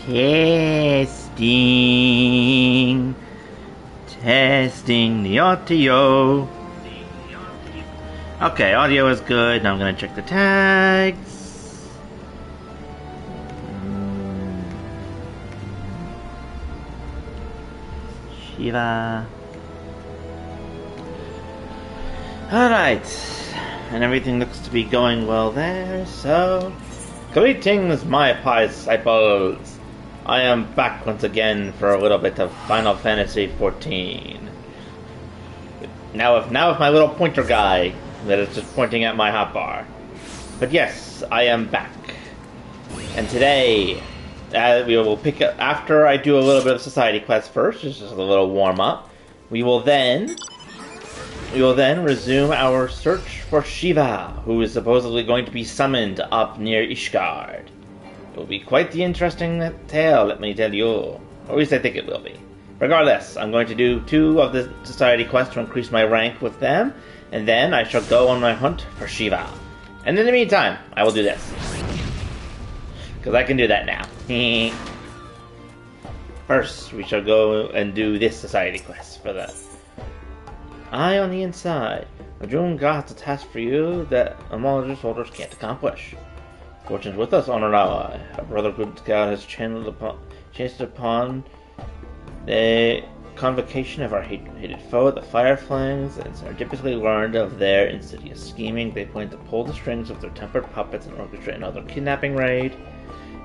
Testing. Testing the audio. Okay, audio is good. Now I'm gonna check the tags. Shiva. Alright. And everything looks to be going well there, so... Greetings, my disciples! I am back once again for a little bit of Final Fantasy XIV. Now with my little pointer guy that is just pointing at my hotbar. But yes, I am back. And today, we will pick up, after I do a little bit of society quest first, just a little warm up, we will then resume our search for Shiva, who is supposedly going to be summoned up near Ishgard. It will be quite the interesting tale, let me tell you. Or at least I think it will be. Regardless, I'm going to do 2 of the society quests to increase my rank with them, and then I shall go on my hunt for Shiva. And in the meantime, I will do this. Because I can do that now. First, we shall go and do this society quest for the Eye on the inside. Arjun got a task for you that Amalja soldiers can't accomplish. Fortune's with us, honored ally. Our brother Good Scout has chanced upon the convocation of our hated foe, the Fireflames, and serendipitously learned of their insidious scheming. They plan to pull the strings of their tempered puppets and orchestrate another kidnapping raid.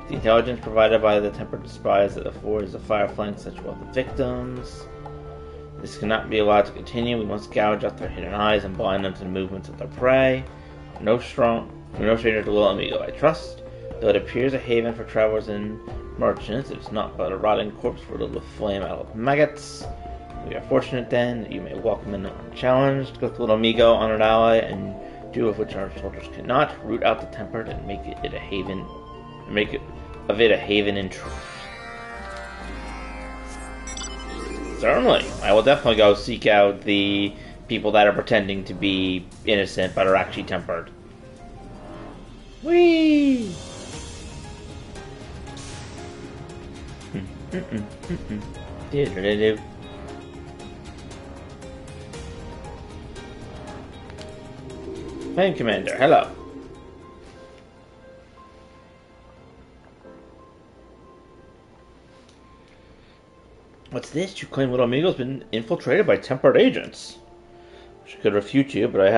The intelligence provided by the tempered spies that affords the Fireflames such wealth of victims. This cannot be allowed to continue. We must gouge out their hidden eyes and blind them to the movements of their prey. We're no stranger to little amigo, I trust. Though it appears a haven for travelers and merchants, it is not but a rotting corpse riddled with flame-addled maggots. We are fortunate then that you may welcome in unchallenged. Go to little amigo, honored ally, and do of which our soldiers cannot. Root out the tempered and make it a haven. Make it of it a haven in truth. Certainly. I will definitely go seek out the people that are pretending to be innocent but are actually tempered. Whee! Flame Commander, hello. What's this? You claim Little Amigo's been infiltrated by tempered agents. I could refute you, but I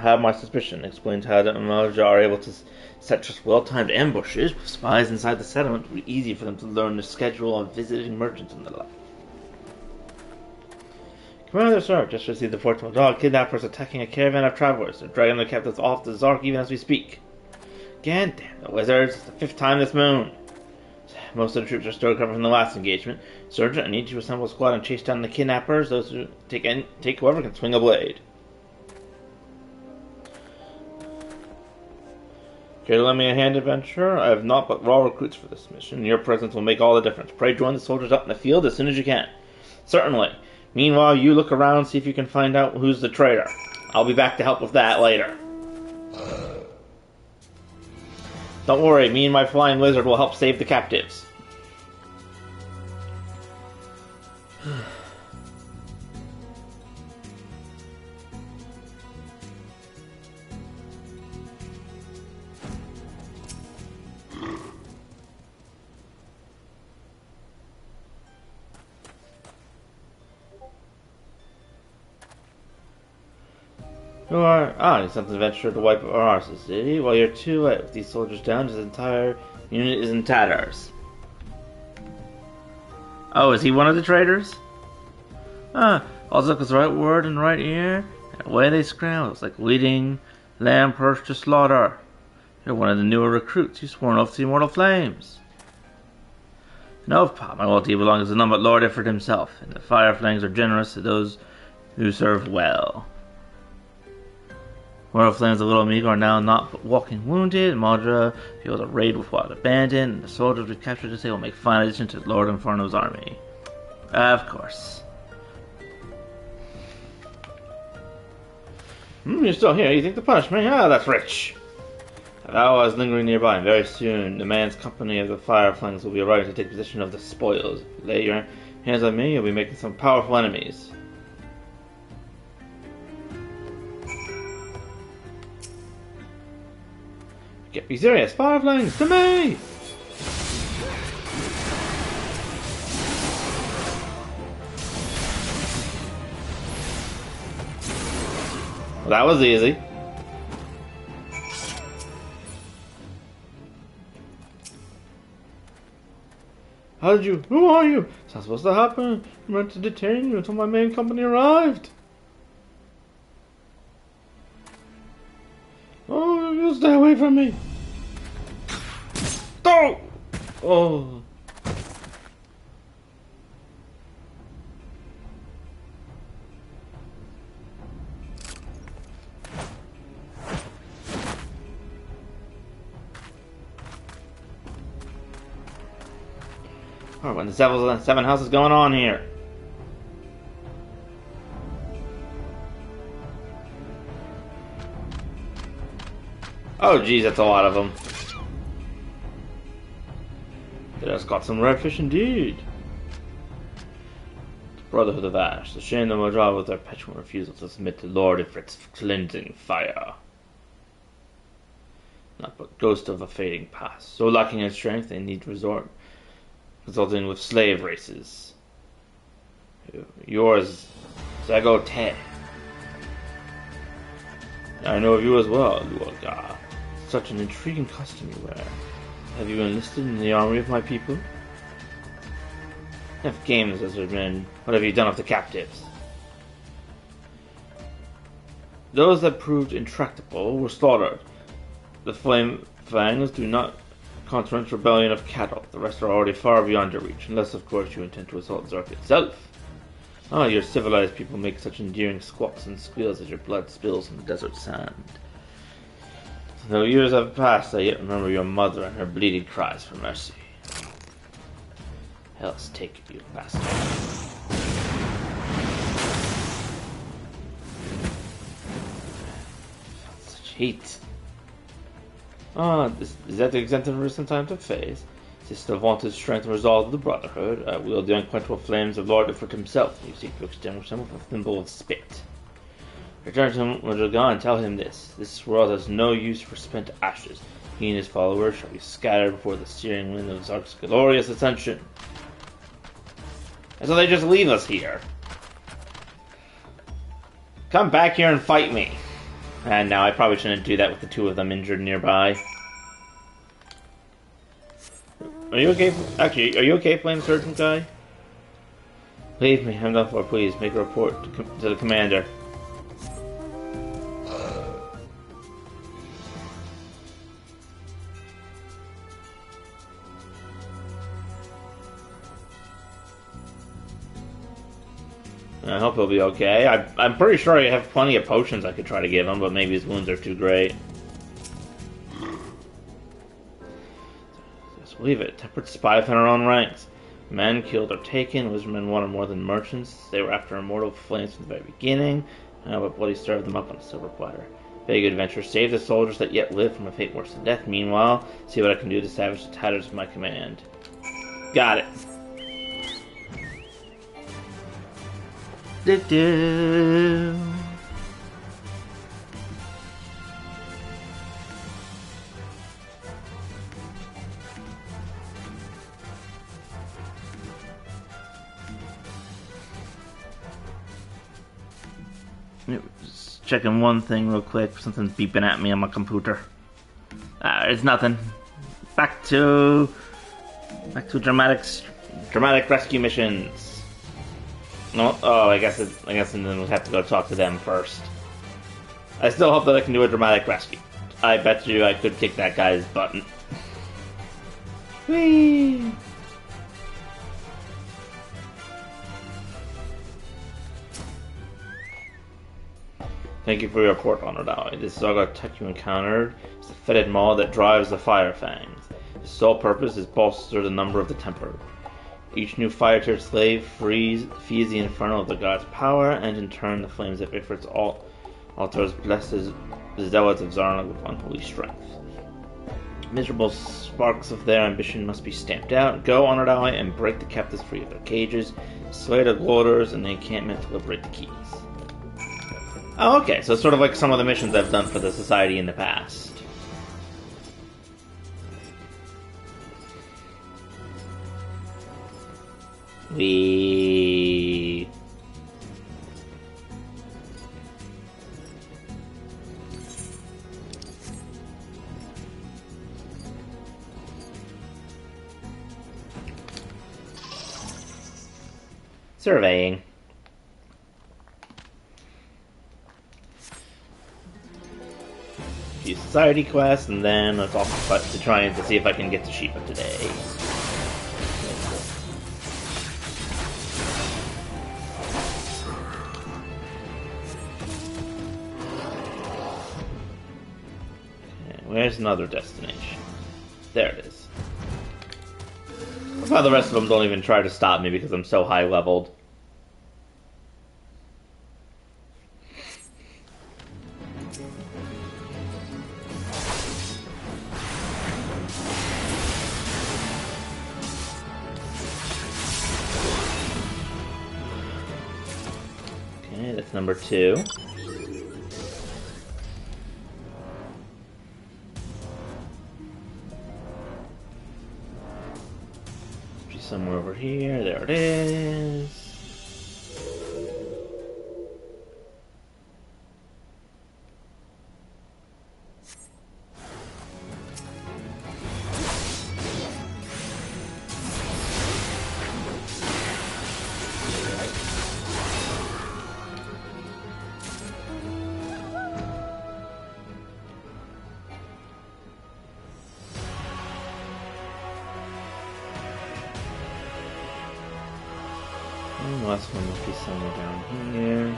have my suspicion. Explains how the Amalja are able to set such well-timed ambushes with spies inside the settlement. It would be easy for them to learn the schedule of visiting merchants and the like. Commander, sir, just received the report from a dog. Kidnappers attacking a caravan of travelers. They're dragging the captives off the Zark even as we speak. Again, damn the wizards. It's the 5th time this moon. Most of the troops are still recovering from the last engagement. Sergeant, I need you to assemble a squad and chase down the kidnappers. Those who take whoever can swing a blade. Care to lend me a hand, adventurer? I have not but raw recruits for this mission. Your presence will make all the difference. Pray join the soldiers up in the field as soon as you can. Certainly. Meanwhile, you look around, see if you can find out who's the traitor. I'll be back to help with that later. Don't worry, me and my flying lizard will help save the captives. Who are... he sent an adventurer to wipe our city. While you're too late with these soldiers down, his entire unit is in tatters. Oh, is he one of the traitors? All's up with the right word in the right ear, and away they scramble. It's like leading lamb perched to slaughter. You're one of the newer recruits. You sworn oath to the immortal flames. No, Pa, my loyalty belongs to none but Lord Ifrit himself, and the Fireflames are generous to those who serve well. Royal Flames of Little Amigo are now not but walking wounded. Amalja feels a raid with wild abandon, and the soldiers we captured today will make final addition to Lord Inferno's army. Of course. You're still here. You think to punish me? Ah, that's rich. Thou is lingering nearby, and very soon the man's company of the Fireflangs will be arriving to take possession of the spoils. Lay your hands on me, you'll be making some powerful enemies. Get me serious, Fireflangs, to me! Well, that was easy. How did you? Who are you? It's not supposed to happen. I meant to detain you until my main company arrived. Oh, you stay away from me. Oh! Oh. Alright, when the seven houses going on here? Oh, geez, that's a lot of them. It has got some redfish indeed. The Brotherhood of Ash, the shame them will draw with their petulant refusal to submit to Lord Ifrit's cleansing fire. Not but ghost of a fading past. So lacking in strength, they need resort, resulting with slave races. Yours, Zagote. I know of you as well, Luoga. Such an intriguing costume you wear. Have you enlisted in the army of my people? Enough games as there have been. What have you done with the captives? Those that proved intractable were slaughtered. The flame fangs do not countenance rebellion of cattle. The rest are already far beyond your reach, unless of course you intend to assault Zark itself. Ah, your civilized people make such endearing squawks and squeals as your blood spills on the desert sand. Though years have passed, I yet remember your mother and her bleeding cries for mercy. Hell's take you, bastard. Such heat. Ah, is that the extent of recent time to face? Is the vaunted strength and resolve of the Brotherhood? I wield the unquenchable flames of Lord Ifrit himself, and you seek to extinguish him with a thimble of spit. Return to him when you're gone and tell him this. This world has no use for spent ashes. He and his followers shall be scattered before the searing wind of Zark's glorious ascension. And so they just leave us here. Come back here and fight me. And now I probably shouldn't do that with the two of them injured nearby. Are you okay? Actually, are you okay, Flame Surgeon guy? Leave me. I'm done for. Please make a report to the commander. I hope he'll be okay. I'm pretty sure I have plenty of potions I could try to give him, but maybe his wounds are too great. Just believe it. Tempered spy within our own ranks. Men killed or taken. Wizardmen wanted more than merchants. They were after immortal flames from the very beginning. But bloody served them up on a silver platter. Big adventure. Save the soldiers that yet live from a fate worse than death. Meanwhile, see what I can do to savage the tatters of my command. Got it. Do-do. Just checking one thing real quick. Something's beeping at me on my computer. It's nothing. Back to dramatic rescue missions. No, oh, I guess then we'll have to go talk to them first. I still hope that I can do a dramatic rescue. I bet you I could kick that guy's butt. Whee! Thank you for your report, Honored Ally. This Zaga tech you encountered is the fetid maw that drives the Fire Fangs. His sole purpose is bolster the number of the Tempered. Each new fire-tiered slave feeds the inferno of the god's power, and in turn the flames of Ifrit's altars bless the zealots of Zarnag with unholy strength. Miserable sparks of their ambition must be stamped out. Go, honored ally, and break the captives free of their cages. Slay the gloaters in the encampment to liberate the keys. Oh, okay, so it's sort of like some of the missions I've done for the Society in the past. We... Surveying. A few society quests, and then let's also quest to try and to see if I can get to Shiva today. Okay, where's another destination? There it is. That's why the rest of them don't even try to stop me because I'm so high leveled. Okay, that's number 2. Somewhere over here, there it is. The last one must be somewhere down here.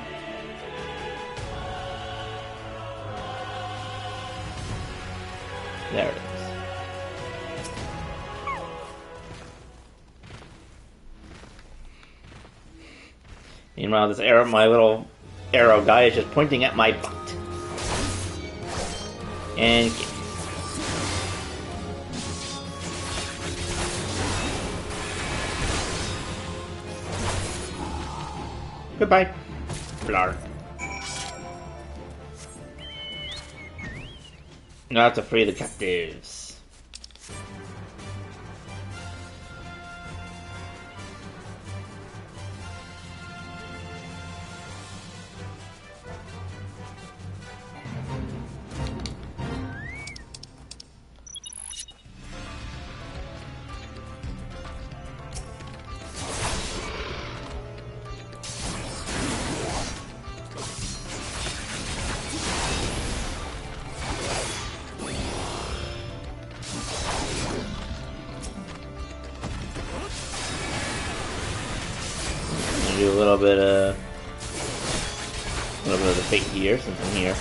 There it is. Meanwhile, this arrow, my little arrow guy is just pointing at my butt. And goodbye. Blar. Now to free the captives. Do a little bit of the fate here since I'm here.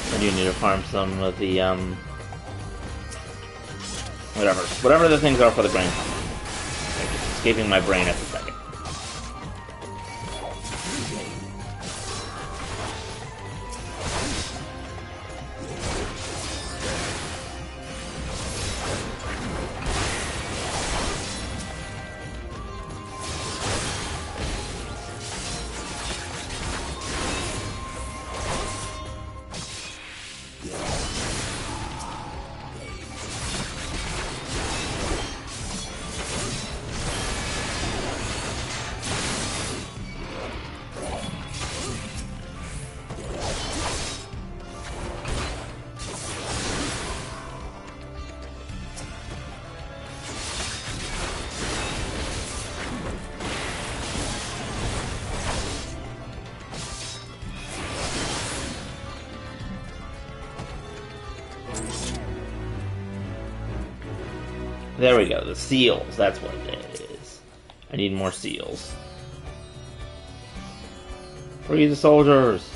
I do need to farm some of the whatever the things are for the brain. It's escaping my brain at the second. There we go, the seals, that's what it is. I need more seals. Free the soldiers!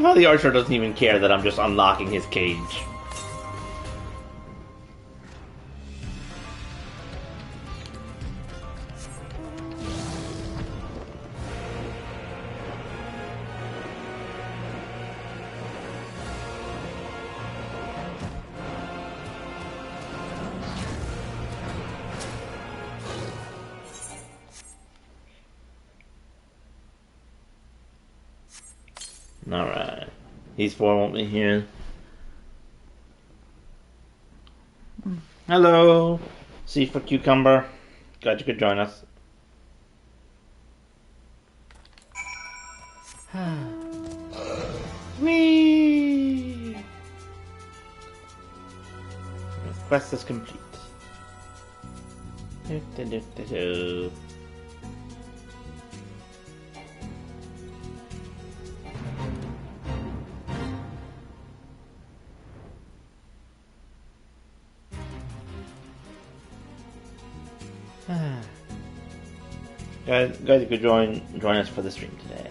How the archer doesn't even care that I'm just unlocking his cage. Alright. These four won't be here. Hello! C for cucumber. Glad you could join us. Whee! Quest is complete. Guys, you could join us for the stream today.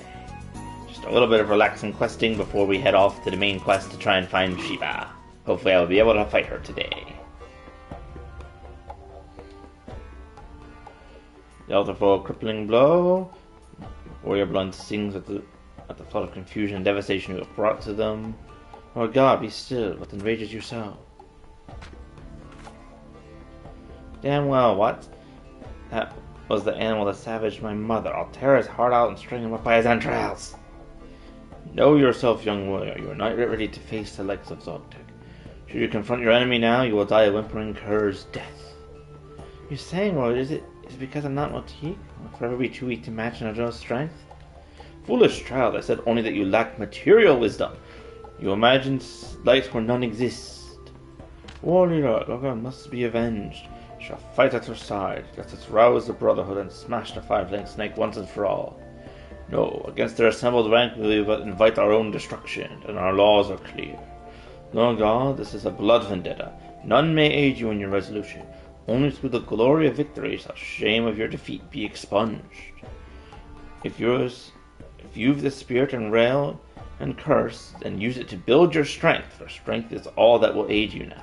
Just a little bit of relaxing questing before we head off to the main quest to try and find Shiva. Hopefully I will be able to fight her today. Dealt her for a crippling blow. Warrior blunt sings at the thought of confusion and devastation you have brought to them. Oh God, be still. What enrages you so? Damn well, what? That was the animal that savaged my mother. I'll tear his heart out and string him up by his entrails. Know yourself, young warrior. You are not yet ready to face the likes of Zogtech. Should you confront your enemy now, you will die a whimpering cur's death. You're saying, well, is it because I'm not Motique? Will forever be too weak to match Najo's strength? Foolish child, I said only that you lack material wisdom. You imagine light where none exists. Warrior, Goga must be avenged. Shall fight at her side. Let us rouse the Brotherhood and smash the five-linked snake once and for all. No, against their assembled rank we will invite our own destruction, and our laws are clear. No God, this is a blood vendetta. None may aid you in your resolution. Only through the glory of victory shall shame of your defeat be expunged. If you've the spirit and rail and curse, then use it to build your strength, for strength is all that will aid you now.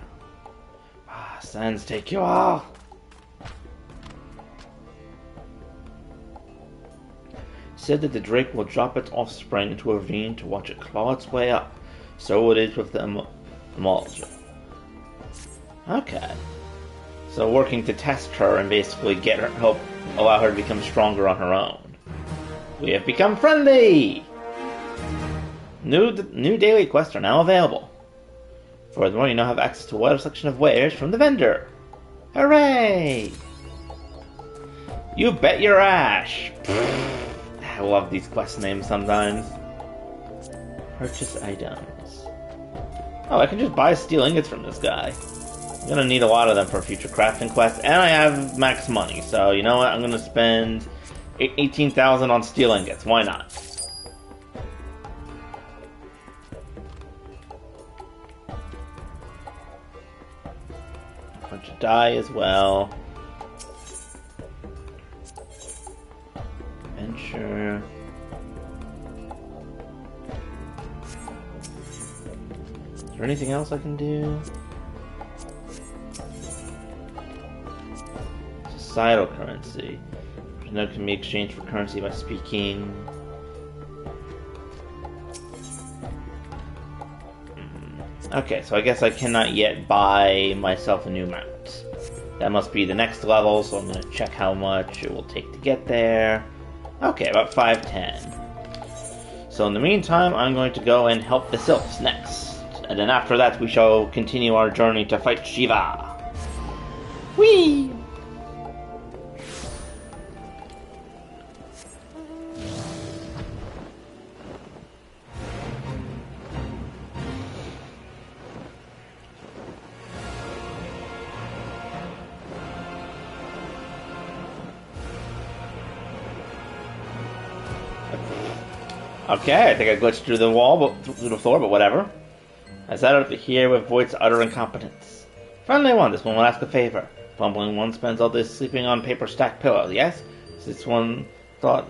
Sands take you all. Said that the drake will drop its offspring into a ravine to watch it claw its way up. So it is with the Emulja. Okay. So working to test her and basically get her allow her to become stronger on her own. We have become friendly! New daily quests are now available. Furthermore, you now have access to a wider selection of wares from the vendor. Hooray! You bet your ash! I love these quest names sometimes. Purchase items. Oh, I can just buy steel ingots from this guy. I'm gonna need a lot of them for future crafting quests, and I have max money, so you know what? I'm gonna spend 18,000 on steel ingots. Why not? To die as well. Adventure. Is there anything else I can do? Societal currency. That can be exchanged for currency by speaking. Okay, so I guess I cannot yet buy myself a new mount. That must be the next level, so I'm going to check how much it will take to get there. Okay, about 510. So in the meantime, I'm going to go and help the sylphs next. And then after that, we shall continue our journey to fight Shiva. Whee! Okay, I think I glitched through the wall, through the floor, but whatever. I sat up here with voice utter incompetence. Friendly one, this one will ask a favor. Bumbling one spends all day sleeping on paper stacked pillows, yes? This one thought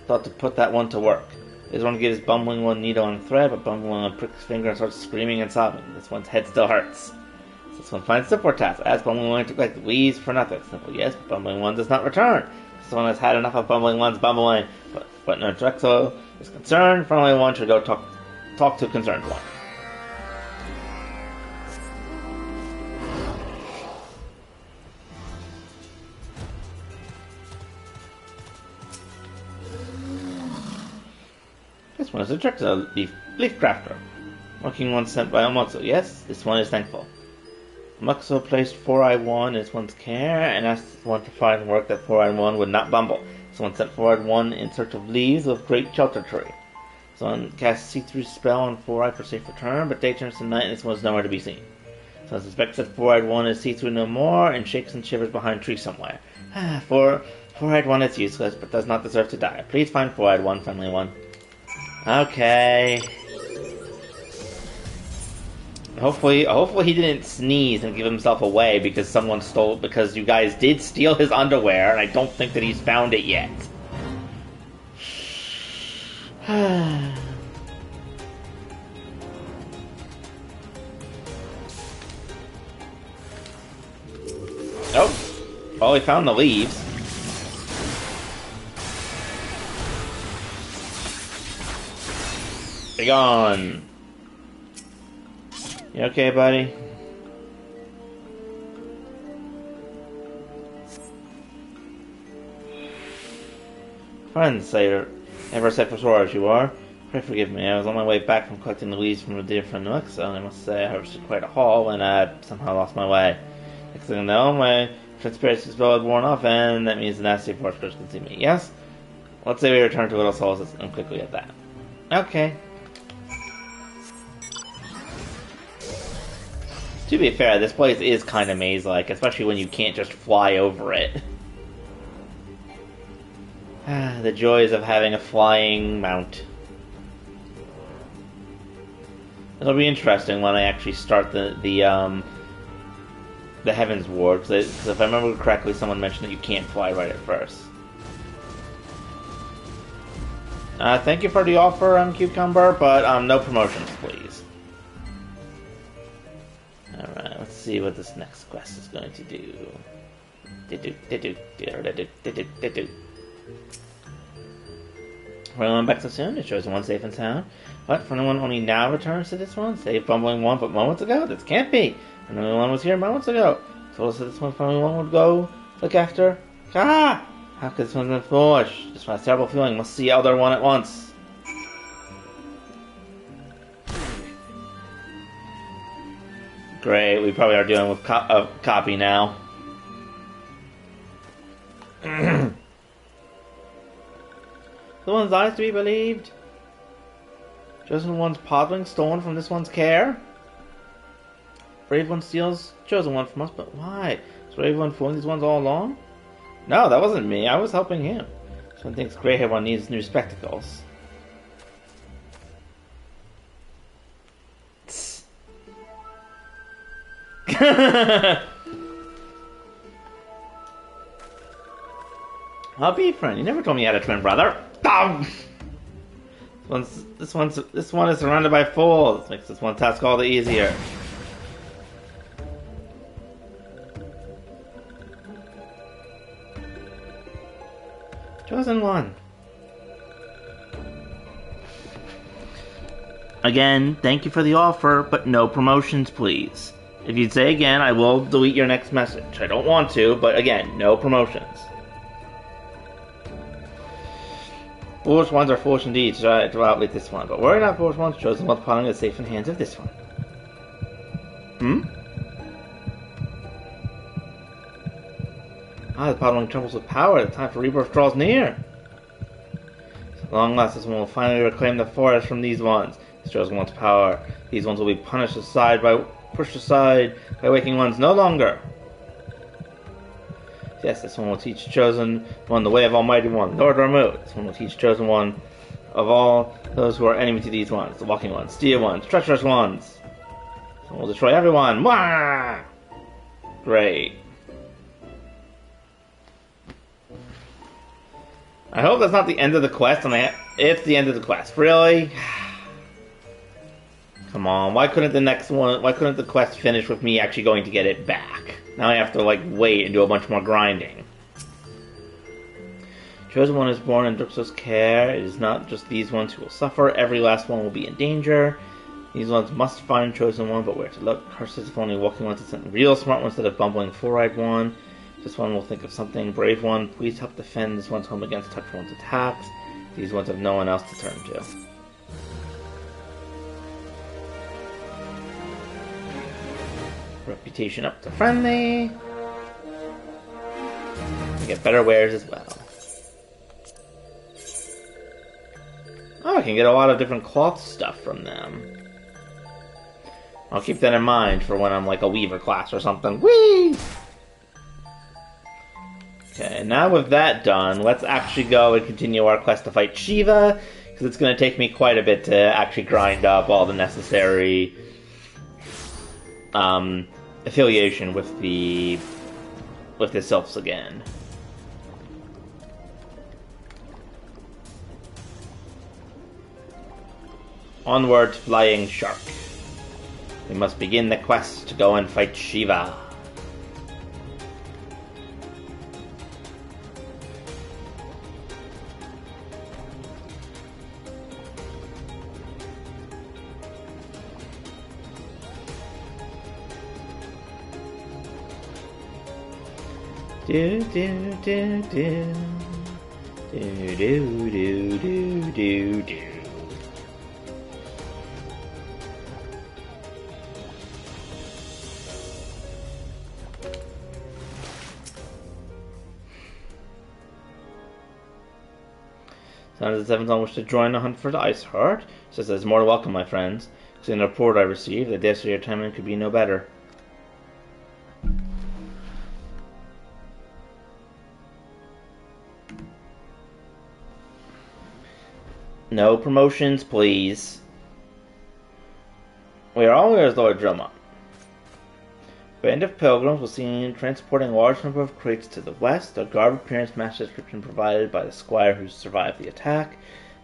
to put that one to work. This one gives bumbling one needle and thread, but bumbling one pricks his finger and starts screaming and sobbing. This one's head still hurts. This one finds simple tasks. Asks bumbling one to collect leaves for nothing. Simple, yes, but bumbling one does not return. This one has had enough of bumbling one's bumbling, but no Drexel is concerned. Friendly one should go talk to concerned one. This one is a Drexel leaf crafter. Working one sent by Amoxo. Yes, this one is thankful. Amoxo placed 4-eyed one in this one's care and asked this one to find work that 4-eyed one would not bumble. Someone sent 4-eyed one in search of leaves with great shelter tree. Someone cast see-through spell on 4-eyed for safe return, but day turns to night and this one is nowhere to be seen. Someone suspects that 4-eyed one is see-through no more and shakes and shivers behind a tree somewhere. 4-eyed one is useless, but does not deserve to die. Please find 4-eyed one, friendly one. Okay. Hopefully he didn't sneeze and give himself away because because you guys did steal his underwear, and I don't think that he's found it yet. Oh, he found the leaves. Be gone. You okay, buddy? Friends, Satyr. Ever set for swords you are? Pray forgive me. I was on my way back from collecting the leaves from a dear friend Alexa, and I must say I harvested quite a haul and I somehow lost my way. Next thing I know, my transparency spell had worn off, and that means the nasty foresters can see me. Yes? Let's say we return to Little Souls and quickly at that. Okay. To be fair, this place is kind of maze-like, especially when you can't just fly over it. The joys of having a flying mount. It'll be interesting when I actually start the Heavens Ward, because if I remember correctly, someone mentioned that you can't fly right at first. Thank you for the offer, Cucumber, but no promotions, please. Alright, let's see what this next quest is going to do. Running back so soon, it shows one safe and sound. But for no one only now returns to this one, save bumbling one but moments ago? This can't be! Another one was here moments ago. Told us that this one finally one would go look after. Ah! How could this one have been foolish? Just my terrible feeling, must see the other one at once. Great, we probably are dealing with copy now. The one's eyes to be believed. Chosen one's podling stolen from this one's care. Brave one steals chosen one from us, but why? Was Brave one fooling these ones all along? No, that wasn't me. I was helping him. Someone thinks gray hair one needs new spectacles. I'll be a friend. You never told me you had a twin brother. This one is surrounded by fools. Makes this one task all the easier. Chosen one. Again, thank you for the offer, but no promotions, please. If you'd say again, I will delete your next message. I don't want to, but again, no promotions. Foolish ones are foolish indeed to try to outwit this one, but worry not, foolish ones. Chosen one pawn is safe in the hands of this one. The pawn trembles with power. The time for rebirth draws near. At long last, this one will finally reclaim the forest from these ones. This chosen one's power. These ones will be pushed aside by waking ones no longer. Yes, this one will teach Chosen One the way of Almighty One, Lord Ramu. This one will teach Chosen One of all those who are enemy to these ones, the walking ones, steel ones, treacherous ones. This one will destroy everyone. Wah! Great. I hope that's not the end of the quest. It's the end of the quest. Really? Come on, why couldn't the quest finish with me actually going to get it back? Now I have to, wait and do a bunch more grinding. Chosen One is born in Druxo's care. It is not just these ones who will suffer. Every last one will be in danger. These ones must find Chosen One, but where to look? Curses if only walking ones had sent real smart ones instead of bumbling full-ride one. This one will think of something. Brave one, please help defend this one's home against touch one's attacks. These ones have no one else to turn to. Reputation up to friendly. We get better wares as well. Oh, I can get a lot of different cloth stuff from them. I'll keep that in mind for when I'm a weaver class or something. Whee! Okay, now with that done, let's actually go and continue our quest to fight Shiva, because it's going to take me quite a bit to actually grind up all the necessary affiliation with the sylphs again. Onward, flying shark. We must begin the quest to go and fight Shiva. Do do do do do do do do do do. Sounds as if everyone wishes to join the hunt for the Ice Heart. Says it's more welcome, my friends. Seeing the report I received, the days of your timing could be no better. No promotions, please. We are all ears, Lord Dromont. A band of pilgrims was seen transporting a large number of crates to the west. A garb appearance matched the description provided by the squire who survived the attack.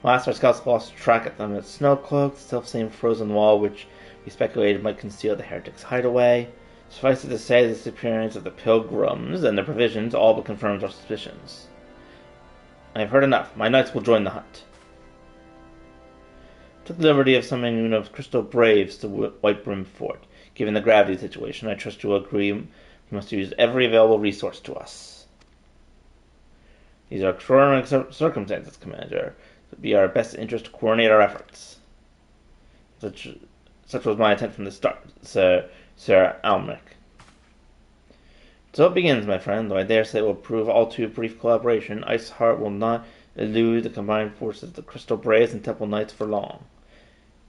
Last, our scouts lost track of them at snow cloaks, the self-same frozen wall which we speculated might conceal the heretics' hideaway. Suffice it to say, the disappearance of the pilgrims and their provisions all but confirms our suspicions. I have heard enough. My knights will join the hunt. Took the liberty of summoning of crystal braves to White Brim Fort. Given the gravity of the situation, I trust you will agree we must use every available resource to us. These are extraordinary circumstances, Commander. It would be our best interest to coordinate our efforts. Such was my intent from the start, Sir Almeric. So it begins, my friend, though I dare say it will prove all too brief collaboration. Iceheart will not elude the combined forces of the Crystal Braves and Temple Knights for long.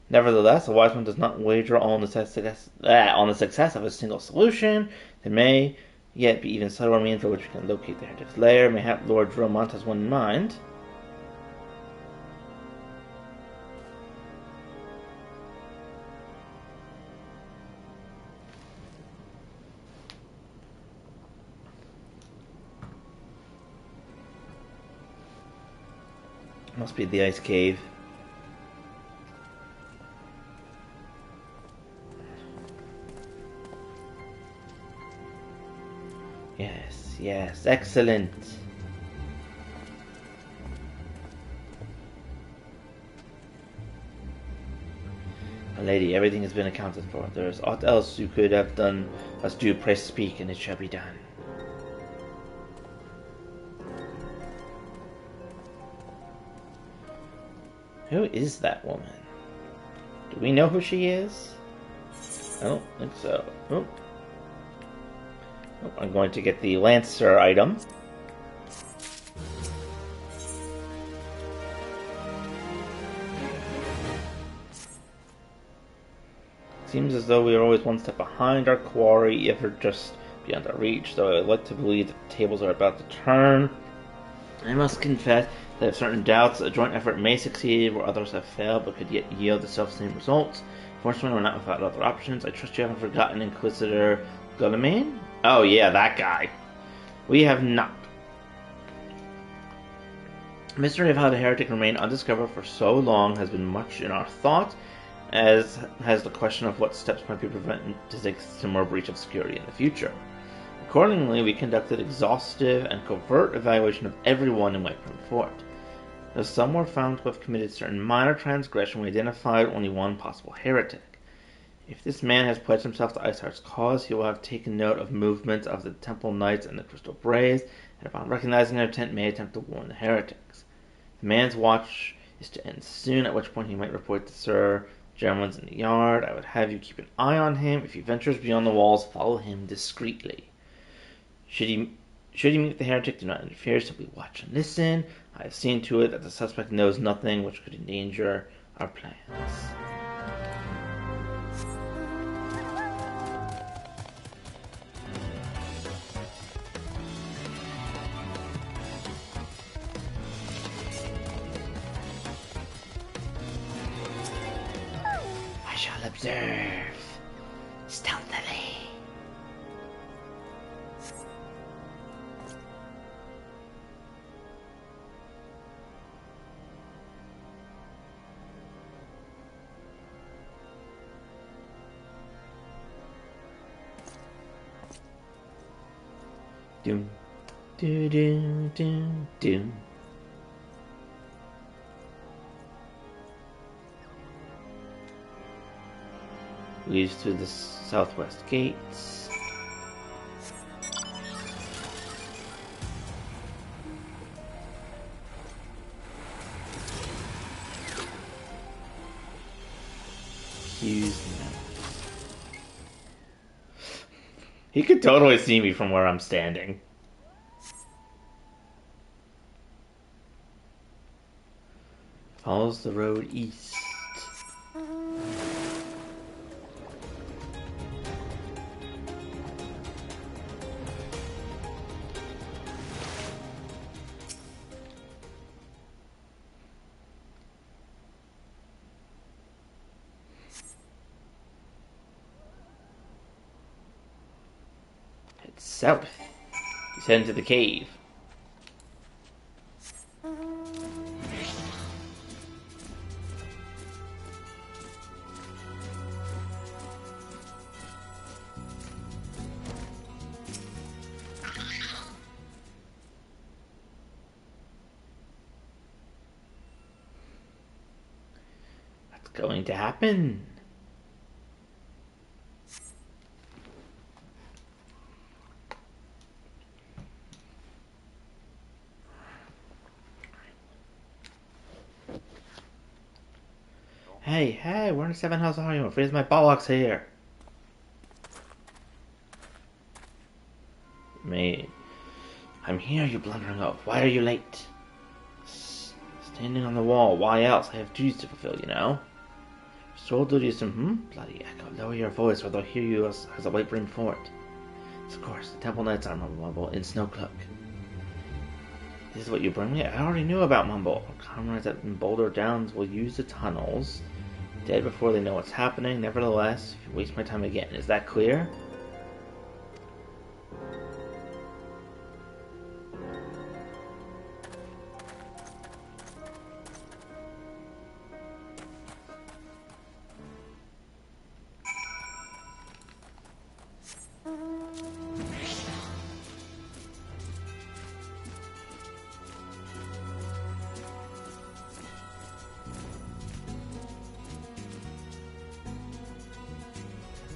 Nevertheless, a wise one does not wager on the success of a single solution. There may yet be even subtler means by which we can locate the heretic's lair. Mayhap Lord Dromont has one in mind. Must be the ice cave. Yes, excellent. My lady, everything has been accounted for. There is aught else you could have done us do, pray speak, and it shall be done. Who is that woman? Do we know who she is? I don't think so. Oh. Oh, I'm going to get the Lancer item. Seems as though we are always one step behind our quarry, ever just beyond our reach, though I would like to believe that the tables are about to turn. I must confess that I have certain doubts that a joint effort may succeed where others have failed but could yet yield the self-same results. Fortunately, we're not without other options. I trust you haven't forgotten Inquisitor Guilliman? Oh yeah, that guy. We have not. The mystery of how the heretic remained undiscovered for so long has been much in our thought, as has the question of what steps might be prevented to take similar breach of security in the future. Accordingly, we conducted exhaustive and covert evaluation of everyone in Whitebrim Fort. Though some were found to have committed certain minor transgression, we identified only one possible heretic. If this man has pledged himself to Iceheart's cause, he will have taken note of movements of the Temple Knights and the Crystal Braves, and upon recognizing their intent may attempt to warn the heretics. The man's watch is to end soon, at which point he might report to Sir German's in the yard. I would have you keep an eye on him. If he ventures beyond the walls, follow him discreetly. Should you meet the heretic, do not interfere, simply watch and listen. I have seen to it that the suspect knows nothing which could endanger our plans. I shall observe stealthily. Doom, do do do do. Leads to the southwest gates. Excuse me. He could totally see me from where I'm standing. Follows the road east. Head south. He's heading to the cave. What's going to happen? Hey, where in the seven house are you? Where's my bollocks here? Mate, I'm here, you blundering oaf. Why are you late? Standing on the wall. Why else? I have duties to fulfill, you know. Sole duty is to, bloody echo. Lower your voice, or they'll hear you as a Whitebrim Fort. Of course, the Temple Knights are Mumble in Snowcloak. This is what you bring me? I already knew about Mumble. Our comrades at Boulder Downs will use the tunnels. Dead before they know what's happening. Nevertheless, if you waste my time again, is that clear?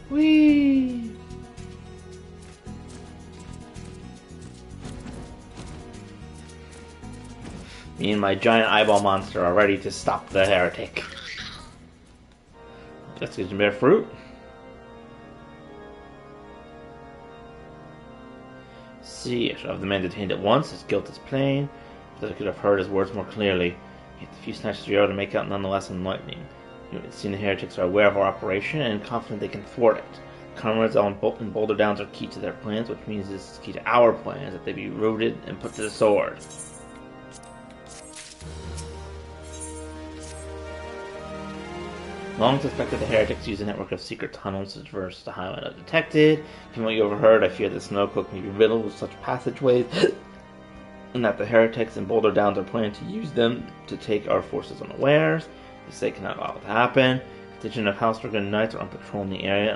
Whee! Me and my giant eyeball monster are ready to stop the heretic. Let's get some bear fruit. See, I shall have the man detained at once. His guilt is plain, but I could have heard his words more clearly. Yet the few snatches we are to make out nonetheless enlightening. You have seen the heretics are aware of our operation and confident they can thwart it. Comrades and Boulder Downs are key to their plans, which means this is key to our plans, that they be rooted and put to the sword. Long suspected the heretics use a network of secret tunnels to traverse the highway undetected. From what you overheard, I fear the Snowcloak may be riddled with such passageways, and that the heretics and Boulder Downs are planning to use them to take our forces unawares. They say cannot allow it to happen. A contingent of house-stricken knights are on patrol in the area,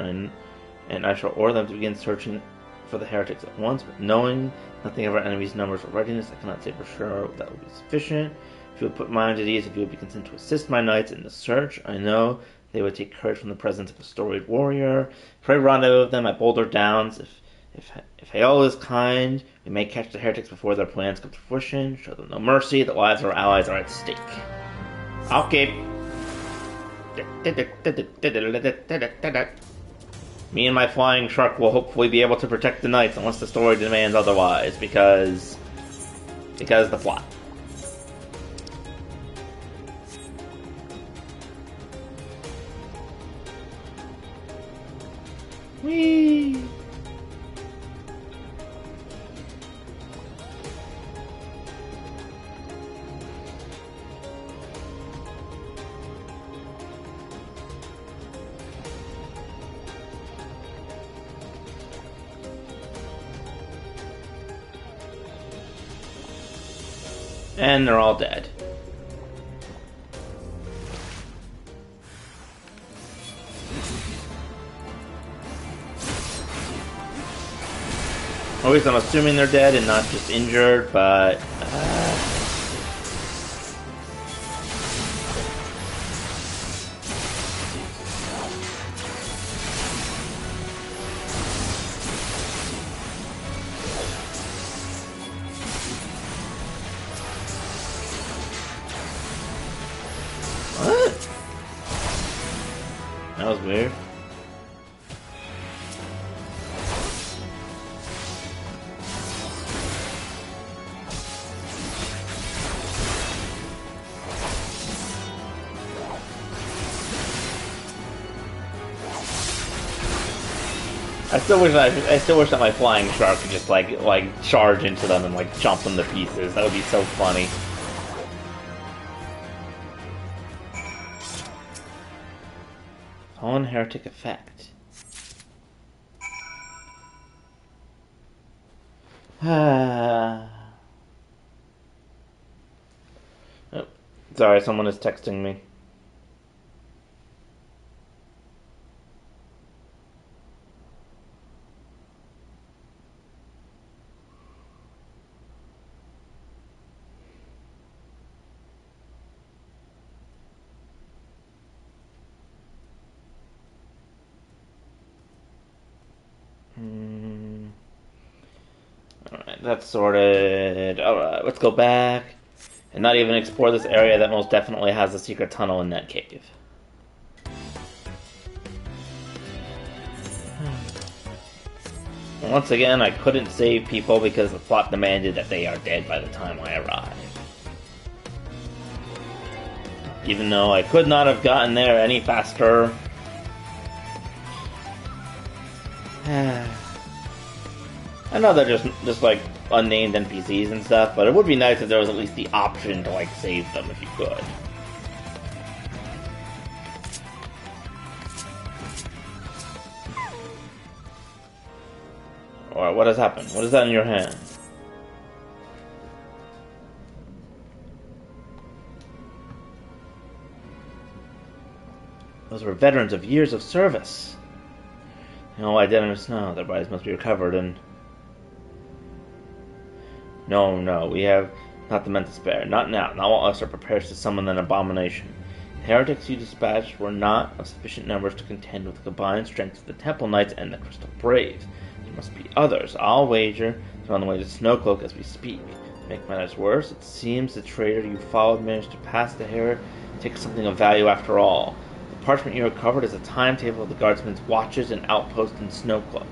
and I shall order them to begin searching for the heretics at once, but knowing nothing of our enemy's numbers or readiness, I cannot say for sure that will be sufficient. If you would put my mind at ease, if you would be content to assist my knights in the search, I know they would take courage from the presence of a storied warrior. Pray rendezvous with them at Boulder Downs. If Hael is kind, we may catch the heretics before their plans come to fruition. Show them no mercy. The lives of our allies are at stake. Okay. Me and my flying shark will hopefully be able to protect the knights unless the story demands otherwise, because the plot. Whee! And they're all dead. At least I'm assuming they're dead and not just injured, but... What? That was weird. I still wish that my flying shark could just like charge into them and like chomp them to pieces. That would be so funny. Fallen heretic effect. Oh, sorry, someone is texting me. Alright, that's sorted. Alright, let's go back and not even explore this area that most definitely has a secret tunnel in that cave. Once again, I couldn't save people because the plot demanded that they are dead by the time I arrive. Even though I could not have gotten there any faster. I know they're just like unnamed NPCs and stuff, but it would be nice if there was at least the option to like save them if you could. Alright, what has happened? What is that in your hand? Those were veterans of years of service. No, I didn't know. Their bodies must be recovered and... No, we have not the men to spare. Not now. Not while Usher prepares to summon an abomination. The heretics you dispatched were not of sufficient numbers to contend with the combined strength of the Temple Knights and the Crystal Braves. There must be others. I'll wager they're on the way to Snowcloak as we speak. To make matters worse, it seems the trader you followed managed to pass the heretic something of value after all. The parchment you recovered is a timetable of the guardsman's watches and outpost in Snowcloak.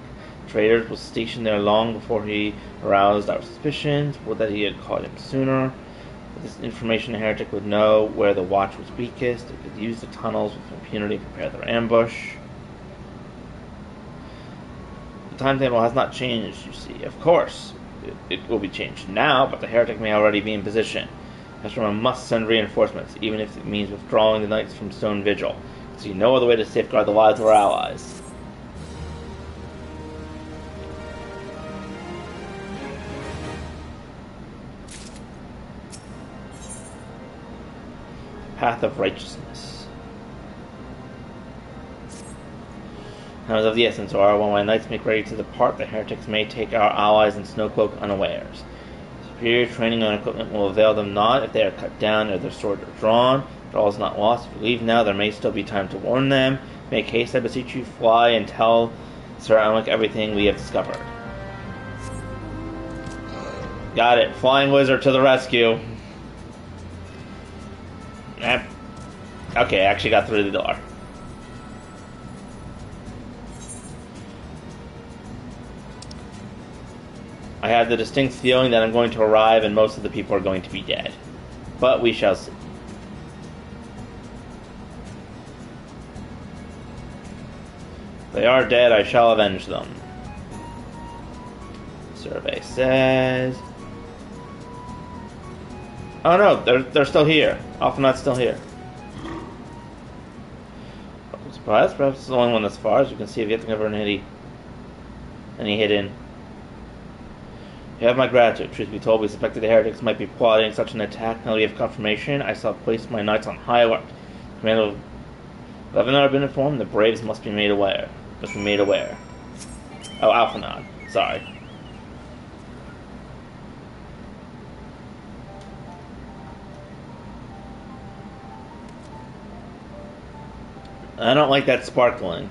The trader was stationed there long before he aroused our suspicions. Would that he had caught him sooner. With this information, the heretic would know where the watch was weakest. It could use the tunnels with impunity to prepare their ambush. The timetable has not changed, you see. Of course, it will be changed now, but the heretic may already be in position. Hestrom must send reinforcements, even if it means withdrawing the knights from Stone Vigil. I see no other way to safeguard the lives of our allies. Path of righteousness. Time is of the essence, or when my knights make ready to depart, the heretics may take our allies in Snowcloak unawares. Superior training and equipment will avail them not if they are cut down or their swords are drawn. But all is not lost. If you leave now, there may still be time to warn them. Make haste, I beseech you. Fly and tell Sir Alec everything we have discovered. Got it. Flying Wizard to the rescue. Okay, I actually got through the door. I have the distinct feeling that I'm going to arrive and most of the people are going to be dead. But we shall see. If they are dead, I shall avenge them. Survey says... Oh no, they're still here. Alphanot's still here. I'm surprised. Perhaps it's the only one that's far. As you can see, if you have to cover any hidden. You have my gratitude. Truth be told, we suspected the heretics might be plotting such an attack. Now we have confirmation. I shall place my knights on high alert. Commander of Lebanon have been informed. The braves must be made aware. Oh, Alphanod. Sorry. I don't like that sparkling.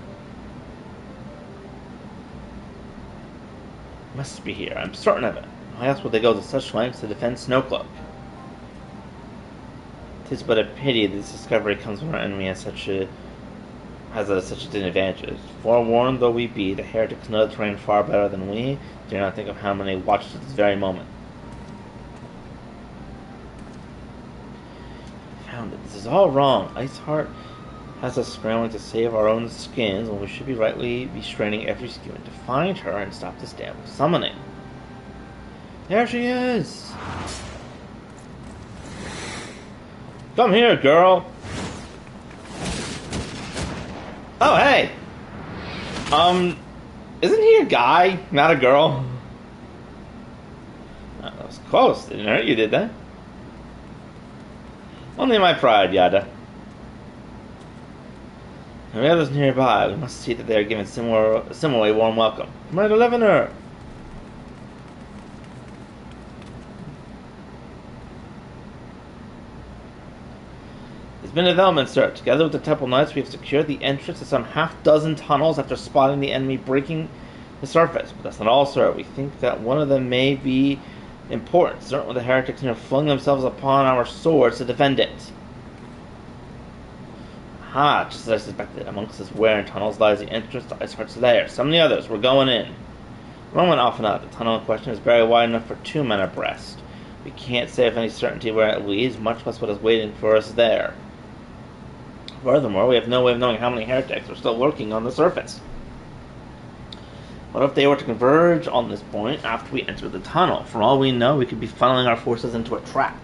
Must be here. I'm certain of it. Why else would they go to such lengths to defend Snowcloak? 'Tis but a pity this discovery comes when our enemy has such a disadvantage. Forewarned though we be, the heretics know the terrain far better than we. Dare not think of how many watch at this very moment. Found it. This is all wrong. Iceheart has us scrambling to save our own skins when we should be rightly be straining every skew to find her and stop this damn summoning. There she is! Come here, girl! Oh, hey! Isn't he a guy, not a girl? Oh, that was close, didn't hurt you, did that? Only my pride, Yada. And the others nearby, we must see that they are given similarly warm welcome. Commander Levener! There's been a development, sir. Together with the Temple Knights, we have secured the entrance to some half-dozen tunnels after spotting the enemy breaking the surface. But that's not all, sir. We think that one of them may be important. Certainly the heretics have flung themselves upon our swords to defend it. Ah, just as I suspected. Amongst this wear and tunnels lies the entrance to Iceheart's lair. Some of the others. We're going in. Roman Alphanot. The tunnel in question is very wide enough for 2 men abreast. We can't say with any certainty where it leads, much less what is waiting for us there. Furthermore, we have no way of knowing how many heretics are still lurking on the surface. What if they were to converge on this point after we enter the tunnel? For all we know, we could be funneling our forces into a trap.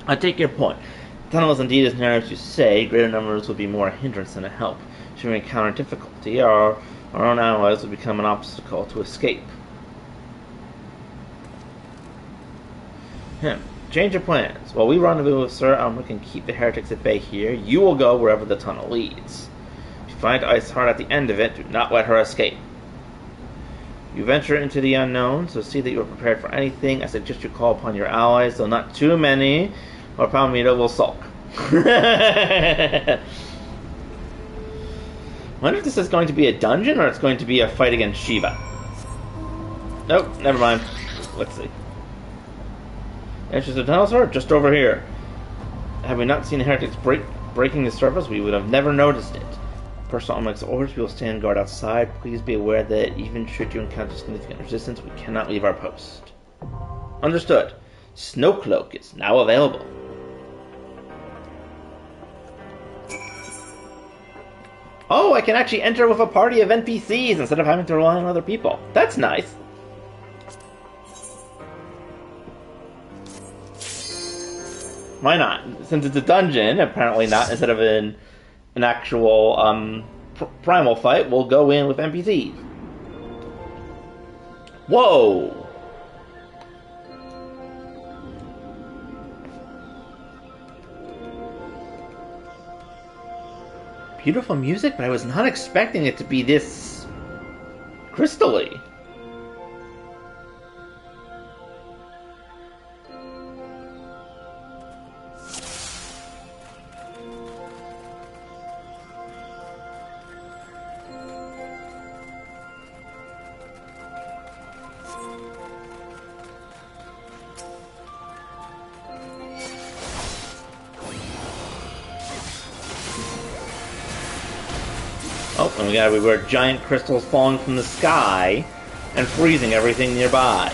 I take your point. The tunnel is indeed as narrow as you say. Greater numbers would be more a hindrance than a help. Should we encounter difficulty, our own allies would become an obstacle to escape. Change of plans. While we rendezvous with Sir Elmric and keep the heretics at bay here, you will go wherever the tunnel leads. If you find Iceheart at the end of it, do not let her escape. You venture into the unknown, so see that you are prepared for anything. I suggest you call upon your allies, though not too many, or Palmito will sulk. I wonder if this is going to be a dungeon or it's going to be a fight against Shiva. Nope, never mind. Let's see. Entrance to the tunnel, sir? Just over here. Had we not seen the heretics breaking the surface, we would have never noticed it. Personal Omnic's orders, we will stand guard outside. Please be aware that even should you encounter significant resistance, we cannot leave our post. Understood. Snowcloak is now available. Oh, I can actually enter with a party of NPCs instead of having to rely on other people. That's nice. Why not? Since it's a dungeon, apparently not, instead of an actual primal fight, we'll go in with NPCs. Whoa! Beautiful music, but I was not expecting it to be this crystally. Oh, and we got everywhere giant crystals falling from the sky and freezing everything nearby.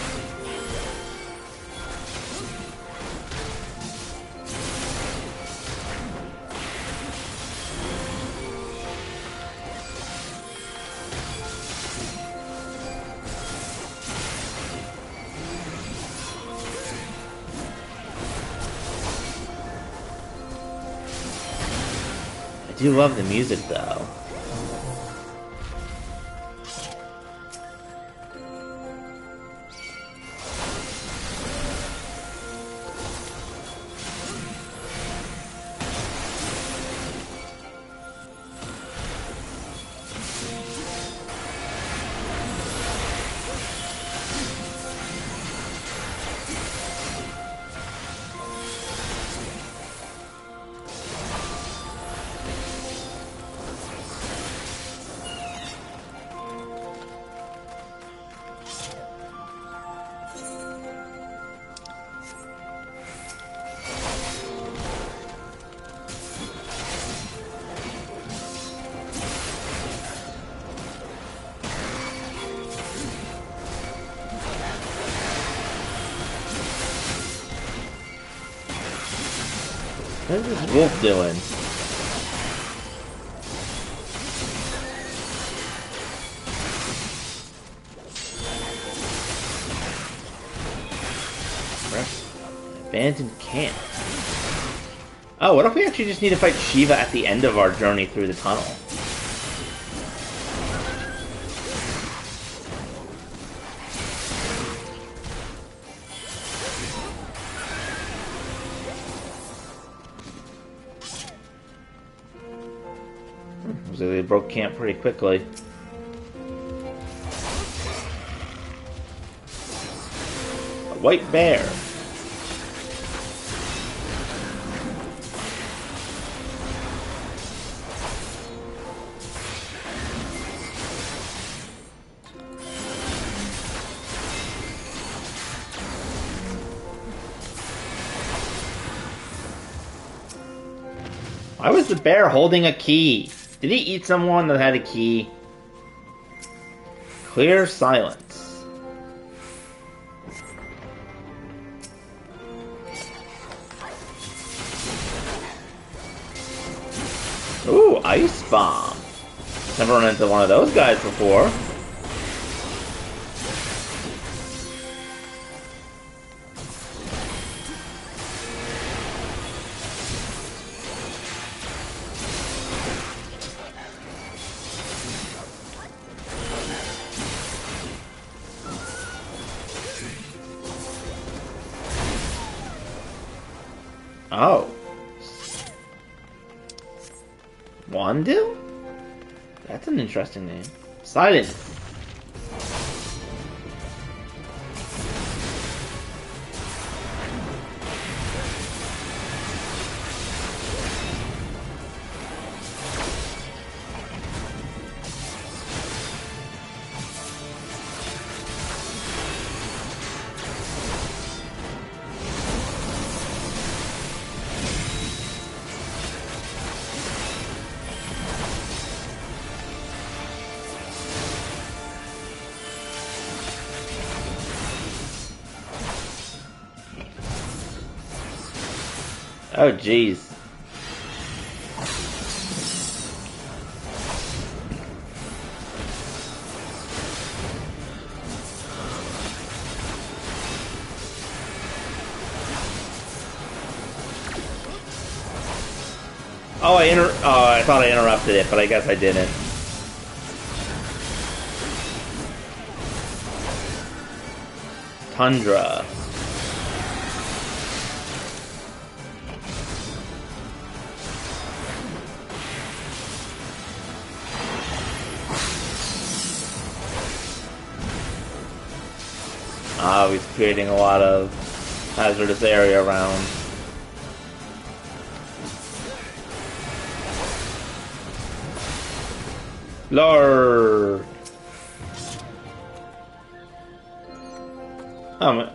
I do love the music though. What is this wolf doing? Abandoned camp. Oh, what if we actually just need to fight Shiva at the end of our journey through the tunnel? So they broke camp pretty quickly. A white bear. Why was the bear holding a key? Did he eat someone that had a key? Clear silence. Ooh, ice bomb. Never run into one of those guys before. Oh. Wandu? That's an interesting name. Silence. Oh, jeez. Oh, I thought I interrupted it, but I guess I didn't. Tundra. He's creating a lot of hazardous area around. Lord! Oh,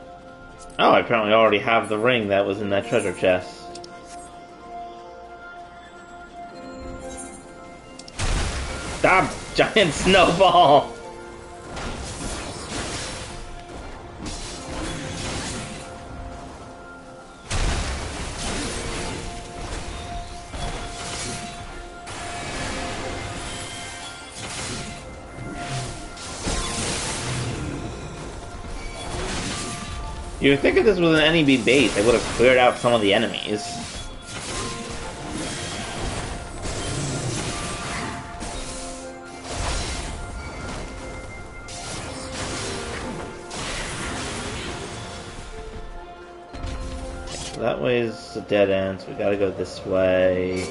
I apparently already have the ring that was in that treasure chest. Stop! Giant snowball! You would think if this was an NEB base, they would have cleared out some of the enemies. So that way's a dead end, so we gotta go this way.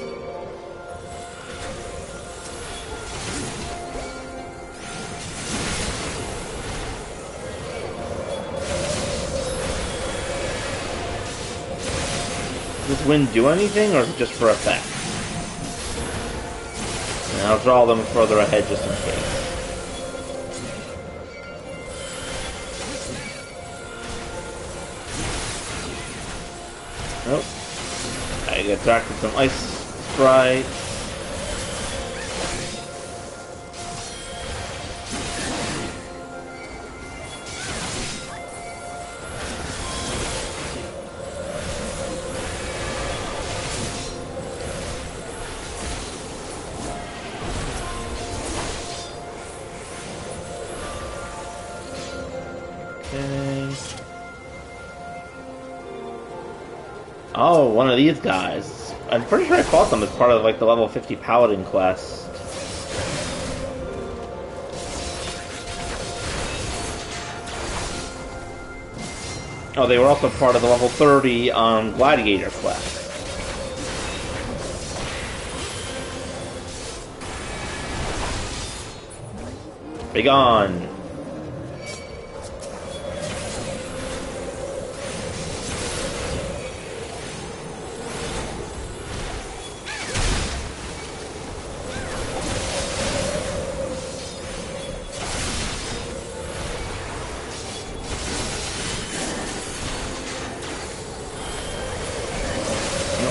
Does this wind do anything, or is it just for effect? And I'll draw them further ahead just in case. Nope. I get attracted to some ice sprite. Oh, one of these guys. I'm pretty sure I fought them as part of like the level 50 Paladin quest. Oh, they were also part of the level 30 Gladiator quest. Be gone!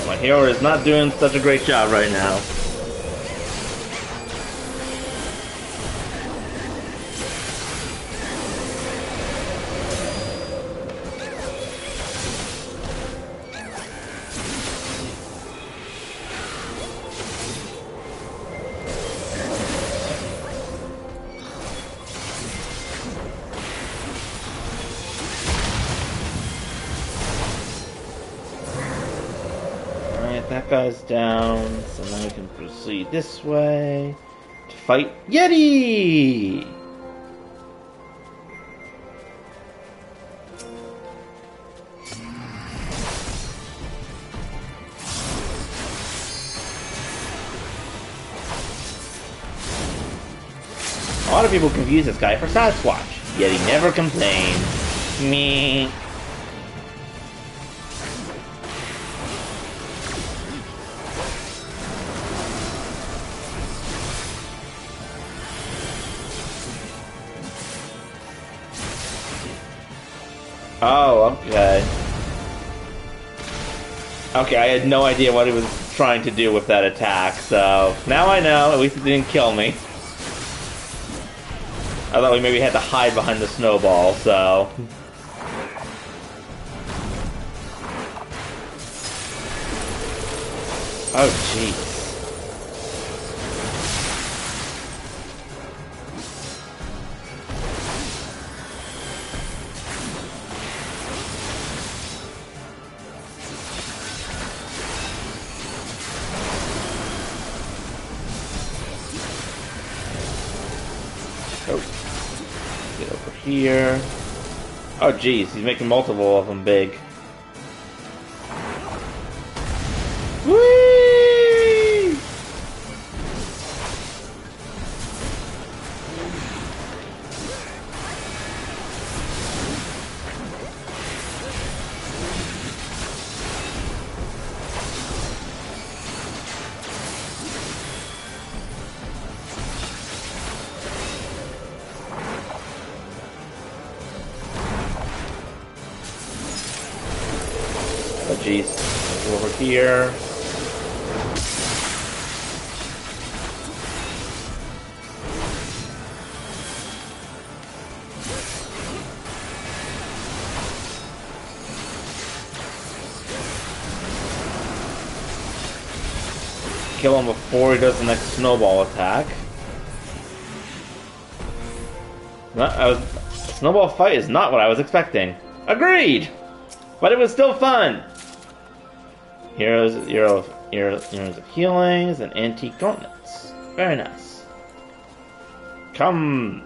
My hero is not doing such a great job right now. That guy's down, so now we can proceed this way to fight Yeti! A lot of people confuse this guy for Sasquatch, yet he never complains. Me. Oh, okay. Okay, I had no idea what he was trying to do with that attack, so now I know. At least it didn't kill me. I thought we maybe had to hide behind the snowball, so... Oh, jeez. Oh. Get over here. Oh, jeez. He's making multiple of them big. Whee! Oh, jeez. Go over here. Kill him before he does the next snowball attack. Snowball fight is not what I was expecting. Agreed! But it was still fun! Heroes of Healings and Antique Gauntlets. Very nice. Come,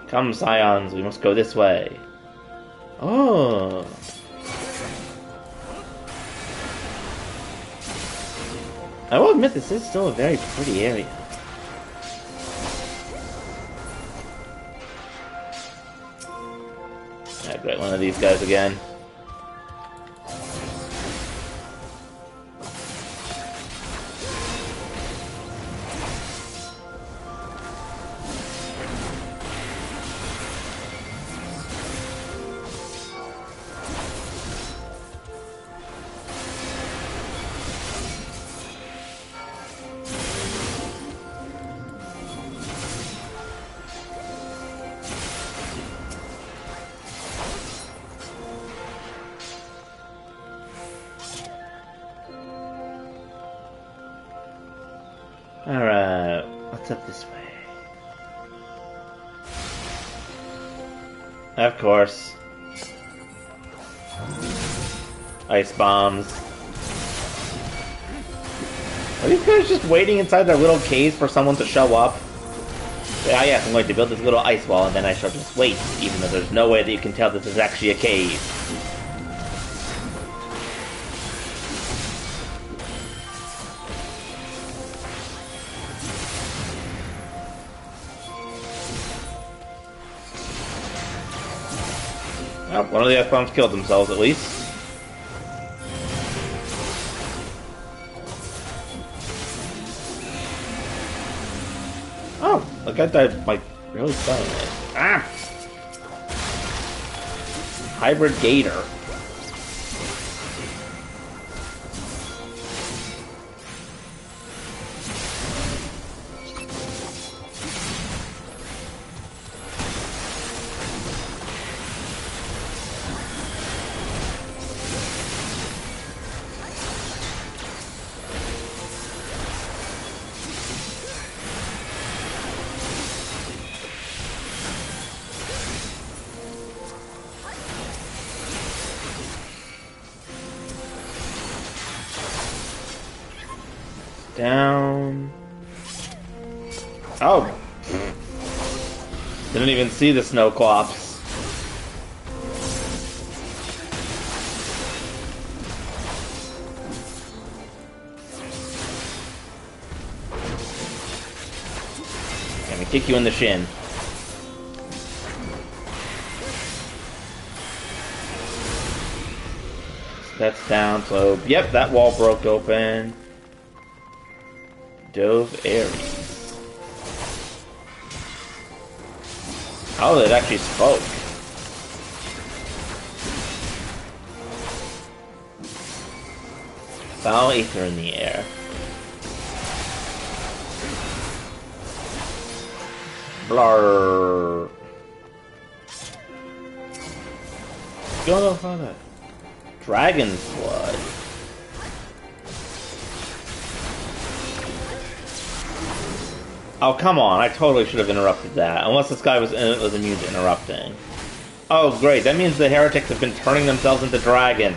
scions, we must go this way. Oh. I will admit, this is still a very pretty area. I've got one of these guys again. Alright, what's up this way? Of course. Ice bombs. Are these guys just waiting inside their little caves for someone to show up? Yeah, yes, I'm going to build this little ice wall and then I shall just wait, even though there's no way that you can tell this is actually a cave. Oh, one of the F-bombs killed themselves, at least. Oh, the guy died, like, really suddenly. Ah! Hybrid Gator. Down. Oh. Didn't even see the snow clops. Let me kick you in the shin. That's down, so yep, that wall broke open. Dove Aries. Oh, it actually spoke. Foul ether in the air. Blarr. Go for that. Dragon's blood. Oh, come on. I totally should have interrupted that. Unless this guy was immune to interrupting. Oh, great. That means the heretics have been turning themselves into dragons.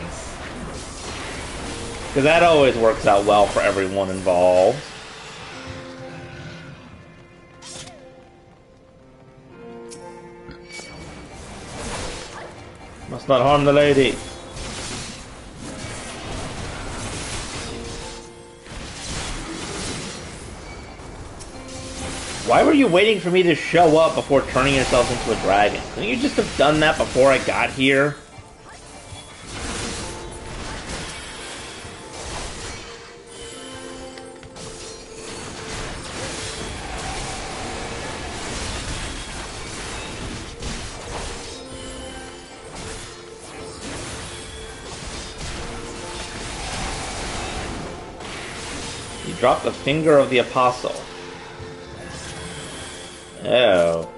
Because that always works out well for everyone involved. Must not harm the lady. Why were you waiting for me to show up before turning yourself into a dragon? Couldn't you just have done that before I got here? You dropped the finger of the apostle. Oh.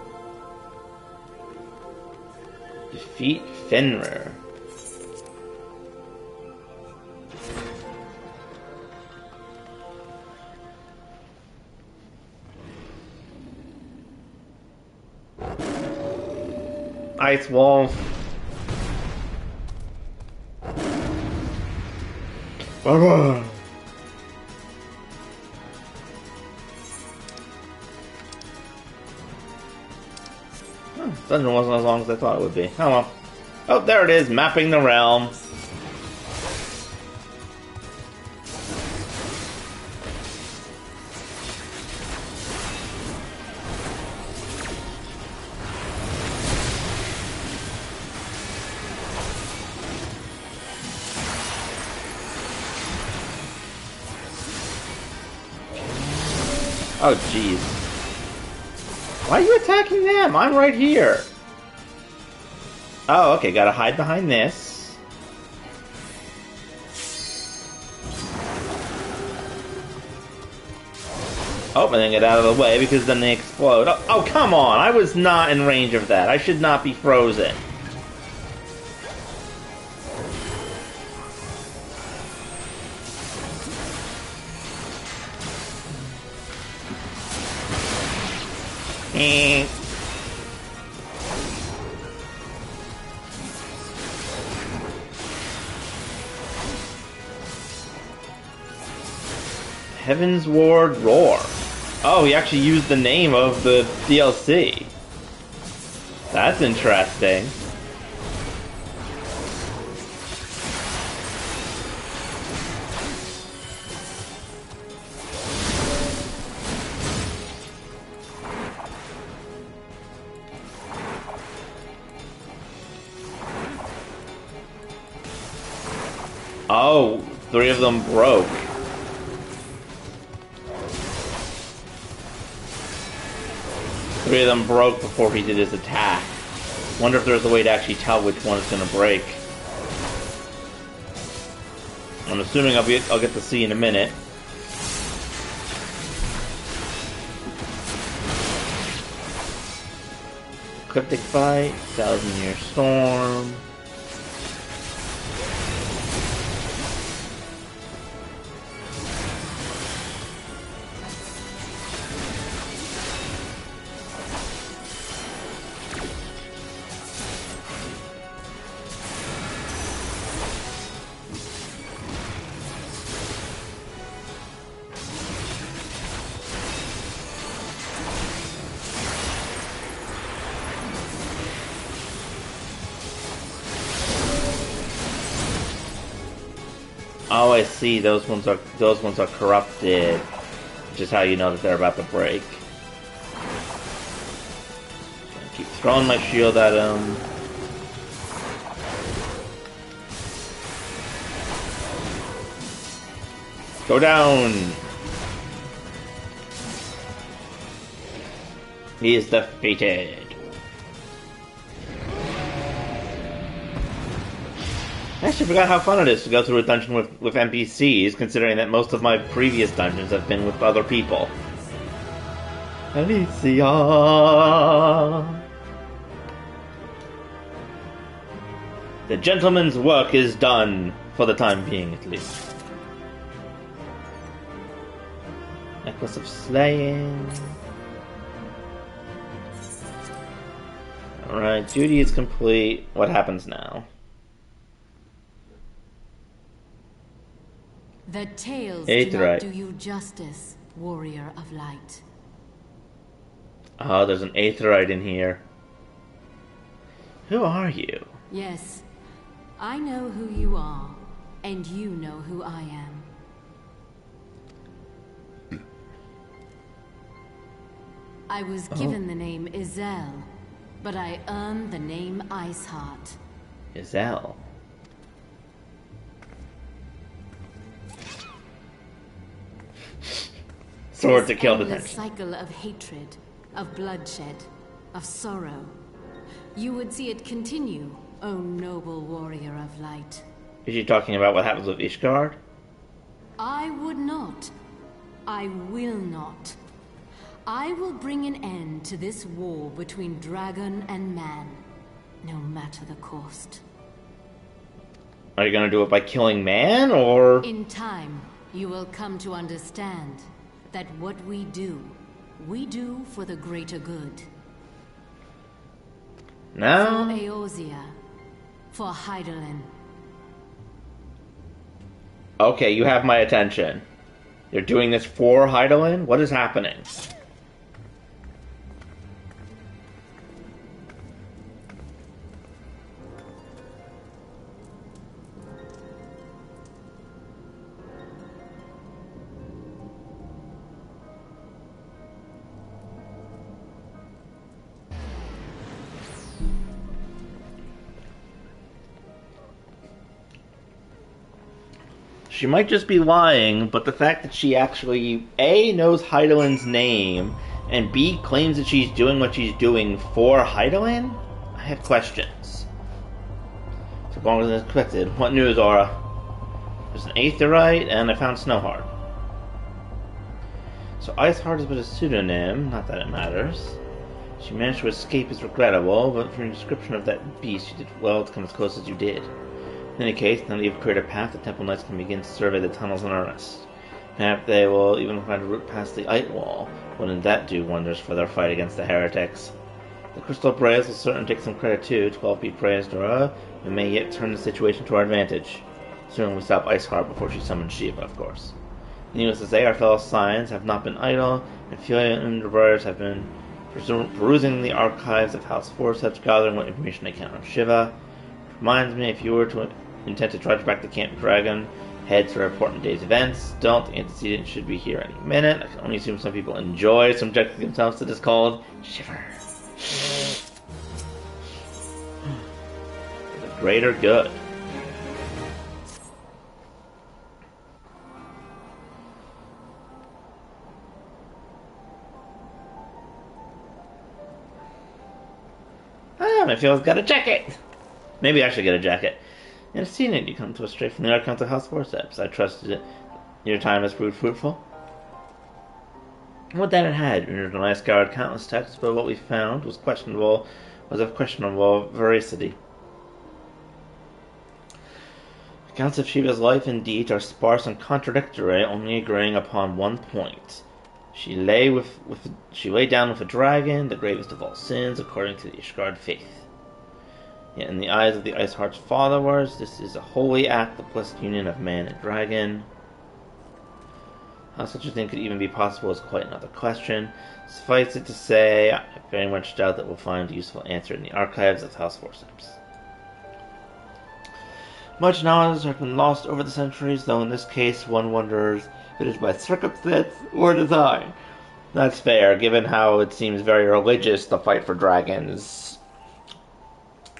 Defeat Fenrir. Ice Wolf. Dungeon wasn't as long as I thought it would be. Oh well. Oh, there it is, mapping the realm. Oh, jeez. Why are you attacking them? I'm right here. Oh, okay, gotta hide behind this. Oh, and then get out of the way because then they explode. Oh, come on! I was not in range of that. I should not be frozen. Heaven's Ward Roar. Oh, he actually used the name of the DLC. That's interesting. Oh, 3 of them broke. Three of them broke before he did his attack. Wonder if there's a way to actually tell which one is going to break. I'm assuming I'll get to see in a minute. Cryptic Fight, 1,000-Year Storm. Oh, I see. Those ones are corrupted, which is how you know that they're about to break. Keep throwing my shield at him. Go down. He is defeated. I actually forgot how fun it is to go through a dungeon with NPCs, considering that most of my previous dungeons have been with other people. Alicia! The gentleman's work is done, for the time being at least. Necklace of Slaying. Alright, duty is complete. What happens now? The tales do Aetheryte. not do you justice, warrior of light. Oh, there's an Aetheryte in here. Who are you? Yes, I know who you are, and you know who I am. I was given the name Izel, but I earned the name Iceheart. Izel. Sword to kill the tension. Cycle of hatred, of bloodshed, of sorrow. You would see it continue, O noble warrior of light. Is she talking about what happens with Ishgard? I would not. I will not. I will bring an end to this war between dragon and man, no matter the cost. Are you gonna do it by killing man, or...? In time, you will come to understand that what we do for the greater good. No? For Eorzea, for Hydaelyn. Okay, you have my attention. You're doing this for Hydaelyn? What is happening? She might just be lying, but the fact that she actually, A, knows Hydaelyn's name, and B, claims that she's doing what she's doing for Hydaelyn? I have questions. So longer than expected. What news, Aura? There's an Aetheryte, and I found Snowheart. So Iceheart is but a pseudonym, not that it matters. She managed to escape is regrettable, but from your description of that beast, you did well to come as close as you did. In any case, now that you've cleared a path, the Temple Knights can begin to survey the tunnels in earnest. Perhaps they will even find a route past the Ice Wall. Wouldn't that do wonders for their fight against the heretics? The Crystal Braves will certainly take some credit too. 12 be praised, Dora. We may yet turn the situation to our advantage. Soon we stop Iceheart before she summons Shiva, of course. Needless to say, our fellow Scions have not been idle, and few Underbriars have been perusing the archives of House Forceps, gathering what information they can on Shiva. It reminds me, if you were to intend to trudge back to Camp Dragon, head to report on today's events. Don't, the antecedent should be here any minute. I can only assume some people enjoy subjecting themselves to this called Shiver. For the greater good. Ah, my feel's got a jacket! Maybe I should get a jacket. In a scene, you come to us straight from the Archon to House Forceps. I trusted it. Your time has proved fruitful. What that it had, we were nice guard countless texts, but what we found was of questionable veracity. Accounts of Shiva's life and deeds are sparse and contradictory, only agreeing upon one point. She lay down with a dragon, the gravest of all sins, according to the Ishgard faith. Yet in the eyes of the Iceheart's followers, this is a holy act, the blessed union of man and dragon. How such a thing could even be possible is quite another question. Suffice it to say, I very much doubt that we'll find a useful answer in the archives of House Forceps. Much knowledge has been lost over the centuries, though in this case one wonders if it is by circumstance or design. That's fair, given how it seems very religious, the fight for dragons.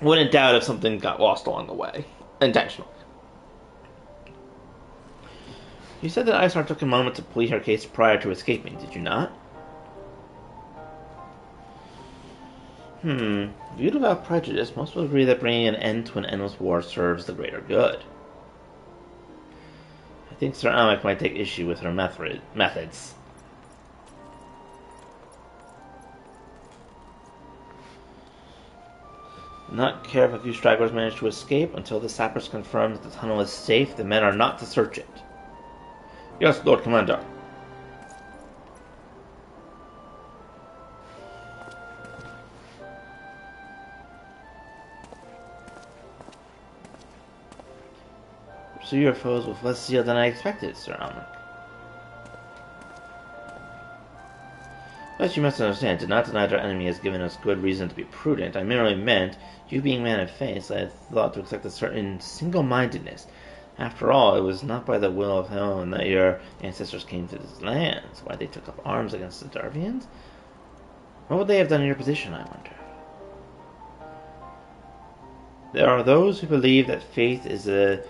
Wouldn't doubt if something got lost along the way. Intentionally. You said that Iceheart took a moment to plead her case prior to escaping, did you not? Viewed without prejudice, most will agree that bringing an end to an endless war serves the greater good. I think Sir Almec might take issue with her methods. Not care if a few stragglers manage to escape. Until the sappers confirm that the tunnel is safe, the men are not to search it. Yes, Lord Commander. pursue your foes with less zeal than I expected, Sir Almec. But you must understand, did not deny that our enemy has given us good reason to be prudent. I merely meant, you being man of faith, I thought to expect a certain single-mindedness. After all, it was not by the will of Heaven that your ancestors came to these lands. Why they took up arms against the Darvians? What would they have done in your position, I wonder? There are those who believe that faith is a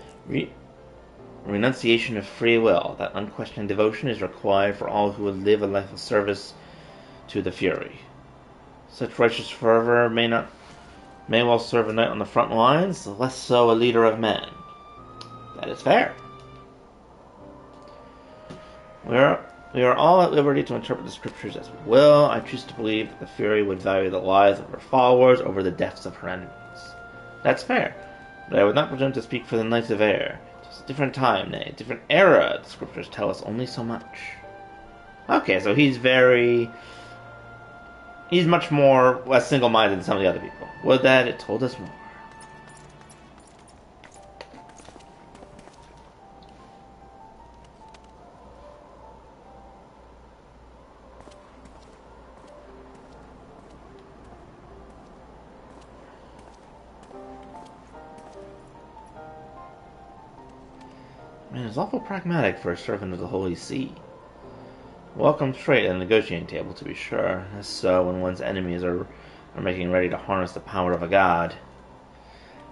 renunciation of free will, that unquestioning devotion is required for all who would live a life of service to the Fury. Such righteous fervor may well serve a knight on the front lines, less so a leader of men. That is fair. We are all at liberty to interpret the scriptures as we will. I choose to believe that the Fury would value the lives of her followers over the deaths of her enemies. That's fair, but I would not presume to speak for the Knights of Air. It was a different time, nay, a different era. The scriptures tell us only so much. Okay, so he's much more less single-minded than some of the other people. Would that it told us more. Man, it's awful pragmatic for a servant of the Holy See. Welcome straight at the negotiating table, to be sure. As so when one's enemies are making ready to harness the power of a god.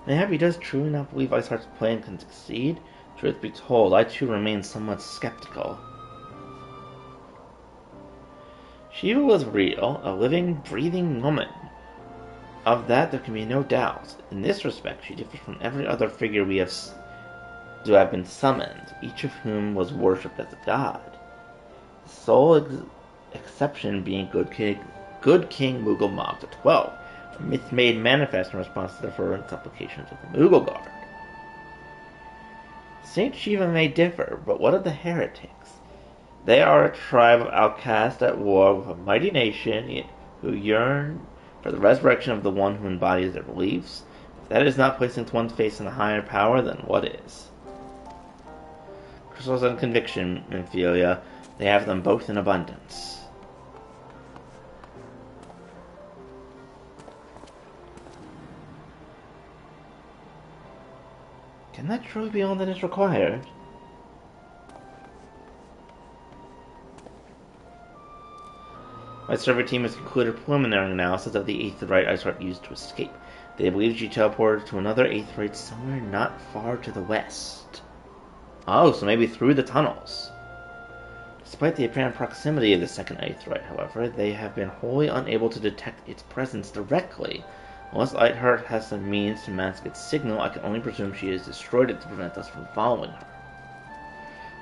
Mayhap he does truly not believe Iceheart's plan can succeed? Truth be told, I too remain somewhat skeptical. Shiva was real, a living, breathing woman. Of that there can be no doubt. In this respect, she differs from every other figure we have to have been summoned, each of whom was worshipped as a god. The sole exception being good King Moogle Mog the 12, a myth made manifest in response to the fervent supplications of the Moogle Guard. Saint Shiva may differ, but what of the heretics? They are a tribe of outcasts at war with a mighty nation who yearn for the resurrection of the one who embodies their beliefs. If that is not placing one's faith in a higher power, then what is? Crystals and conviction, Nymphelia, they have them both in abundance. Can that truly be all that is required? My survey team has concluded preliminary analysis of the Aetheryte Iceheart used to escape. They believe she teleported to another Aetheryte somewhere not far to the west. Oh, so maybe through the tunnels. Despite the apparent proximity of the second Aetheryte, however, they have been wholly unable to detect its presence directly. Unless Iceheart has some means to mask its signal, I can only presume she has destroyed it to prevent us from following her.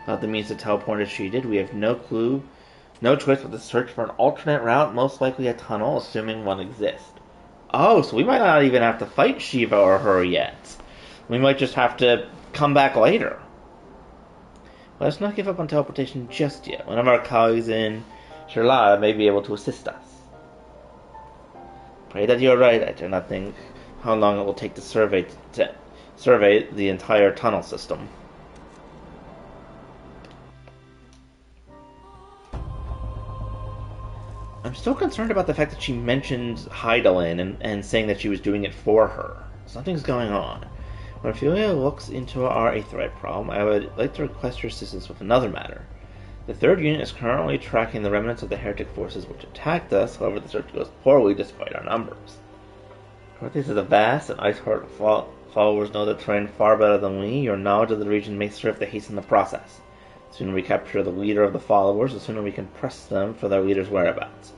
Without the means to teleport as she did, we have no clue, no choice but to search for an alternate route, most likely a tunnel, assuming one exists. Oh, so we might not even have to fight Shiva or her yet. We might just have to come back later. Let us not give up on teleportation just yet. One of our colleagues in Sherla may be able to assist us. Pray that you are right. I do not think how long it will take to survey the entire tunnel system. I'm still concerned about the fact that she mentioned Hydaelyn and saying that she was doing it for her. Something's going on. When Ophelia looks into our Aetheryte problem, I would like to request your assistance with another matter. The 3rd unit is currently tracking the remnants of the heretic forces which attacked us, however the search goes poorly despite our numbers. Northeast is vast, and Iceheart followers know the terrain far better than we. Your knowledge of the region may serve to hasten the process. The sooner we capture the leader of the followers, the sooner we can press them for their leader's whereabouts.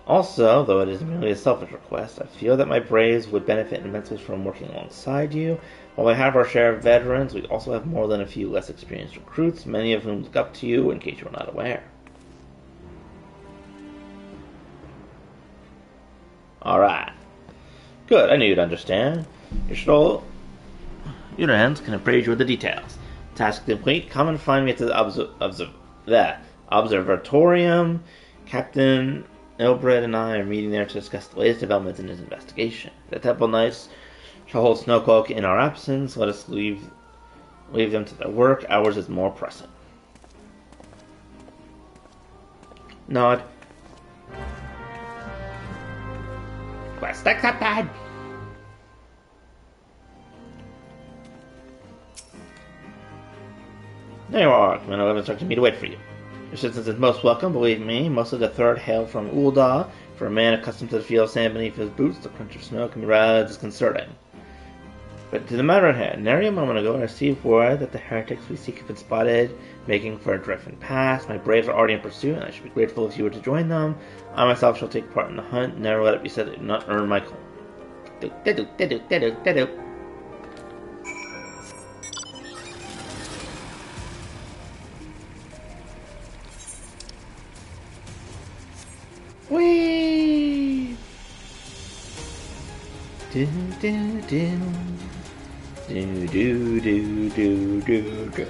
Also, though it is merely a selfish request, I feel that my braves would benefit immensely from working alongside you. While we have our share of veterans, we also have more than a few less experienced recruits, many of whom look up to you, in case you are not aware. Alright. Good, I knew you'd understand. Your hands can appraise you with the details. Task complete. Come and find me at the Observatorium. Captain Ilbred and I are meeting there to discuss the latest developments in his investigation. The Temple Knights shall hold Snowcloak in our absence. Let us leave Leave them to their work. Ours is more pressing. Nod. Quest accepted! There you are. Commander 11 instructed me to wait for you. Your assistance is most welcome, believe me. Most of the third hail from Ul'dah. For a man accustomed to the feel of sand beneath his boots, the crunch of snow can be rather disconcerting. But to the matter at hand, nary a moment ago I received word that the heretics we seek have been spotted, making for a Driftwind Pass. My braves are already in pursuit, and I should be grateful if you were to join them. I myself shall take part in the hunt. Never let it be said that I did not earn my coin. Whee! Do do do do do do do do do.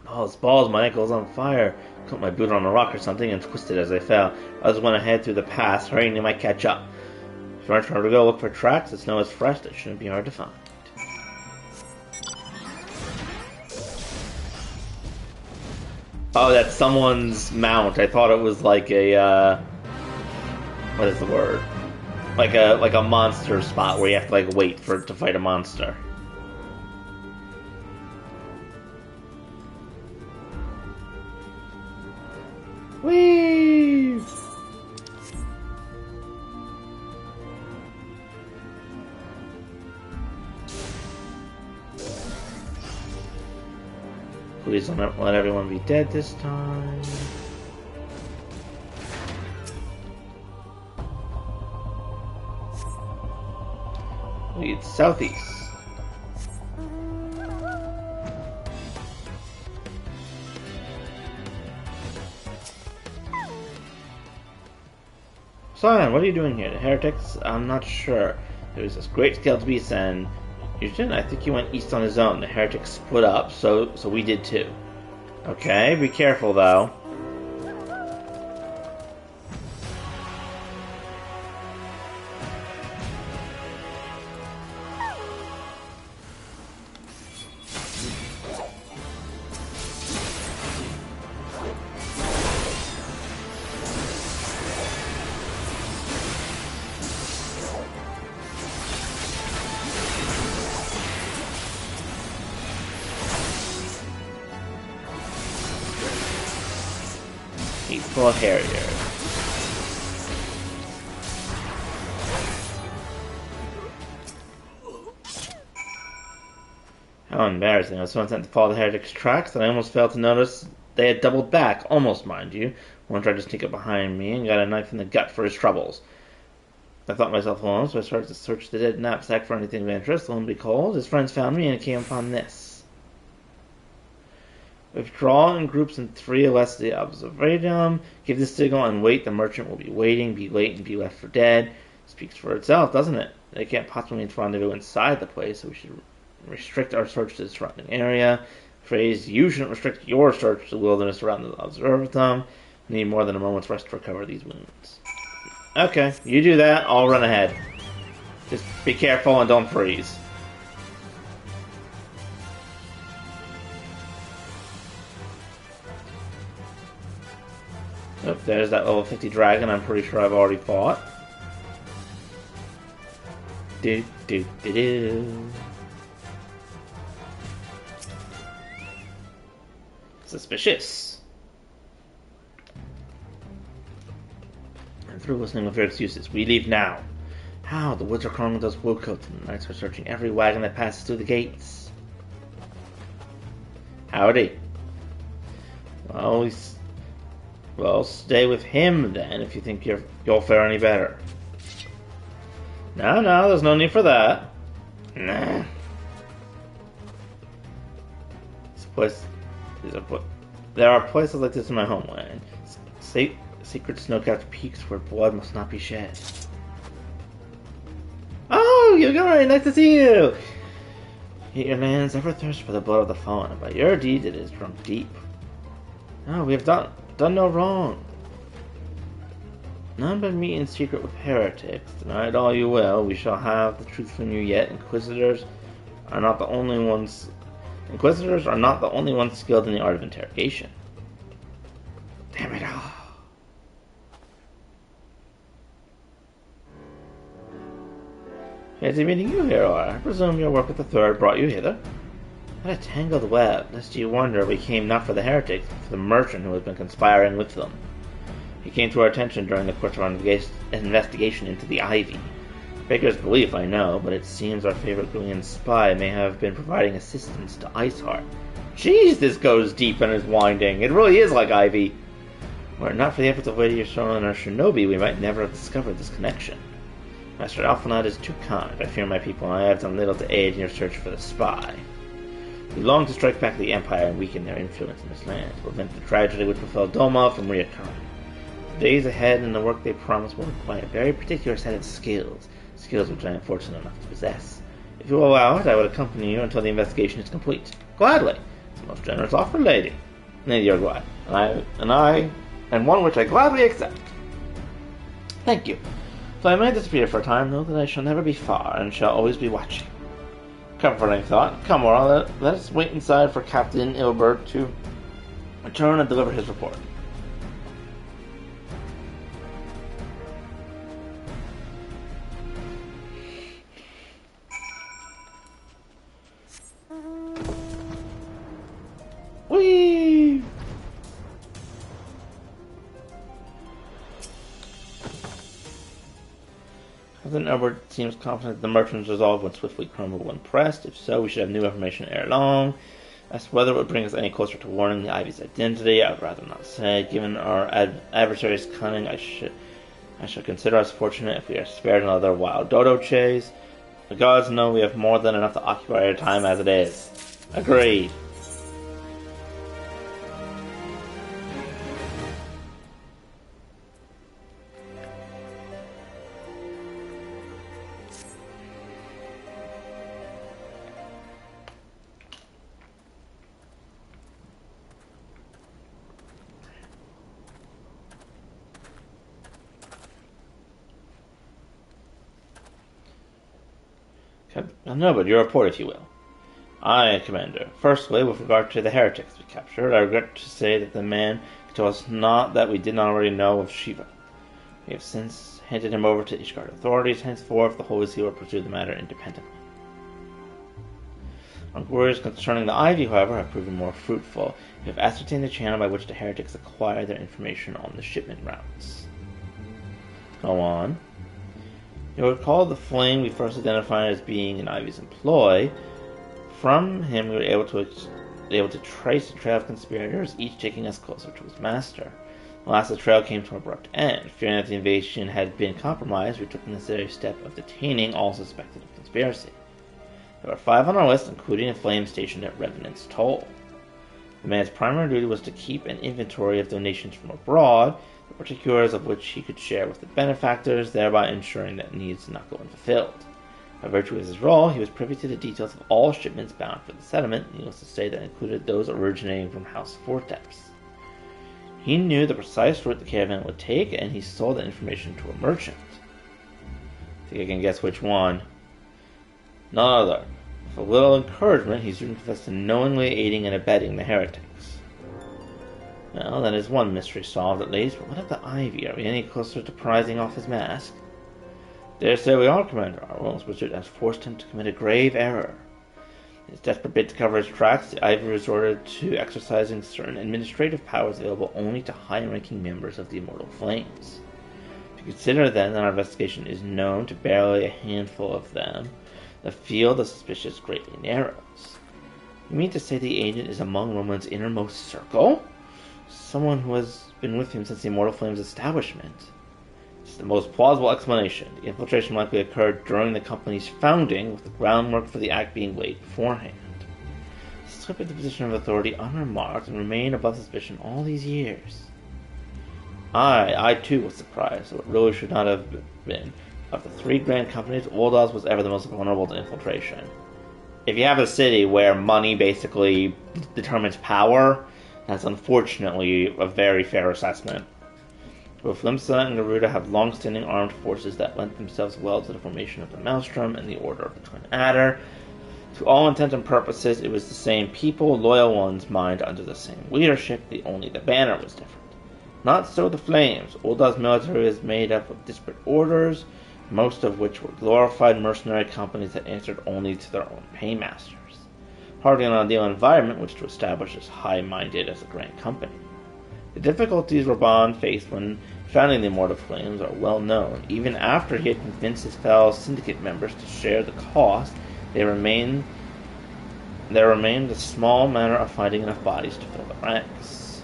Oh, this balls, my ankle's on fire. Caught my boot on a rock or something and twisted as I fell. I just went ahead through the pass, hurrying they might catch up. If you aren't trying to go look for tracks, the snow is fresh, it shouldn't be hard to find. Oh, that's someone's mount. I thought it was like a, what is the word? Like a monster spot where you have to like wait for it to fight a monster. Whee! Please don't let everyone be dead this time. Lead southeast. Sion, what are you doing here? The heretics? I'm not sure. There was this great scaled beast and Houston, I think he went east on his own. The heretics split up, so we did too. Okay, be careful though. Peaceful Harrier. How embarrassing. I was so intent to follow the heretic's tracks that I almost failed to notice they had doubled back. Almost, mind you. One tried to sneak up behind me and got a knife in the gut for his troubles. I thought myself alone, so I started to search the dead knapsack for anything of interest. Lo and behold, his friends found me and came upon this. Withdraw in groups in 3 less the observatum. Give the signal and wait. The merchant will be waiting, be late, and be left for dead. Speaks for itself, doesn't it? They can't possibly rendezvous inside the place, so we should restrict our search to the surrounding area. Phrase, you shouldn't restrict your search to the wilderness around the observatum. Need more than a moment's rest to recover these wounds. Okay, you do that, I'll run ahead. Just be careful and don't freeze. Oh, there's that level 50 dragon I'm pretty sure I've already fought. Do do do do. Suspicious. I'm through listening with your excuses. We leave now. How? The woods are crawling with those woodcoats, and the knights are searching every wagon that passes through the gates. Howdy. Well, stay with him then if you think you'll fare any better. No, there's no need for that. Nah. There are places like this in my homeland. Secret snow-capped peaks where blood must not be shed. Oh, you're going! Nice to see you! Yet your lands ever thirst for the blood of the fallen, and by your deed it is drunk deep. No, we have done no wrong. None but meet in secret with heretics. Deny it all you will, we shall have the truth from you yet. Inquisitors are not the only ones skilled in the art of interrogation. Damn it all. Fancy meeting you, hero. I presume your work with the Third brought you hither. What a tangled web, lest you wonder we came not for the heretics, but for the merchant who has been conspiring with them. He came to our attention during the course of our investigation into the Ivy. Baker's belief, I know, but it seems our favorite Gillian spy may have been providing assistance to Iceheart. Jeez, this goes deep and is winding. It really is like Ivy. Were it not for the efforts of Lady Yashona and our shinobi, we might never have discovered this connection. Master Alphanat is too kind. I fear my people, and I have done little to aid in your search for the spy. We long to strike back the Empire and weaken their influence in this land, to prevent the tragedy which befell Doma from reoccurring. The days ahead and the work they promise will require a very particular set of skills which I am fortunate enough to possess. If you will allow it, I would accompany you until the investigation is complete. Gladly. It's a most generous offer, lady. Lady Urglai. And one which I gladly accept. Thank you. So I may disappear for a time, know that I shall never be far, and shall always be watching. Comforting thought. Come, Aurora, let us wait inside for Captain Ilbert to return and deliver his report. Whee! Captain Albert seems confident the merchant's resolve would swiftly crumble when pressed. If so, we should have new information ere long. As to whether it would bring us any closer to warning the Ivy's identity, I would rather not say. Given our adversary's cunning, I shall consider us fortunate if we are spared another wild dodo chase. The gods know we have more than enough to occupy our time as it is. Agreed. No, but your report, if you will. Aye, Commander. Firstly, with regard to the heretics we captured, I regret to say that the man could tell us not that we did not already know of Shiva. We have since handed him over to Ishgard authorities. Henceforth, the Holy Seal will pursue the matter independently. Inquiries concerning the Ivy, however, have proven more fruitful. We have ascertained the channel by which the heretics acquire their information on the shipment routes. Go on. You'll recall the flame we first identified as being in Ivy's employ. From him, we were able to trace a trail of conspirators, each taking us closer to his master. Alas, the trail came to an abrupt end. Fearing that the invasion had been compromised, we took the necessary step of detaining all suspected of conspiracy. There were 5 on our list, including a flame stationed at Revenant's Toll. The man's primary duty was to keep an inventory of donations from abroad, the particulars of which he could share with the benefactors, thereby ensuring that needs did not go unfulfilled. By virtue of his role, he was privy to the details of all shipments bound for the settlement, needless to say that included those originating from House Vortex. He knew the precise route the caravan would take, and he sold the information to a merchant. I think I can guess which one. None other. With a little encouragement, he soon confessed to knowingly aiding and abetting the heretics. Well, that is one mystery solved at least, but what of the Ivy? Are we any closer to prizing off his mask? Dare say we are, Commander. Our wounds wizard has forced him to commit a grave error. In his desperate bid to cover his tracks, the Ivy resorted to exercising certain administrative powers available only to high-ranking members of the Immortal Flames. If you consider then that our investigation is known to barely a handful of them, the field of suspicious greatly narrows. You mean to say the agent is among Roman's innermost circle? Someone who has been with him since the Immortal Flames' establishment. It's the most plausible explanation. The infiltration likely occurred during the company's founding, with the groundwork for the act being laid beforehand. He slipped into the position of authority unremarked and remained above suspicion all these years. I too was surprised, though it really should not have been. Of the 3 grand companies, Oldaz was ever the most vulnerable to infiltration. if you have a city where money basically determines power, that's unfortunately a very fair assessment. Both Limsa and Garuda have long-standing armed forces that lent themselves well to the formation of the Maelstrom and the Order of the Twin Adder. To all intents and purposes, it was the same people, loyal ones, mined under the same leadership, only the banner was different. Not so the Flames. Ul'dah's military is made up of disparate orders, most of which were glorified mercenary companies that answered only to their own paymasters. Hardly an ideal environment which to establish as high-minded as a grand company. The difficulties Raban faced when founding the Immortal Flames are well known. Even after he had convinced his fellow syndicate members to share the cost, there remained a small matter of finding enough bodies to fill the ranks.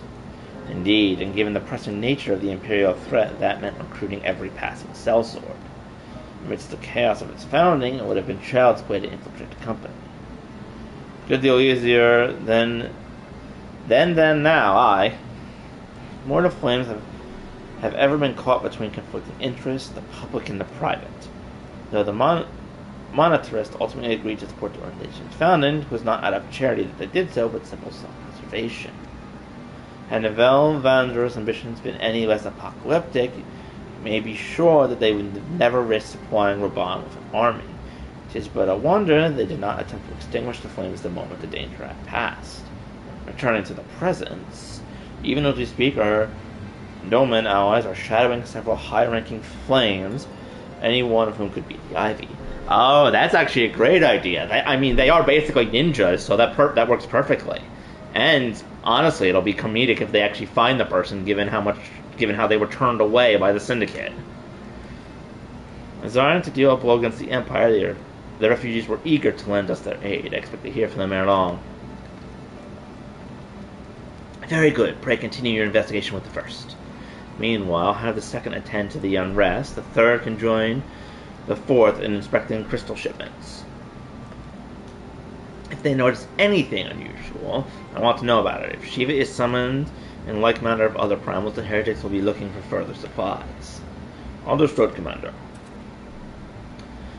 Indeed, and given the pressing nature of the Imperial threat, that meant recruiting every passing sellsword. Amidst the chaos of its founding, it would have been child's play to infiltrate the company. Good deal easier than now, Immortal Flames have ever been caught between conflicting interests, the public and the private. Though the monetarists ultimately agreed to support the organization's founding, it was not out of charity that they did so, but simple self-preservation. Had Nivelle Vander's ambitions been any less apocalyptic, you may be sure that they would have never risked supplying Raban with an army. It is but a wonder they did not attempt to extinguish the flames the moment the danger had passed. Returning to the present, even as we speak, our Nomen allies are shadowing several high-ranking flames, any one of whom could be the Ivy. Oh, that's actually a great idea. They are basically ninjas, so that works perfectly. And honestly, it'll be comedic if they actually find the person, given how they were turned away by the Syndicate. Desiring to deal a blow against the Empire, the refugees were eager to lend us their aid. I expect to hear from them ere long. Very good. Pray continue your investigation with the first. Meanwhile, have the second attend to the unrest. The third can join the fourth in inspecting crystal shipments. If they notice anything unusual, I want to know about it. If Shiva is summoned, in like manner of other primals, the heretics will be looking for further supplies. Understood, Commander.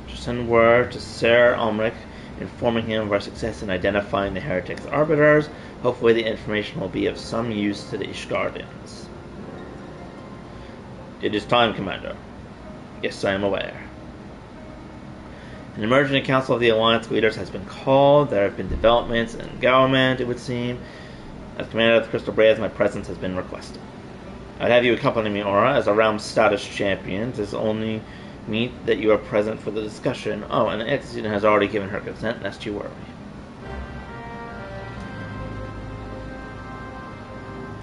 Just send word to Ser Almric, informing him of our success in identifying the heretics' arbiters. Hopefully the information will be of some use to the Ishgardians. It is time, Commander. Yes, I am aware. An emergency council of the Alliance leaders has been called. There have been developments in government, it would seem. As commander of the Crystal Braves, my presence has been requested. I'd have you accompany me, Aura, as a realm status champion. It is only meet that you are present for the discussion. Oh, and Execution has already given her consent, lest you worry.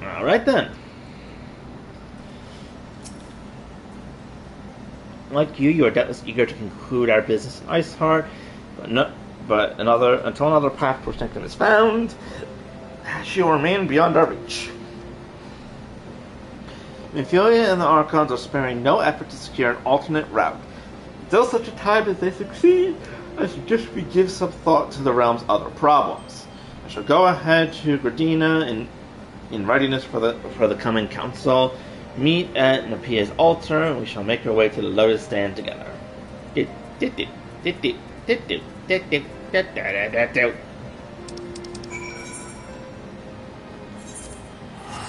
Alright then. Like you are doubtless eager to conclude our business in Iceheart, but until another path to protect them is found, she will remain beyond our reach. Minfilia and the Archons are sparing no effort to secure an alternate route. Until such a time as they succeed, I suggest we give some thought to the realm's other problems. I shall go ahead to Gradina in readiness for the coming council. Meet at Napia's altar, and we shall make our way to the Lotus Stand together.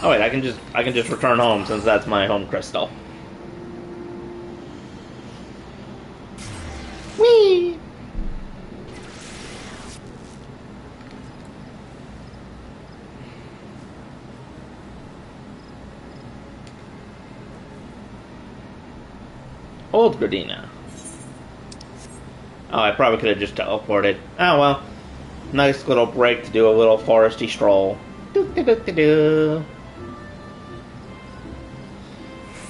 Oh wait, I can just return home since that's my home crystal. Whee! Old Gradina. Oh, I probably could have just teleported. Oh well. Nice little break to do a little foresty stroll. Do-do-do-do-do.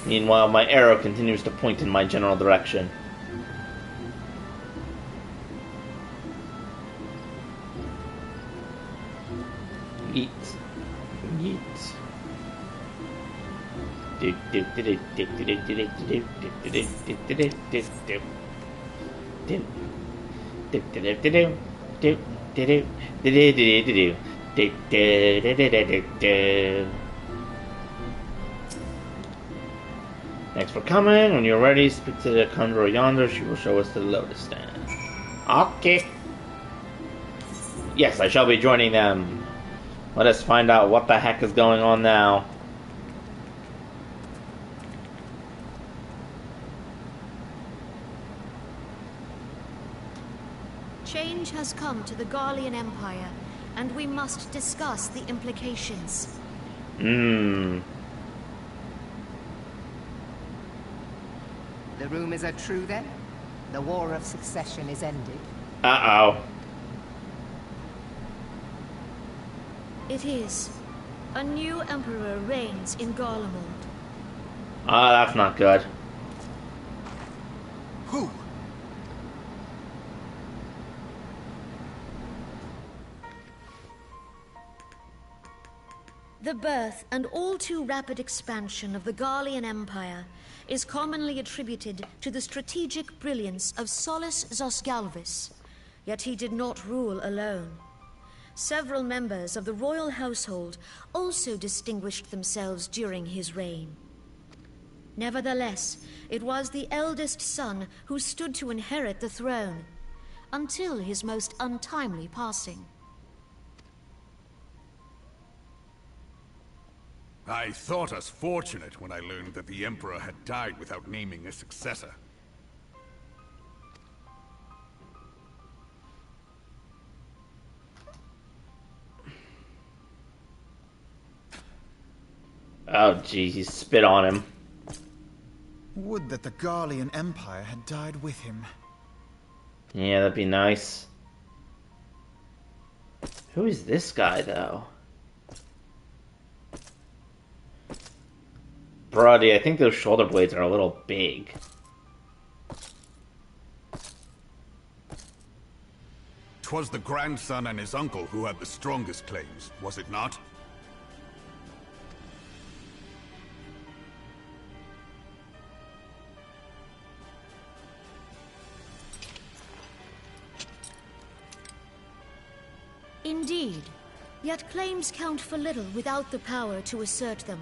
Meanwhile, my arrow continues to point in my general direction. Yeet. Yeet. Thanks for coming. When you're ready, speak to the conjurer yonder. She will show us the Lotus Stand. Okay. Yes, I shall be joining them. Let us find out what the heck is going on now. Change has come to the Garlean Empire, and we must discuss the implications. The rumors are true then? The War of Succession is ended? Uh-oh. It is. A new emperor reigns in Garlemald. Ah, that's not good. Who? The birth and all too rapid expansion of the Garlean Empire is commonly attributed to the strategic brilliance of Solus Zosgalvis, yet he did not rule alone. Several members of the royal household also distinguished themselves during his reign. Nevertheless, it was the eldest son who stood to inherit the throne, until his most untimely passing. I thought us fortunate when I learned that the Emperor had died without naming a successor. Oh, geez, he spit on him. Would that the Garlean Empire had died with him. Yeah, that'd be nice. Who is this guy, though? Brody, I think those shoulder blades are a little big. 'Twas the grandson and his uncle who had the strongest claims, was it not? Indeed, yet claims count for little without the power to assert them.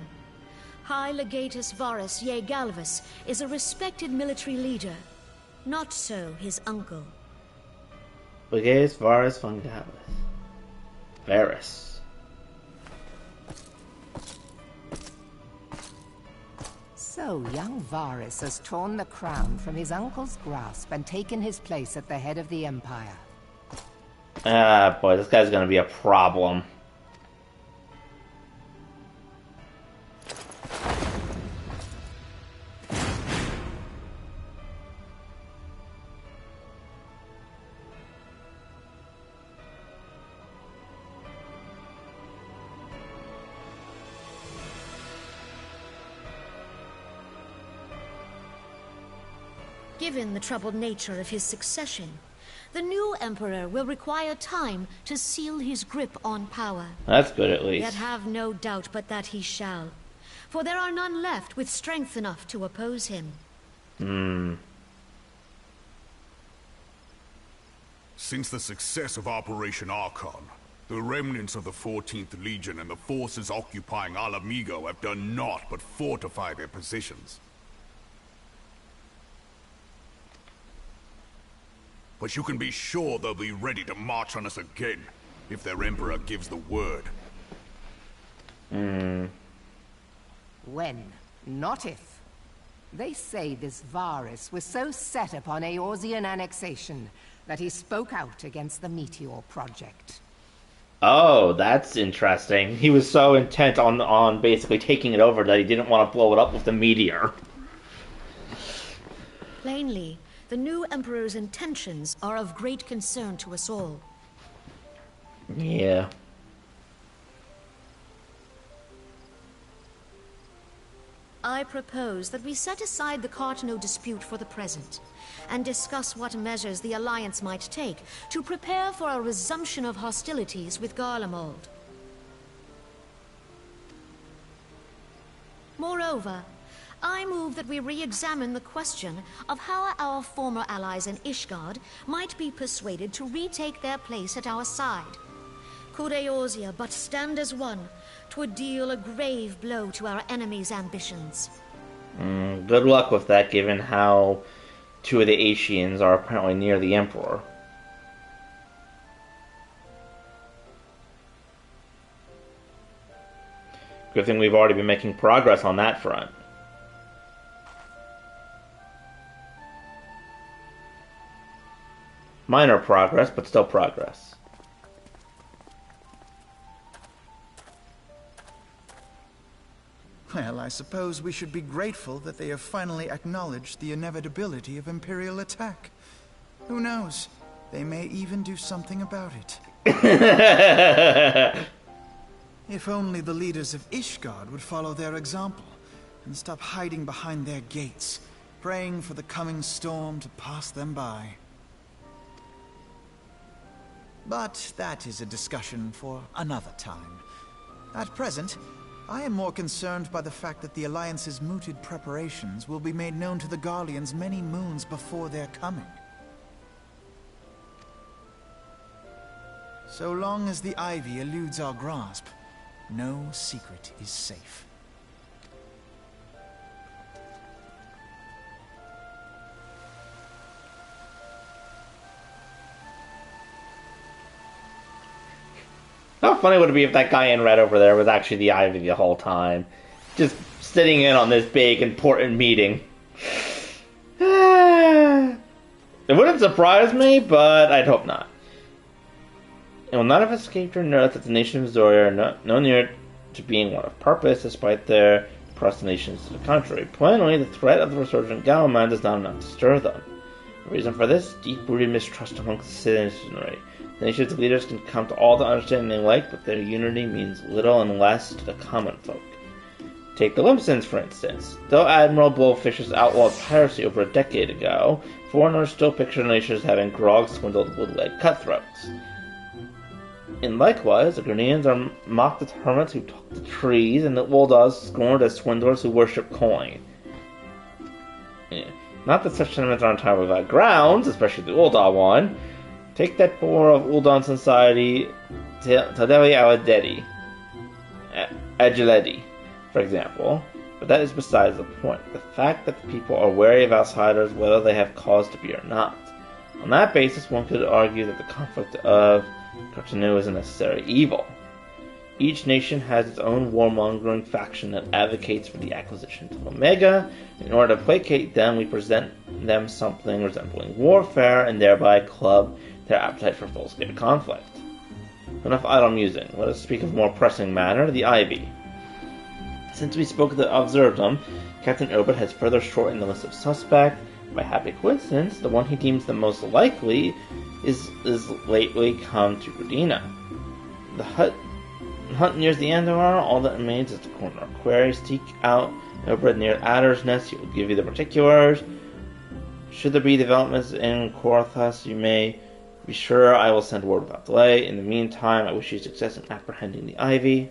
High Legatus Varus Ye Galvus is a respected military leader. Not so his uncle. Legatus Varus von Galvus. Varus. So, young Varus has torn the crown from his uncle's grasp and taken his place at the head of the Empire. Ah, boy, this guy's gonna be a problem. Given the troubled nature of his succession, the new emperor will require time to seal his grip on power. That's good, at Yet least. have no doubt but that he shall, for there are none left with strength enough to oppose him. Since the success of Operation Archon, the remnants of the 14th Legion and the forces occupying Alamigo have done naught but fortify their positions. But you can be sure they'll be ready to march on us again, if their Emperor gives the word. When, not if. They say this Varus was so set upon Eorzean annexation that he spoke out against the Meteor Project. Oh, that's interesting. He was so intent on basically taking it over that he didn't want to blow it up with the meteor. Plainly, the new emperor's intentions are of great concern to us all. Yeah. I propose that we set aside the Cartano dispute for the present, and discuss what measures the Alliance might take to prepare for a resumption of hostilities with Garlemald. Moreover, I move that we re-examine the question of how our former allies in Ishgard might be persuaded to retake their place at our side. Could Eorzea but stand as one, 'twould deal a grave blow to our enemies' ambitions. Good luck with that, given how two of the Ashians are apparently near the Emperor. Good thing we've already been making progress on that front. Minor progress, but still progress. Well, I suppose we should be grateful that they have finally acknowledged the inevitability of Imperial attack. Who knows? They may even do something about it. If only the leaders of Ishgard would follow their example and stop hiding behind their gates, praying for the coming storm to pass them by. But that is a discussion for another time. At present, I am more concerned by the fact that the Alliance's mooted preparations will be made known to the Garleans many moons before their coming. So long as the Ivy eludes our grasp, no secret is safe. How funny would it be if that guy in red over there was actually the Ivy the whole time? Just sitting in on this big, important meeting. It wouldn't surprise me, but I'd hope not. It will not have escaped your notice that the nation of Zoria are no near to being one of purpose, despite their procrastinations to the contrary. Plainly, the threat of the resurgent Galaman does not enough to stir them. The reason for this? Deep-rooted mistrust amongst the citizenry. The nation's leaders can come to all the understanding they like, but their unity means little unless to the common folk. Take the Limsons, for instance. Though Admiral Blowfish's outlawed piracy over a decade ago, foreigners still picture the nation as having grog swindled wood-legged cutthroats. And likewise, the Grenadians are mocked as hermits who talk to trees, and the Woldaws scorned as swindlers who worship coin. Not that such sentiments are entirely without grounds, especially the Uldaw one. Take that poor of Uldan society, Tadewi Agiledi, for example. But that is besides the point. The fact that the people are wary of outsiders, whether they have cause to be or not. On that basis, one could argue that the conflict of Cartanu is a necessary evil. Each nation has its own warmongering faction that advocates for the acquisition of Omega. In order to placate them, we present them something resembling warfare, and thereby club their appetite for full-scale conflict. Enough idle musing. Let us speak of a more pressing matter, the Ivy. Since we spoke of the Observum, Captain Obert has further shortened the list of suspects. By happy coincidence, the one he deems the most likely is lately come to Gudina. The hunt nears the end, however, all that remains is to corner a query. Seek out Obert near Adder's Nest. He will give you the particulars. Should there be developments in Korthas, you may be sure I will send word without delay. In the meantime, I wish you success in apprehending the Ivy.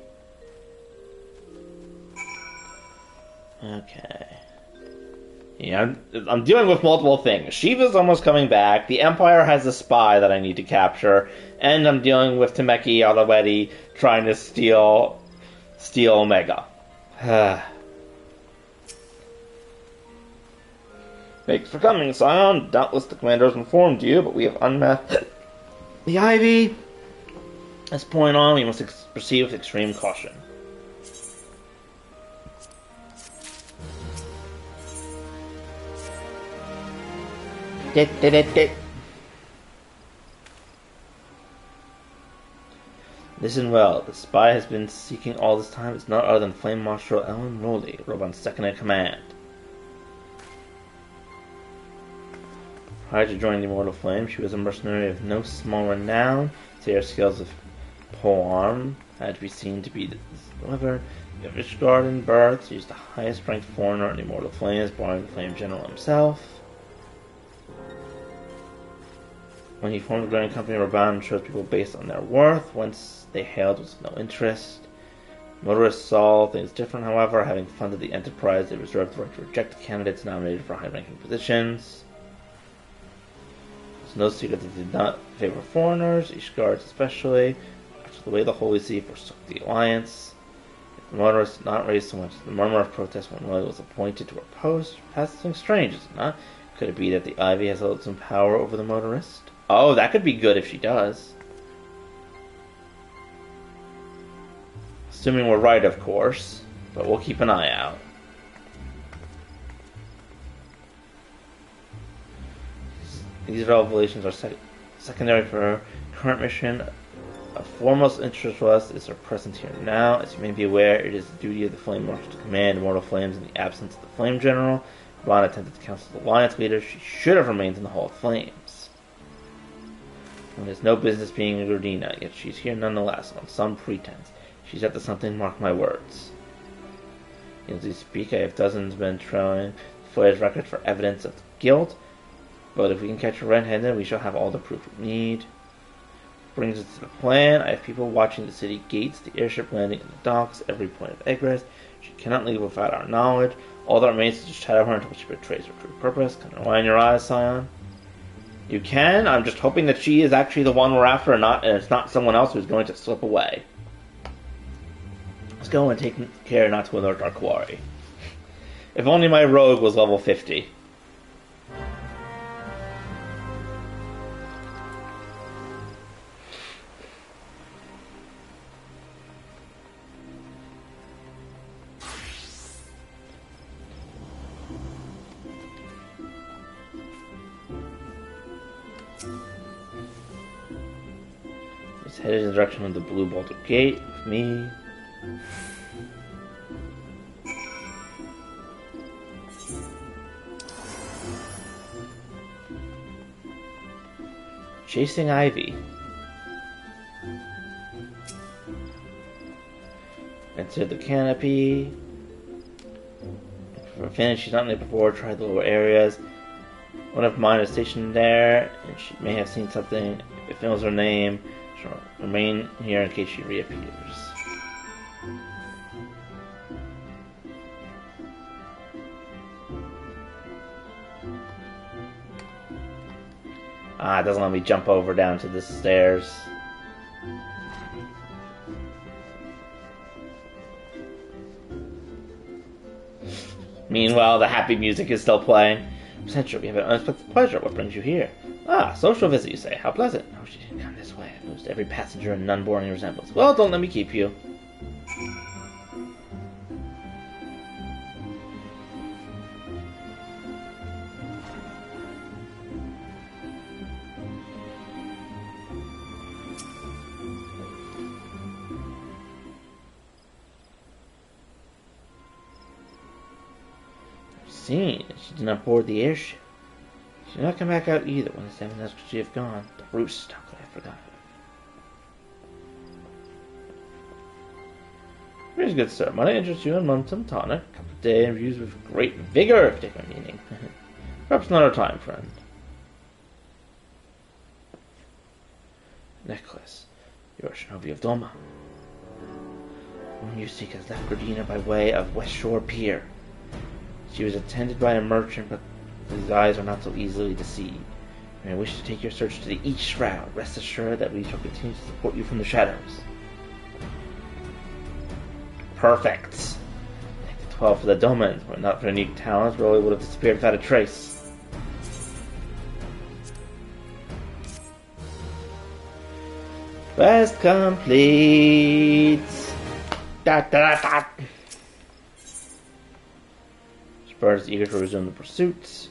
Okay. Yeah, I'm dealing with multiple things. Shiva's almost coming back. The Empire has a spy that I need to capture. And I'm dealing with Tameki already trying to steal Omega. Thanks for coming, Scion. Doubtless the commander has informed you, but we have unmasked the Ivy. From this point on, we must proceed with extreme caution. Listen well, the spy has been seeking all this time is none other than Flame Marshal Ellen Rowley, Roban's second-in-command. Prior to joining the Immortal Flame, she was a mercenary of no small renown. Her skills of polearm had to be seen to be delivered. Of Ishgard in birth, she was the highest-ranked foreigner in the Immortal Flames, barring the Flame General himself. When he formed the Grand Company, Raban chose people based on their worth. Whence they hailed was no interest. Motorists saw things different, however. Having funded the enterprise, they reserved the right to reject candidates nominated for high-ranking positions. It's no secret that they did not favor foreigners, Ishgards especially. After the way the Holy See forsook the alliance, the motorists did not raise so much as the murmur of protest when Roy was appointed to her post. That's something strange, is it not? Could it be that the Ivy has held some power over the motorist? Oh, that could be good if she does. Assuming we're right, of course, but we'll keep an eye out. These revelations are secondary for our current mission. Of foremost interest to us is our presence here now. As you may be aware, it is the duty of the Flame Marshal to command Immortal Flames in the absence of the Flame General. Ron attended the Council's Alliance leader. She should have remained in the Hall of Flames. And there's no business being in Gardena, yet she's here nonetheless, on some pretense. She's up to something, mark my words. As we speak, I have dozens been trailing Flair's record for evidence of guilt, but if we can catch her red-handed, we shall have all the proof we need. Brings us to the plan. I have people watching the city gates, the airship landing, and the docks, every point of egress. She cannot leave without our knowledge. All that remains is to shadow her until she betrays her true purpose. Can I lie in your eyes, Scion? You can. I'm just hoping that she is actually the one we're after, and it's not someone else who's going to slip away. Let's go and take care not to alert our quarry. If only my rogue was level 50. Headed in the direction of the Blue Bolted Gate with me. Chasing Ivy. Enter the canopy. For advantage, she's not in there before. Try the lower areas. One of mine is stationed there, and she may have seen something. If it knows her name, she'll remain here in case she reappears. It doesn't let me jump over down to the stairs. Meanwhile, the happy music is still playing. Essentially, we have an unexpected pleasure. What brings you here? Social visit, you say. How pleasant. Oh, she didn't come this way. I've noticed every passenger and none boring resemblance. Well, don't let me keep you. Seen. She did not board the airship. She did not come back out either. When the 7 minutes could she have gone? The roost. How could I have forgotten? Very good, sir. Might I interest you in Muntum Tonic? A couple of day interviews with great vigor, if you take my meaning. Perhaps another time, friend. Necklace. You are Shinobi of Doma. One you seek has left Gardena by way of West Shore Pier. She was attended by a merchant, but his eyes are not so easily deceived. When I wish to take your search to the East Shroud, rest assured that we shall continue to support you from the shadows. Perfect. Take the 12 for the Domain. Were it not for unique talents, Rolly would have disappeared without a trace. Quest complete. Da da da da. Spur is eager to resume the pursuit.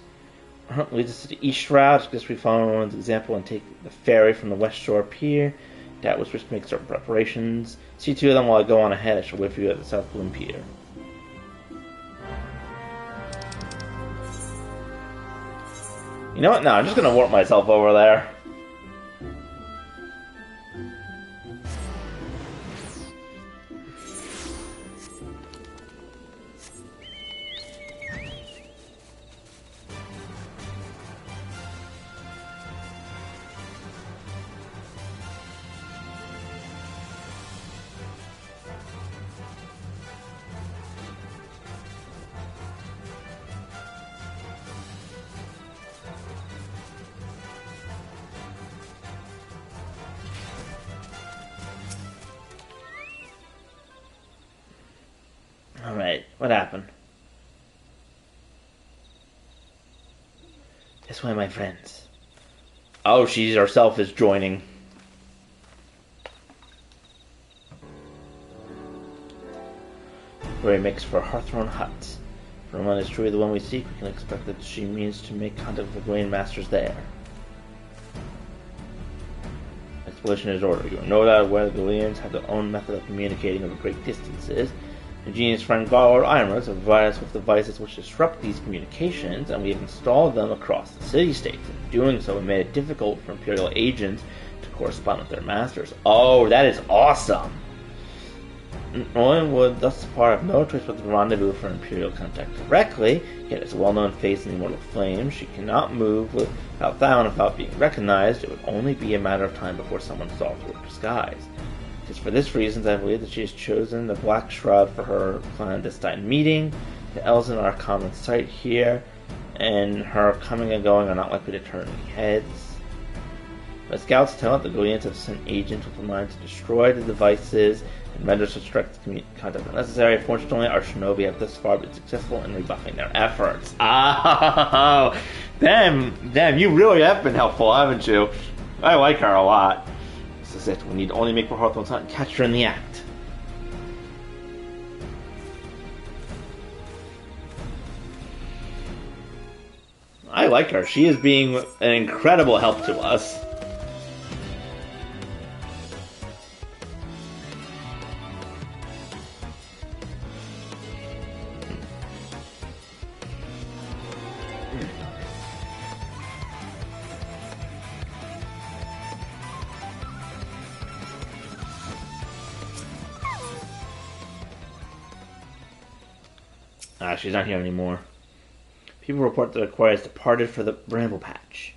Hunt leads us to the East Shroud. Guess we follow one's example and take the ferry from the West Shore Pier. That was to make certain preparations. See two of them while I go on ahead. I shall wait for you at the South Bloom Pier. You know what? No, I'm just gonna warp myself over there. Alright, what happened? This way, my friends. Oh, she herself is joining. Glory makes for Hearthrone Hut. If Roman is truly the one we seek, we can expect that she means to make contact with the Grain Masters there. Exploration is ordered. You are no doubt aware the Galleons have their own method of communicating over great distances. Eugene's friend Garl Imers have provided us with devices which disrupt these communications, and we have installed them across the city-states. In doing so, we made it difficult for Imperial agents to correspond with their masters. Oh, that is awesome! Rowan would thus far have no choice but to rendezvous for Imperial contact directly, yet as a well-known face in the Immortal Flame, she cannot move without Thaon without being recognized. It would only be a matter of time before someone saw through her disguise. It is for this reason I believe that she has chosen the Black Shroud for her clandestine meeting. The Elzen are a common sight here, and her coming and going are not likely to turn any heads. But scouts tell it the Galleons have sent agents with the mind to destroy the devices and render such direct contact unnecessary. Fortunately, our shinobi have thus far been successful in rebuffing their efforts. Oh, damn, you really have been helpful, haven't you? I like her a lot. This is it. We need to only make for Hearthrone's Hut and catch her in the act. I like her. She is being an incredible help to us. She's not here anymore. People report that Aquaria has departed for the Bramble Patch.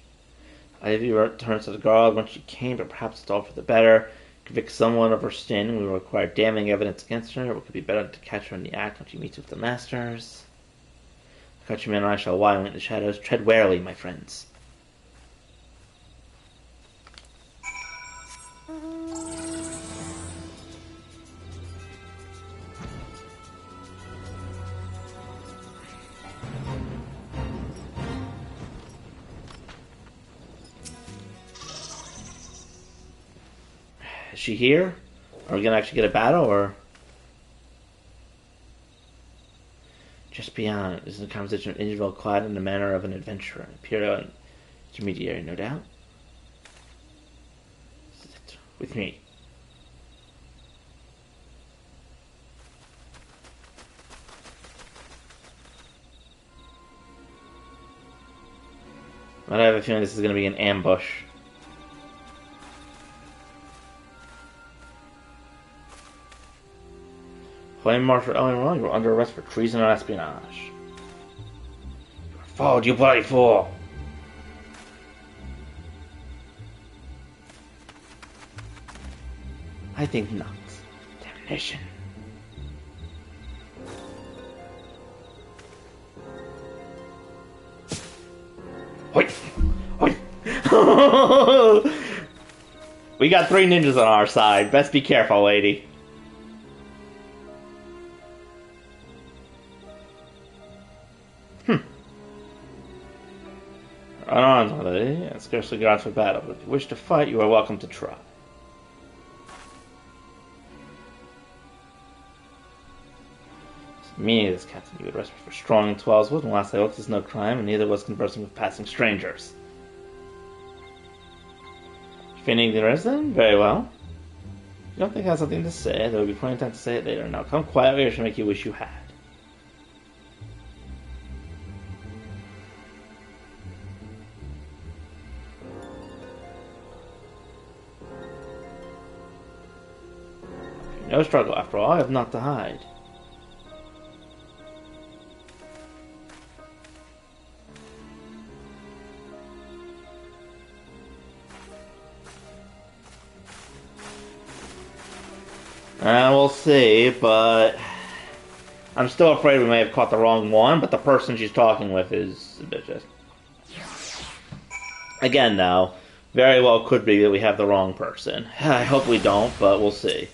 Ivy returns to the guard when she came, but perhaps it's all for the better. Convict someone of her sin, we will require damning evidence against her. It could be better to catch her in the act when she meets with the Masters. The countryman and I shall wily in the shadows. Tread warily, my friends. Is she here? Are we gonna actually get a battle, or just beyond? This is a conversation of individual clad in the manner of an adventurer, Imperial intermediary, no doubt. Sit with me. But I have a feeling this is gonna be an ambush. Flame Marshal Ellen, you were under arrest for treason and espionage. You were followed, you bloody fool! I think not. Damnation. Hoi! Hoi! We got 3 ninjas on our side. Best be careful, lady. Unarmed, lady, and scarcely guards for battle, but if you wish to fight, you are welcome to try. Me, this captain, you would arrest me for strong and 12's wood, and last I looked is no crime, and neither was conversing with passing strangers. Feigning the resident? Very well. If you don't think I have something to say, there will be plenty of time to say it later. Now come quietly, or I shall make you wish you had. No struggle, after all, I have naught to hide. We'll see, but I'm still afraid we may have caught the wrong one, but the person she's talking with is a bitch. Again, though, very well could be that we have the wrong person. I hope we don't, but we'll see.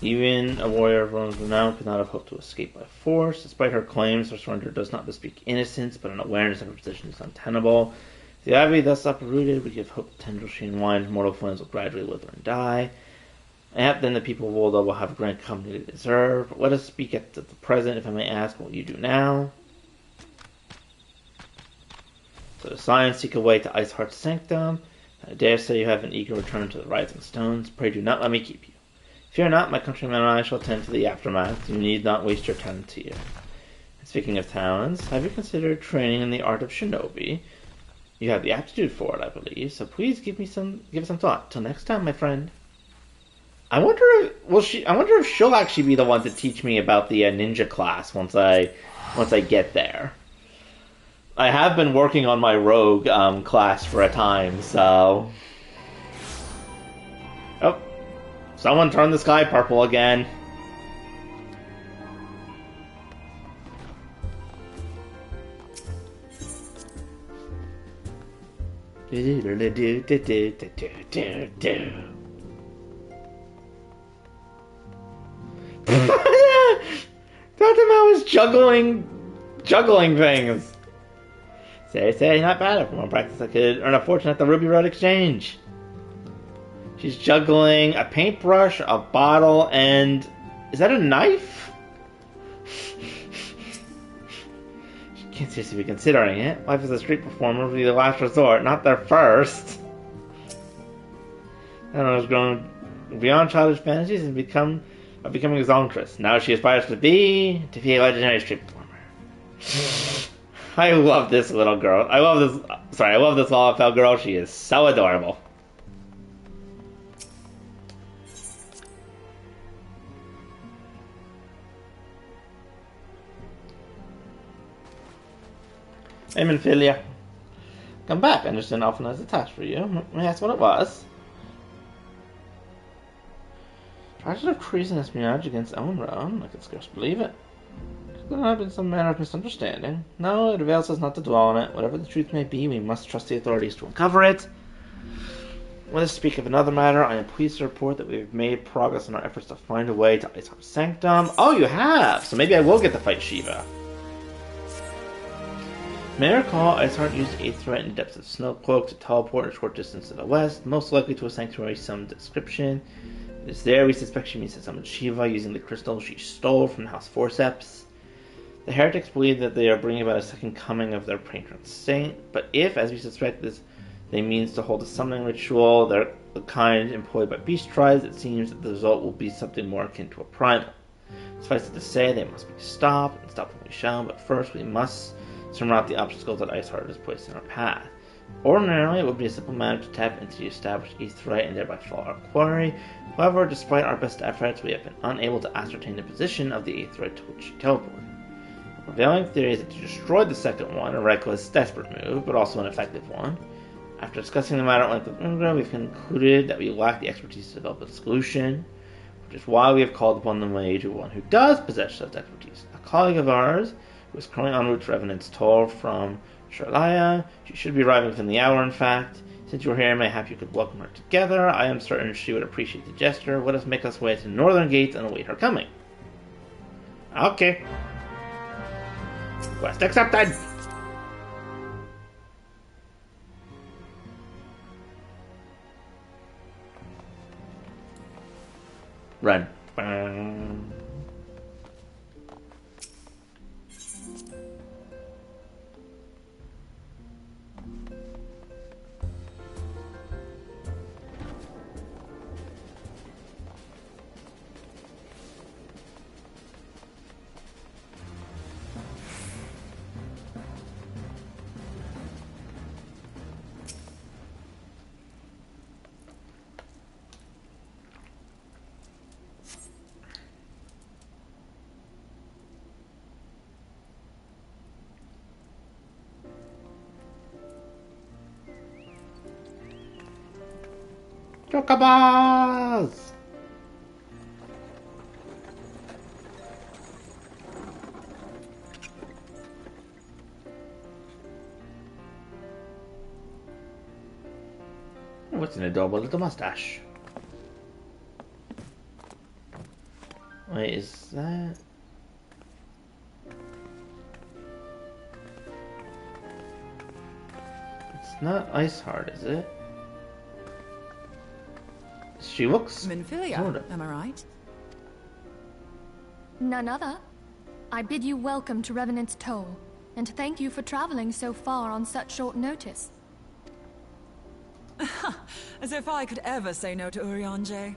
Even a warrior of Rome's renown could not have hoped to escape by force. Despite her claims, her surrender does not bespeak innocence, but an awareness of her position is untenable. The ivy thus uprooted would give hope to tendrils she entwines, mortal flames will gradually wither and die. And then the people of Volda will have grand company they deserve. Let us speak at the present, if I may ask, what will you do now? So the Scions seek a way to Iceheart's sanctum. I dare say you have an eager return to the Rising Stones. Pray do not let me keep you. Fear not, my countrymen and I shall tend to the aftermath. You need not waste your talents here. And speaking of talents, have you considered training in the art of shinobi? You have the aptitude for it, I believe, so please give it some thought. Till next time, my friend. I wonder if she'll actually be the one to teach me about the ninja class once I get there. I have been working on my rogue class for a time, so... Oh, someone turned the sky purple again. Dr. Mao is juggling things. Say, not bad. From one practice, I could earn a fortune at the Ruby Road Exchange. She's juggling a paintbrush, a bottle, and... Is that a knife? She can't seriously be considering it. Life as a street performer would be the last resort, not their first. I don't know, has grown beyond childish fantasies and becoming a Zontress. Now she aspires to be a legendary street performer. I love this little girl. I love this Lalafell girl. She is so adorable. Hey, Minfilia. Come back. I understand often has a task for you. May I ask what it was? Charges of treason and espionage against Elrond. I can scarce believe it. Could there have been some manner of misunderstanding? No, it avails us not to dwell on it. Whatever the truth may be, we must trust the authorities to uncover it. Let us speak of another matter. I am pleased to report that we have made progress in our efforts to find a way to Iceheart's sanctum. Oh, you have! So maybe I will get to fight Shiva. May I recall, Iceheart used Aetheryte in the depths of Snowcloak to teleport a short distance to the west, most likely to a sanctuary of some description. It is there we suspect she means to summon Shiva using the crystal she stole from the House Forceps. The heretics believe that they are bringing about a second coming of their patron saint, but if, as we suspect, they means to hold a summoning ritual, the kind employed by beast tribes, it seems that the result will be something more akin to a primal. Suffice it to say, they must be stopped, and stopped when we shall, but first we must surmount the obstacles that Iceheart has placed in our path. Ordinarily, it would be a simple matter to tap into the established Aetheryte and thereby follow our quarry. However, despite our best efforts, we have been unable to ascertain the position of the Aetheryte to which she teleported. The prevailing theory is that she destroyed the second one, a reckless, desperate move, but also an effective one. After discussing the matter at length with Ingra, we've concluded that we lack the expertise to develop a solution, which is why we have called upon the mage, one who does possess such expertise. A colleague of ours, who is currently en route to Revenant's Toll from Sharlaya. She should be arriving within the hour, in fact. Since you're here, mayhap you could welcome her together. I am certain she would appreciate the gesture. Let us make us way to the northern gates and await her coming. Okay. Quest accepted! Run. Chocobos! What's an adorable little mustache? Wait, is that... It's not Iceheart, is it? She looks Minfilia, sorta. am I right? None other. I bid you welcome to Revenant's Toll, and thank you for traveling so far on such short notice. As if I could ever say no to Urianger.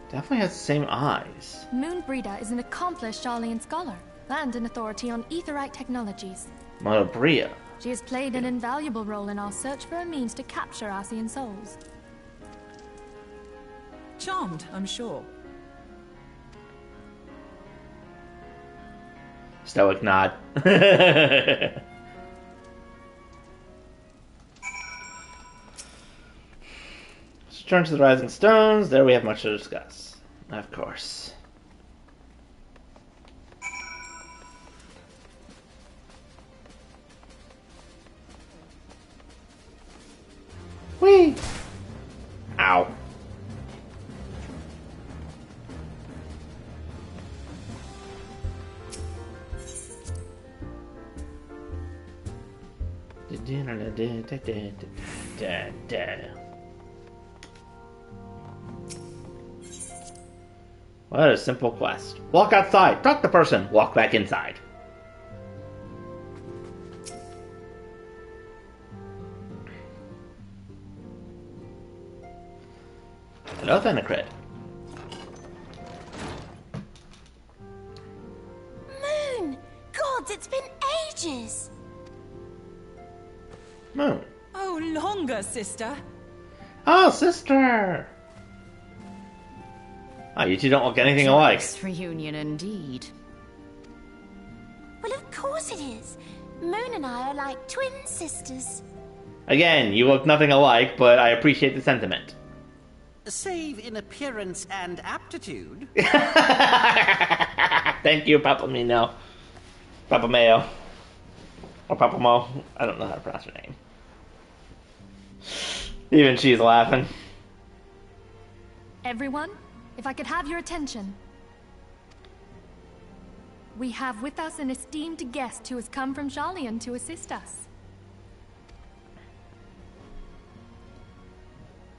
Definitely has the same eyes. Moonbreeder is an accomplished Sharlayan scholar and an authority on aetherite technologies. Monobria. She has played an invaluable role in our search for a means to capture Ascian souls. Charmed, I'm sure. Stoic nod. Let's turn to the Rising Stones. There we have much to discuss. Of course. Whee! Ow. What a simple quest. Walk outside, talk to the person, walk back inside. Hello, Fenacred. Moon! Gods, it's been ages! Moon. Oh, longer, sister. Oh, sister! Oh, you two don't look anything alike. Joyous reunion indeed. Well, of course it is. Moon and I are like twin sisters. Again, you look nothing alike, but I appreciate the sentiment. Save in appearance and aptitude. Thank you, Papamino. Papamayo. Or Papamo. I don't know how to pronounce her name. Even she's laughing. Everyone, if I could have your attention. We have with us an esteemed guest who has come from Sharlayan to assist us.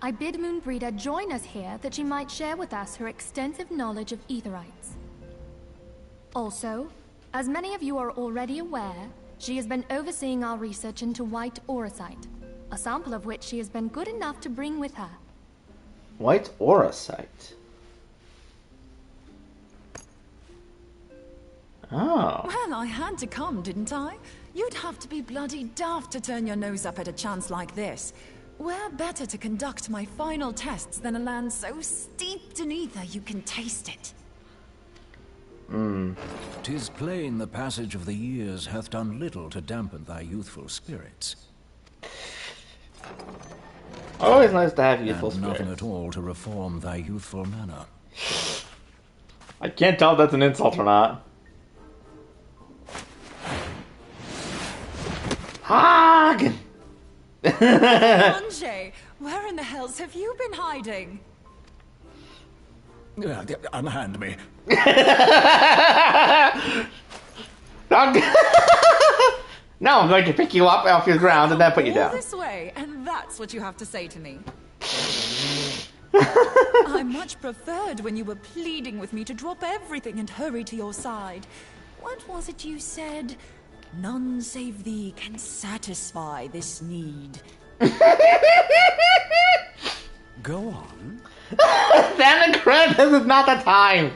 I bid Moonbreeder join us here that she might share with us her extensive knowledge of aetherites. Also, as many of you are already aware, she has been overseeing our research into white auracite, a sample of which she has been good enough to bring with her. White auracite. Oh. Well, I had to come, didn't I? You'd have to be bloody daft to turn your nose up at a chance like this. Where better to conduct my final tests than a land so steeped in ether you can taste it? 'Tis plain the passage of the years hath done little to dampen thy youthful spirits. Always nice to have youthful And nothing spirits. at all to reform thy youthful manner. I can't tell if that's an insult or not. Hog! Anjay, where in the hells have you been hiding? Unhand me. Now I'm going to pick you up off your ground and then put you All down. this way, and that's what you have to say to me. I much preferred when you were pleading with me to drop everything and hurry to your side. What was it you said? None save thee can satisfy this need. Go on. Vanacred, this is not the time.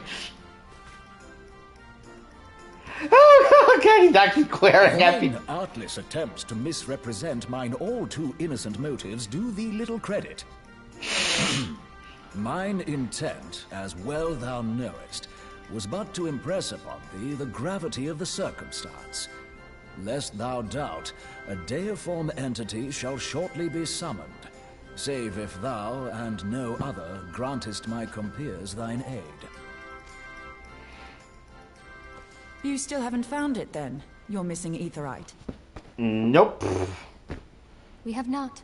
Oh, okay, he's actually glaring at me. Thine artless attempts to misrepresent mine all too innocent motives do thee little credit. Mine intent, as well thou knowest, was but to impress upon thee the gravity of the circumstance. Lest thou doubt, a deiform entity shall shortly be summoned, save if thou and no other grantest my compeers thine aid. You still haven't found it, then? Your missing aetherite? Nope. We have not.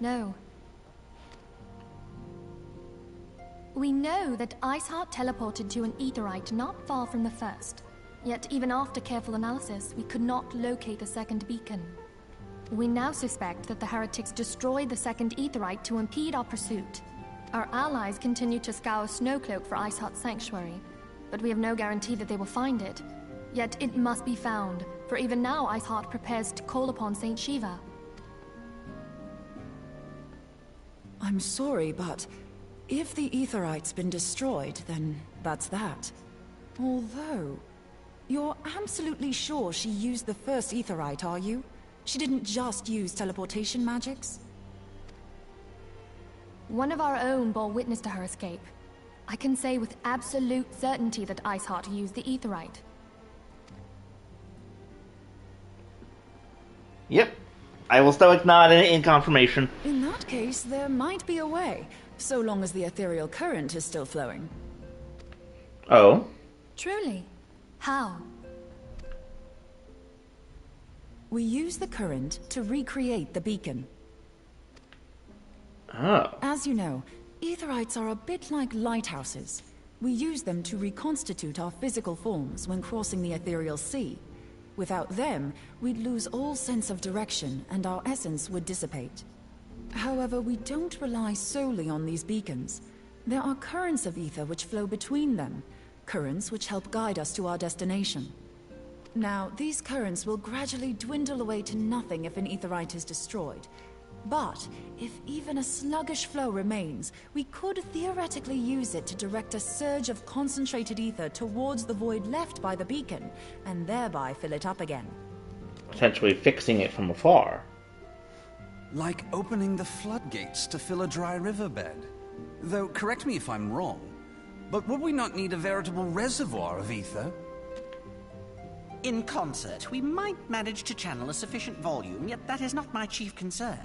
No. We know that Iceheart teleported to an aetherite not far from the first. Yet even after careful analysis, we could not locate the second beacon. We now suspect that the heretics destroyed the second aetherite to impede our pursuit. Our allies continue to scour Snowcloak for Iceheart's sanctuary, but we have no guarantee that they will find it. Yet it must be found, for even now Iceheart prepares to call upon Saint Shiva. I'm sorry, but if the aetherite's been destroyed, then that's that. Although, you're absolutely sure she used the first aetherite, are you? She didn't just use teleportation magics? One of our own bore witness to her escape. I can say with absolute certainty that Iceheart used the aetherite. Yep. I will stoic nod in confirmation. In that case, there might be a way, so long as the ethereal current is still flowing. Oh? Truly? How? We use the current to recreate the beacon. Oh. As you know, aetherites are a bit like lighthouses. We use them to reconstitute our physical forms when crossing the ethereal sea. Without them, we'd lose all sense of direction and our essence would dissipate. However, we don't rely solely on these beacons. There are currents of ether which flow between them, currents which help guide us to our destination. Now, these currents will gradually dwindle away to nothing if an aetherite is destroyed. But if even a sluggish flow remains, we could theoretically use it to direct a surge of concentrated ether towards the void left by the beacon, and thereby fill it up again. Essentially fixing it from afar. Like opening the floodgates to fill a dry riverbed. Though, correct me if I'm wrong, but would we not need a veritable reservoir of ether? In concert, we might manage to channel a sufficient volume, yet that is not my chief concern.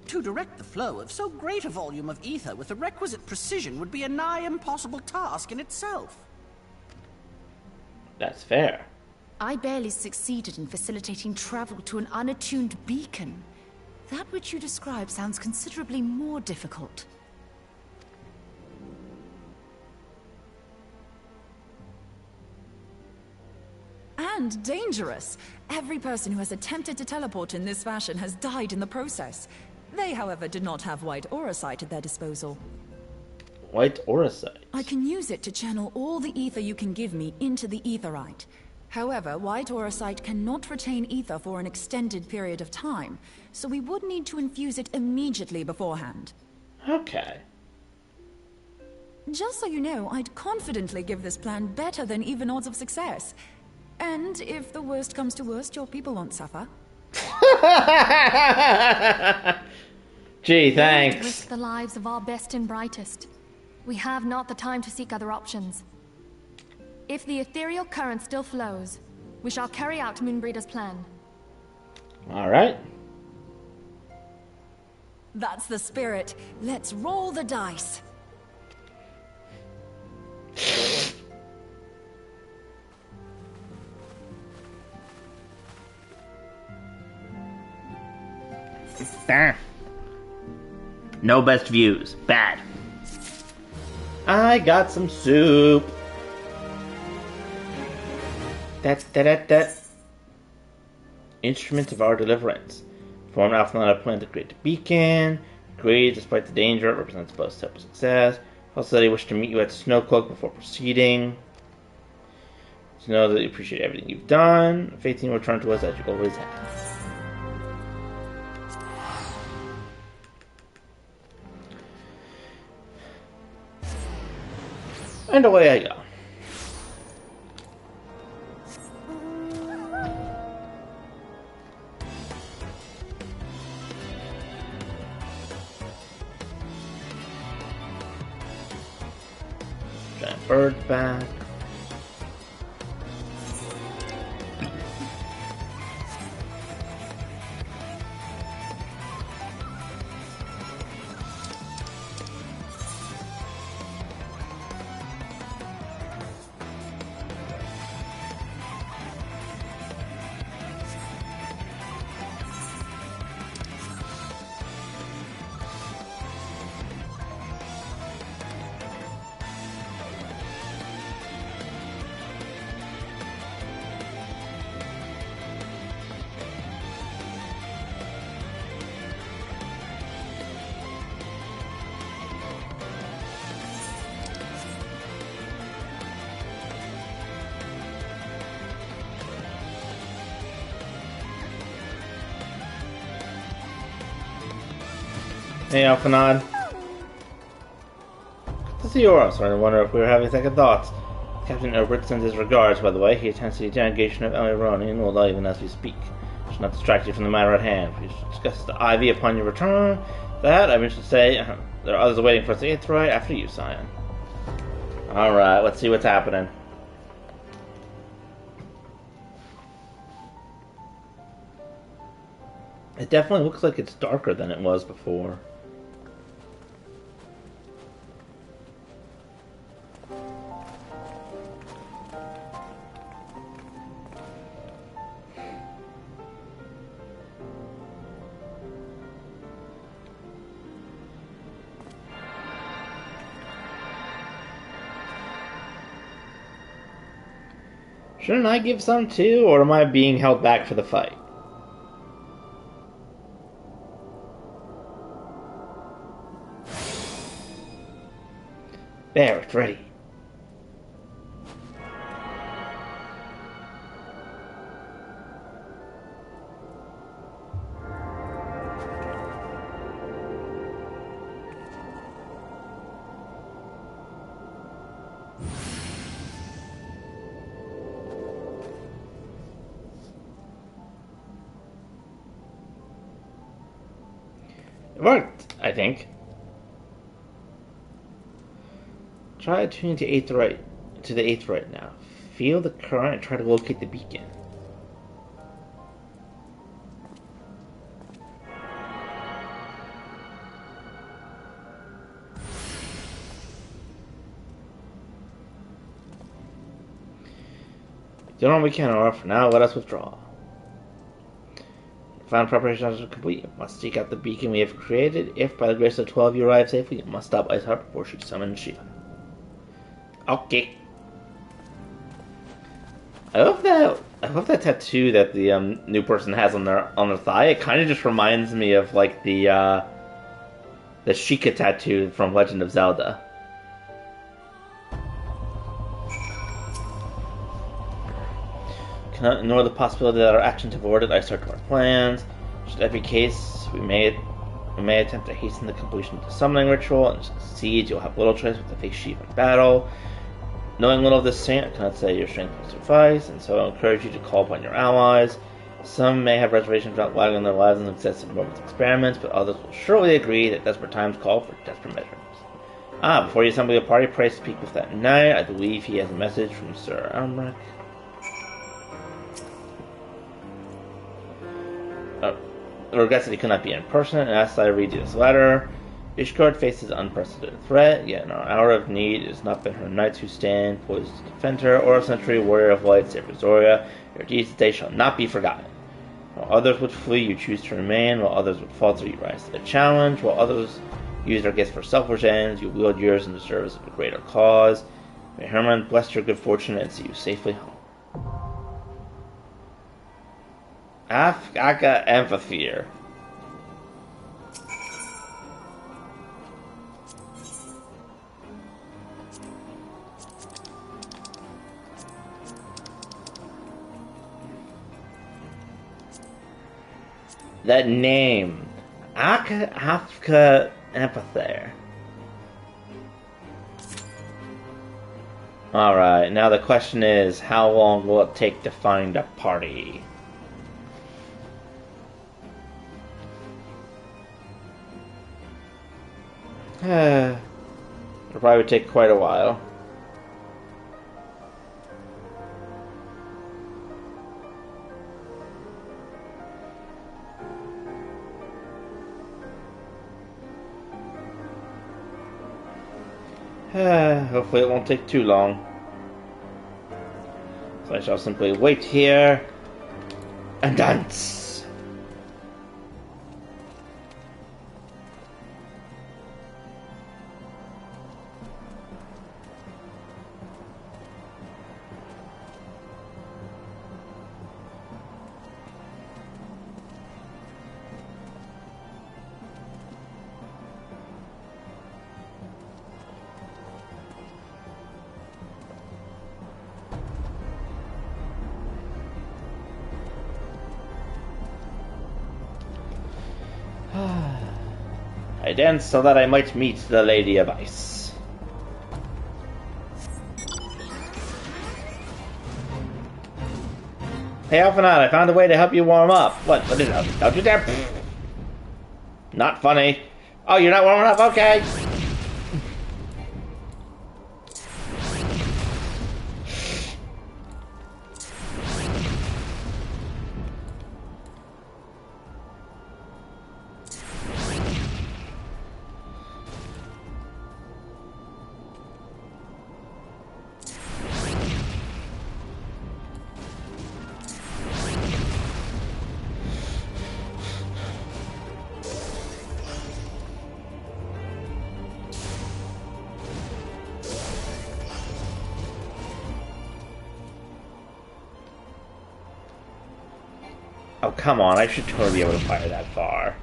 To direct the flow of so great a volume of ether with the requisite precision would be a nigh impossible task in itself. That's fair. I barely succeeded in facilitating travel to an unattuned beacon. That which you describe sounds considerably more difficult. And dangerous. Every person who has attempted to teleport in this fashion has died in the process. They, however, did not have white auracite at their disposal. White auracite? I can use it to channel all the ether you can give me into the aetherite. However, white auracite cannot retain ether for an extended period of time, so we would need to infuse it immediately beforehand. Okay. Just so you know, I'd confidently give this plan better than even odds of success. And if the worst comes to worst, your people won't suffer. Gee, We thanks. won't risk the lives of our best and brightest. We have not the time to seek other options. If the ethereal current still flows, we shall carry out Moonbreeder's plan. Alright. That's the spirit. Let's roll the dice. No best views. Bad. I got some soup. That's that. Instrument of our deliverance. Formed Alpha Line a plan to create the beacon. Agreed, despite the danger, it represents both step of success. Also said he wished to meet you at Snowcloak before proceeding. To know that you appreciate everything you've done. Faith in you will return to us as you always have. And away I go. Giant bird back. Hey, Alphanod. Good to see you. I'm starting to wonder if we were having second thoughts. Captain Obert sends his regards, by the way. He attends to the interrogation of Ellie Ronin, and will not even as we speak. Should not distract you from the matter at hand. We should discuss the Ivy upon your return. That, I wish to say, there are others waiting for us to Aetheroid after you, Scion. Alright, let's see what's happening. It definitely looks like it's darker than it was before. Shouldn't I give some too, or am I being held back for the fight? There, it's ready. It worked, I think. Try tuning to the Aetheroid now. Feel the current and try to locate the beacon. Done all we can, or for now, let us withdraw. Final preparations are complete. You must seek out the beacon we have created. If, by the grace of 12, you arrive safely, you must stop Iceheart before she summons Shiva. Okay. I love that tattoo that the new person has on their thigh. It kind of just reminds me of like the Sheikah tattoo from Legend of Zelda. Cannot ignore the possibility that our actions have alerted Iceheart to our plans. Should that be the case, we may attempt to hasten the completion of the summoning ritual, and succeed, you'll have little choice but to face Shiva in battle. Knowing little of this saint, I cannot say your strength will suffice, and so I encourage you to call upon your allies. Some may have reservations about wagging their lives in excessive moment's experiments, but others will surely agree that desperate times call for desperate measures. Before you assemble your party, pray speak with that knight. I believe he has a message from Sir Almric. Regrets that he could not be in person, and asks that I read you this letter. Ishgard faces unprecedented threat, yet in our hour of need it has not been her knights who stand poised to defend her, or a century warrior of light save Zoria. Your deeds today shall not be forgotten. While others would flee, you choose to remain. While others would falter, you rise to the challenge. While others use their gifts for selfish ends, you wield yours in the service of a greater cause. May Hermann bless your good fortune and see you safely home. I got empathy. That name, Afka Empathy. Alright, now the question is, how long will it take to find a party? It'll probably take quite a while. Hopefully it won't take too long. So I shall simply wait here and dance. I danced so that I might meet the Lady of Ice. Hey, Alphanot, I found a way to help you warm up. What is it? Don't you dare... Not funny. Oh, you're not warming up? Okay. Oh, come on, I should totally be able to fire that far.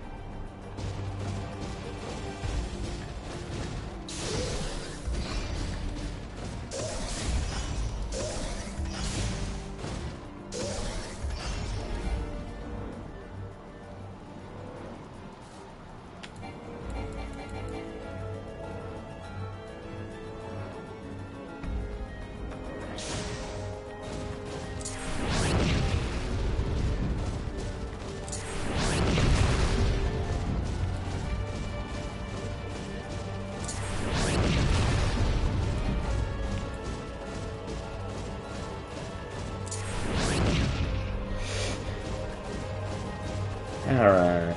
Alright.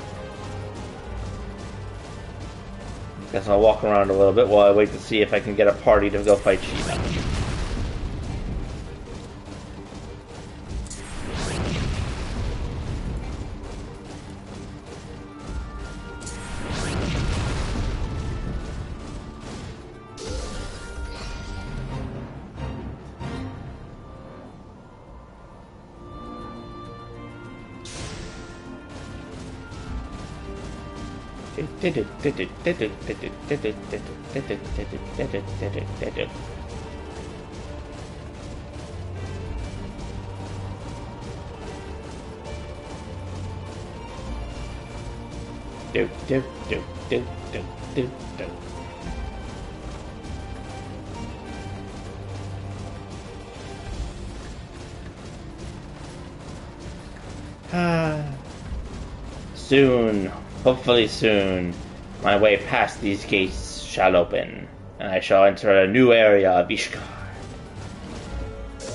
Guess I'll walk around a little bit while I wait to see if I can get a party to go fight Shiva. Soon, hopefully soon, my way past these gates shall open, and I shall enter a new area of Ishkar.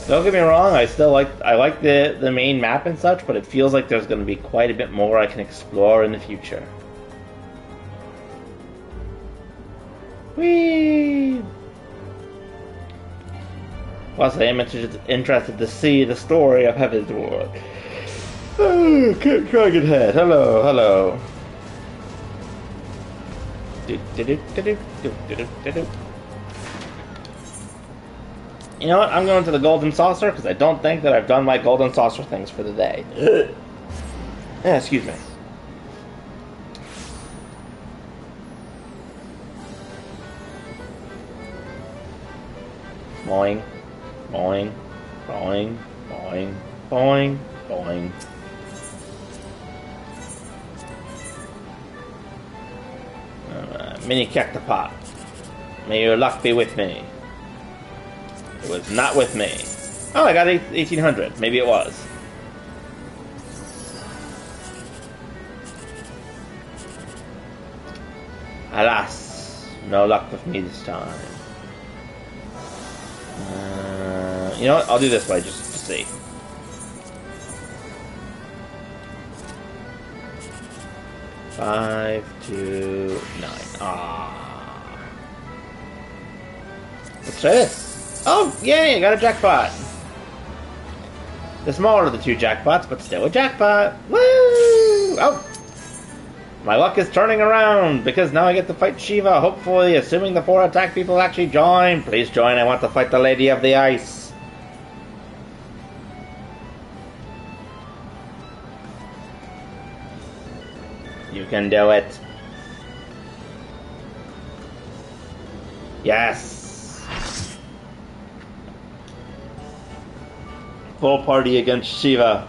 Don't get me wrong, I like the main map and such, but it feels like there's going to be quite a bit more I can explore in the future. Whee! Plus, I am interested to see the story of Heaven's Ward. Oh, Dragon Head, hello, hello. You know what? I'm going to the Golden Saucer because I don't think that I've done my Golden Saucer things for the day. Yeah, excuse me. Boing, boing, boing, boing, boing, boing. Mini Cactopod. May your luck be with me. It was not with me. Oh, I got 1800. Maybe it was. Alas, no luck with me this time. You know what? I'll do this way just to see. Five, 2, 9. Ah. Let's try this. Oh, yay! I got a jackpot. The smaller of the two jackpots, but still a jackpot. Woo! Oh, my luck is turning around because now I get to fight Shiva. Hopefully, assuming the 4 attack people actually join. Please join. I want to fight the Lady of the Ice. You can do it. Yes. Full party against Shiva.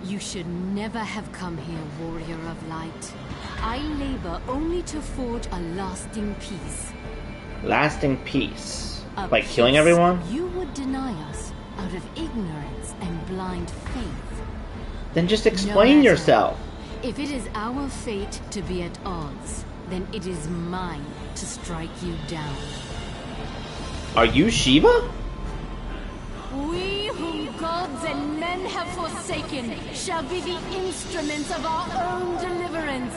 You should never have come here, warrior of light. I labor only to forge a lasting peace. Lasting peace? A By killing peace everyone? You would deny us out of ignorance and blind faith. Then just explain matter. yourself. If it is our fate to be at odds, then it is mine to strike you down. Are you Shiva? We whom gods and men have forsaken shall be the instruments of our own deliverance.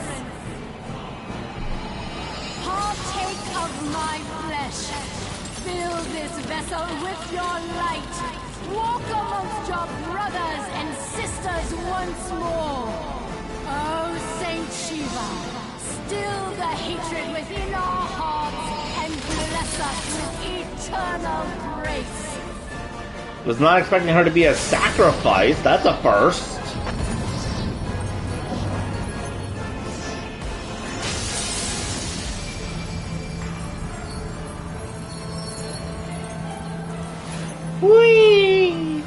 Partake of my flesh. Fill this vessel with your light. Walk amongst your brothers and sisters once more. Oh, Saint Shiva, still the hatred within our hearts and bless us with eternal grace. Was not expecting her to be a sacrifice. That's a first. Whee!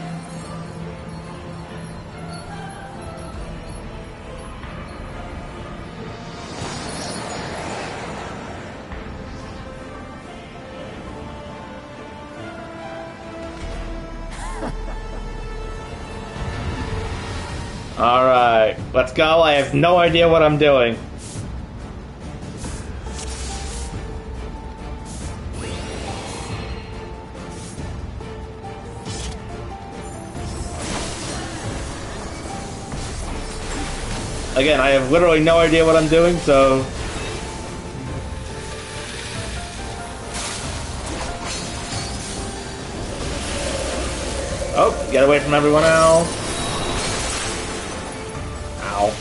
Alright, let's go. I have no idea what I'm doing. Again, I have literally no idea what I'm doing, so... Oh, get away from everyone else. Ow.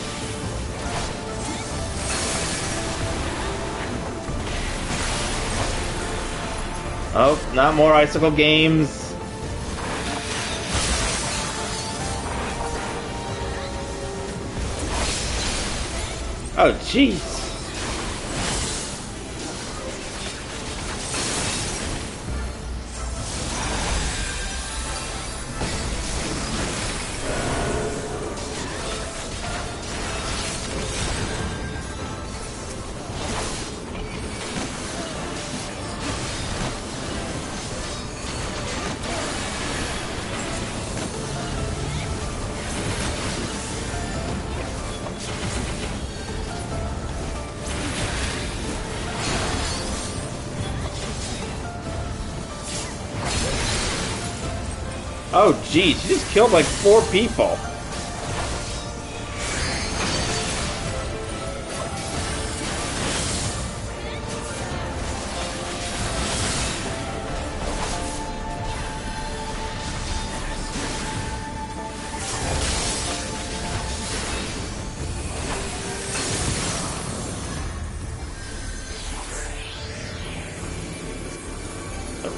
Oh, not more icicle games. Oh, jeez. Oh, geez, she just killed like 4 people.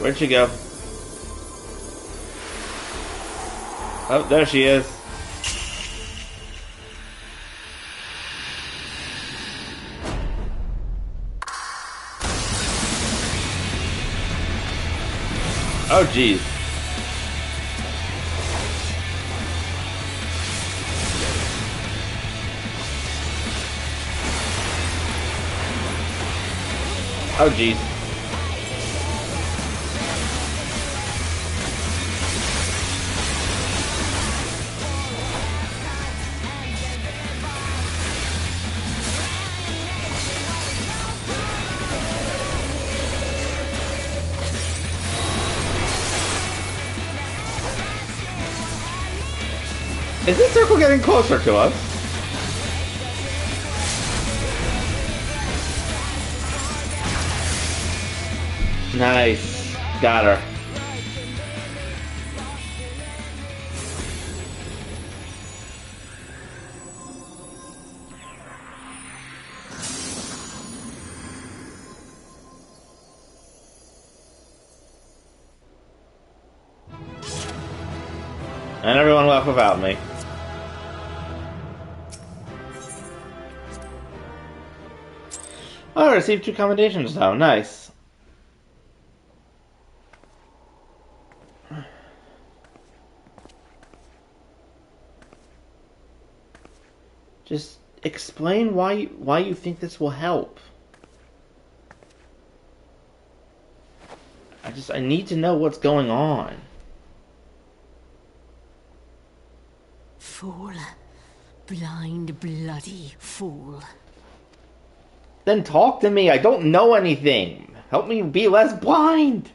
Where'd she go? Oh, there she is. Oh, geez. Oh, geez. Is this circle getting closer to us? Nice. Got her. And everyone left without me. Oh, I received 2 commendations now. Nice. Just explain why you think this will help. I need to know what's going on. Fool. Blind, bloody fool. Then talk to me. I don't know anything. Help me be less blind.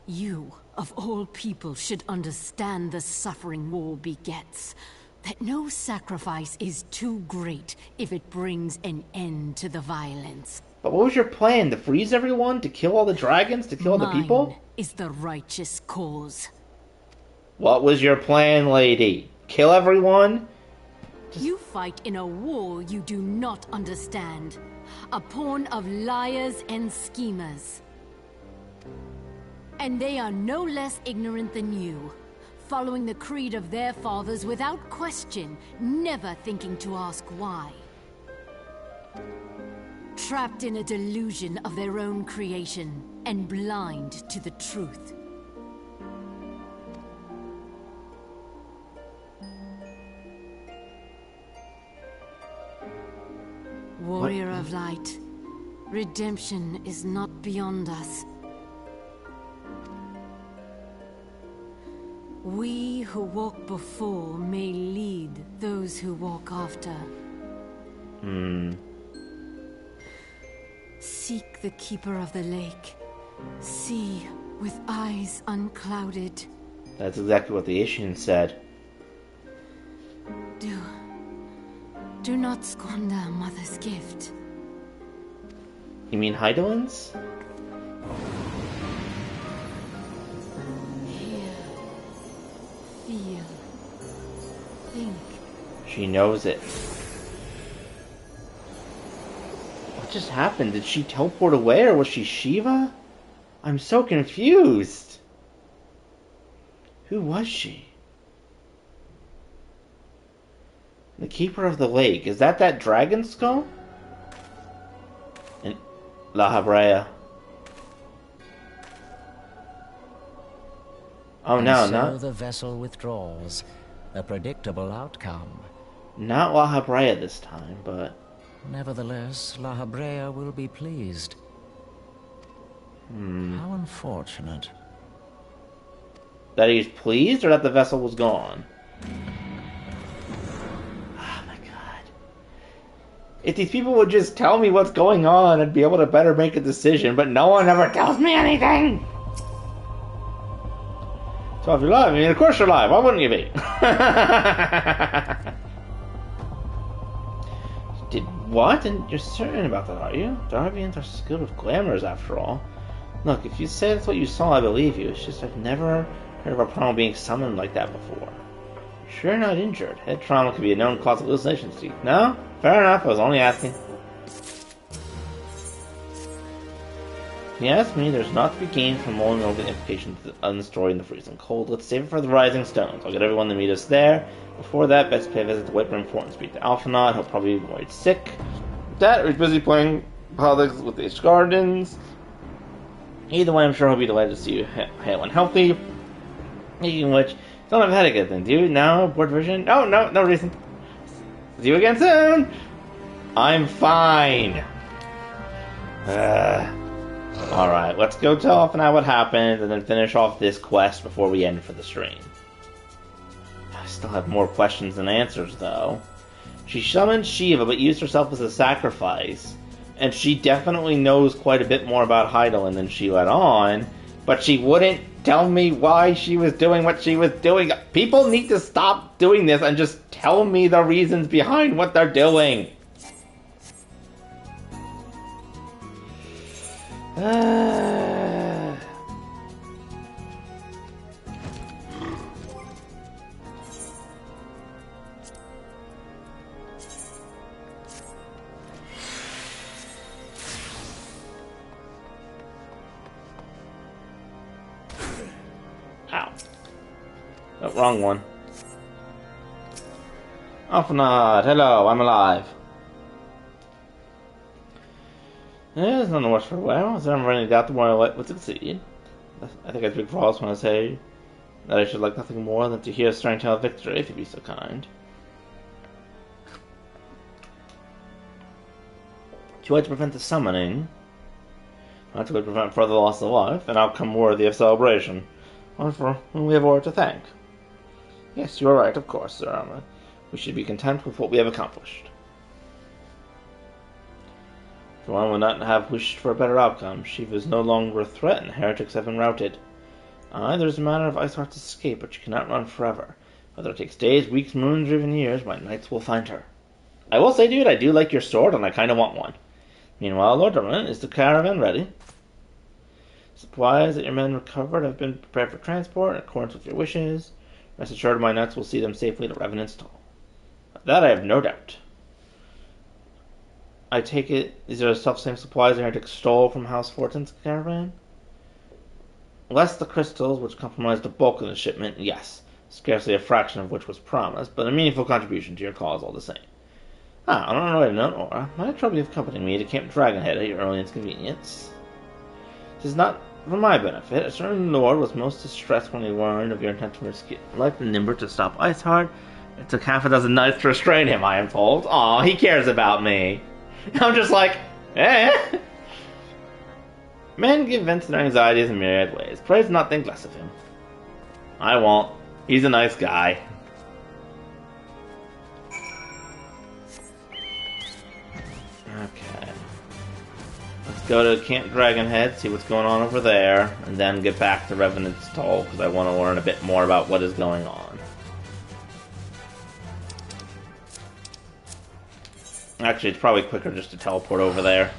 You, of all people, should understand the suffering war begets. That no sacrifice is too great if it brings an end to the violence. But what was your plan? To freeze everyone? To kill all the dragons? To kill all the people? Mine is the righteous cause. What was your plan, lady? Kill everyone? You fight in a war you do not understand. A pawn of liars and schemers. And they are no less ignorant than you. Following the creed of their fathers without question, never thinking to ask why. Trapped in a delusion of their own creation, and blind to the truth. Warrior of light, redemption is not beyond us. We who walk before may lead those who walk after. Seek the keeper of the lake. See with eyes unclouded. That's exactly what the Ishian said. Do not squander Mother's gift. You mean Heidelin's? Hear, feel, think. She knows it. What just happened? Did she teleport away, or was she Shiva? I'm so confused. Who was she? The Keeper of the Lake. Is that dragon skull? And La Habrea. Oh no, so not the vessel withdraws. A predictable outcome. Not La Habrea this time, but Nevertheless, La Habrea will be pleased. How unfortunate. That he's pleased, or that the vessel was gone? If these people would just tell me what's going on, I'd be able to better make a decision, but no one ever tells me anything! So if you're live, I mean, of course you're live, why wouldn't you be? Did what? And you're certain about that, are you? Darvians are skilled with glamours, after all. Look, if you say that's what you saw, I believe you. It's just I've never heard of a primal being summoned like that before. Sure, not injured. Head trauma could be a known cause of hallucinations to you. No? Fair enough, I was only asking. If you ask me, there's not to be gained from mulling over the implications of the story in the freezing cold. Let's save it for the Rising Stones. I'll get everyone to meet us there. Before that, best pay a visit to White Brim Fort and speak to Alphinaud. He'll probably be worried sick. With that, he's busy playing politics with the Gardens. Either way, I'm sure he'll be delighted to see you hale and healthy. Speaking of which, don't have a headache or anything, do you? No? Board vision? Oh, no reason. See you again soon! I'm fine! Alright, let's go tell Alphinaud what happened, and then finish off this quest before we end for the stream. I still have more questions than answers, though. She summoned Shiva, but used herself as a sacrifice. And she definitely knows quite a bit more about Heidelin than she let on, but she wouldn't tell me why she was doing what she was doing. People need to stop doing this and just tell me the reasons behind what they're doing. Ow. Oh, wrong one. Alphinaud, hello, I'm alive. There's none the worse for a while. Is there ever any doubt the more I would succeed? I think I speak for all when I say that I should like nothing more than to hear a stirring tale of victory, if you'd be so kind. Too late to prevent the summoning. Not too late to prevent further loss of life, an outcome worthy of celebration. Or for whom we have order to thank. Yes, you are right, of course, Sir Arma. We should be content with what we have accomplished. If one would not have wished for a better outcome, Shiva is no longer a threat, and heretics have been routed. Aye, there is a matter of Iceheart's escape, but she cannot run forever. Whether it takes days, weeks, moons, or even years, my knights will find her. I will say, dude, I do like your sword, and I kind of want one. Meanwhile, Lord Dermot, is the caravan ready? Supplies that your men recovered have been prepared for transport in accordance with your wishes. Rest assured my knights will see them safely to Revenant's Toll. Of that I have no doubt. I take it these are the self-same supplies the heretics stole from House Fortin's caravan? Less the crystals, which comprised the bulk of the shipment, yes, scarcely a fraction of which was promised, but a meaningful contribution to your cause all the same. I don't know what I've known, Aura. Might trouble you accompanying me to Camp Dragonhead at your earliest convenience. It is not for my benefit. A certain lord was most distressed when he learned of your intent to risk life and Nimber to stop Iceheart. It took half a dozen knights to restrain him, I am told. Aw, he cares about me. I'm just like, eh? Men give vent to their anxieties in myriad ways. Pray to not think less of him. I won't. He's a nice guy. Okay. Let's go to Camp Dragonhead, see what's going on over there, and then get back to Revenant's Toll, because I want to learn a bit more about what is going on. Actually, it's probably quicker just to teleport over there.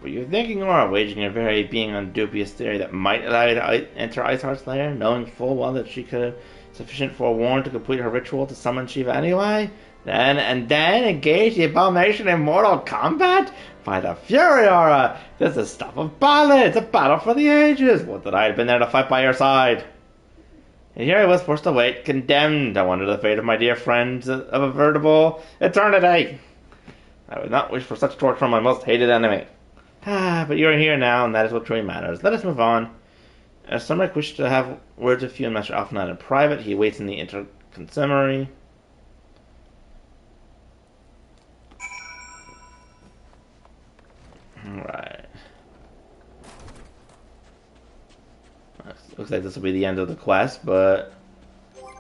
Were you thinking or waging a very being on dubious theory that might allow you to enter Iceheart's lair, knowing full well that she could have sufficient forewarned to complete her ritual to summon Shiva anyway? Then engage the abomination in mortal combat? By the Fury Aura! This is stuff of ballads, a battle for the ages! Would that I had been there to fight by your side! And here I was forced to wait, condemned. I wonder the fate of my dear friends of a veritable eternity. I would not wish for such torture from my most hated enemy. But you're here now, and that is what truly matters. Let us move on. As Sumeric wished to have words with you and Master Alphanite in private, he waits in the interconsummary. Alright. Looks like this will be the end of the quest, but...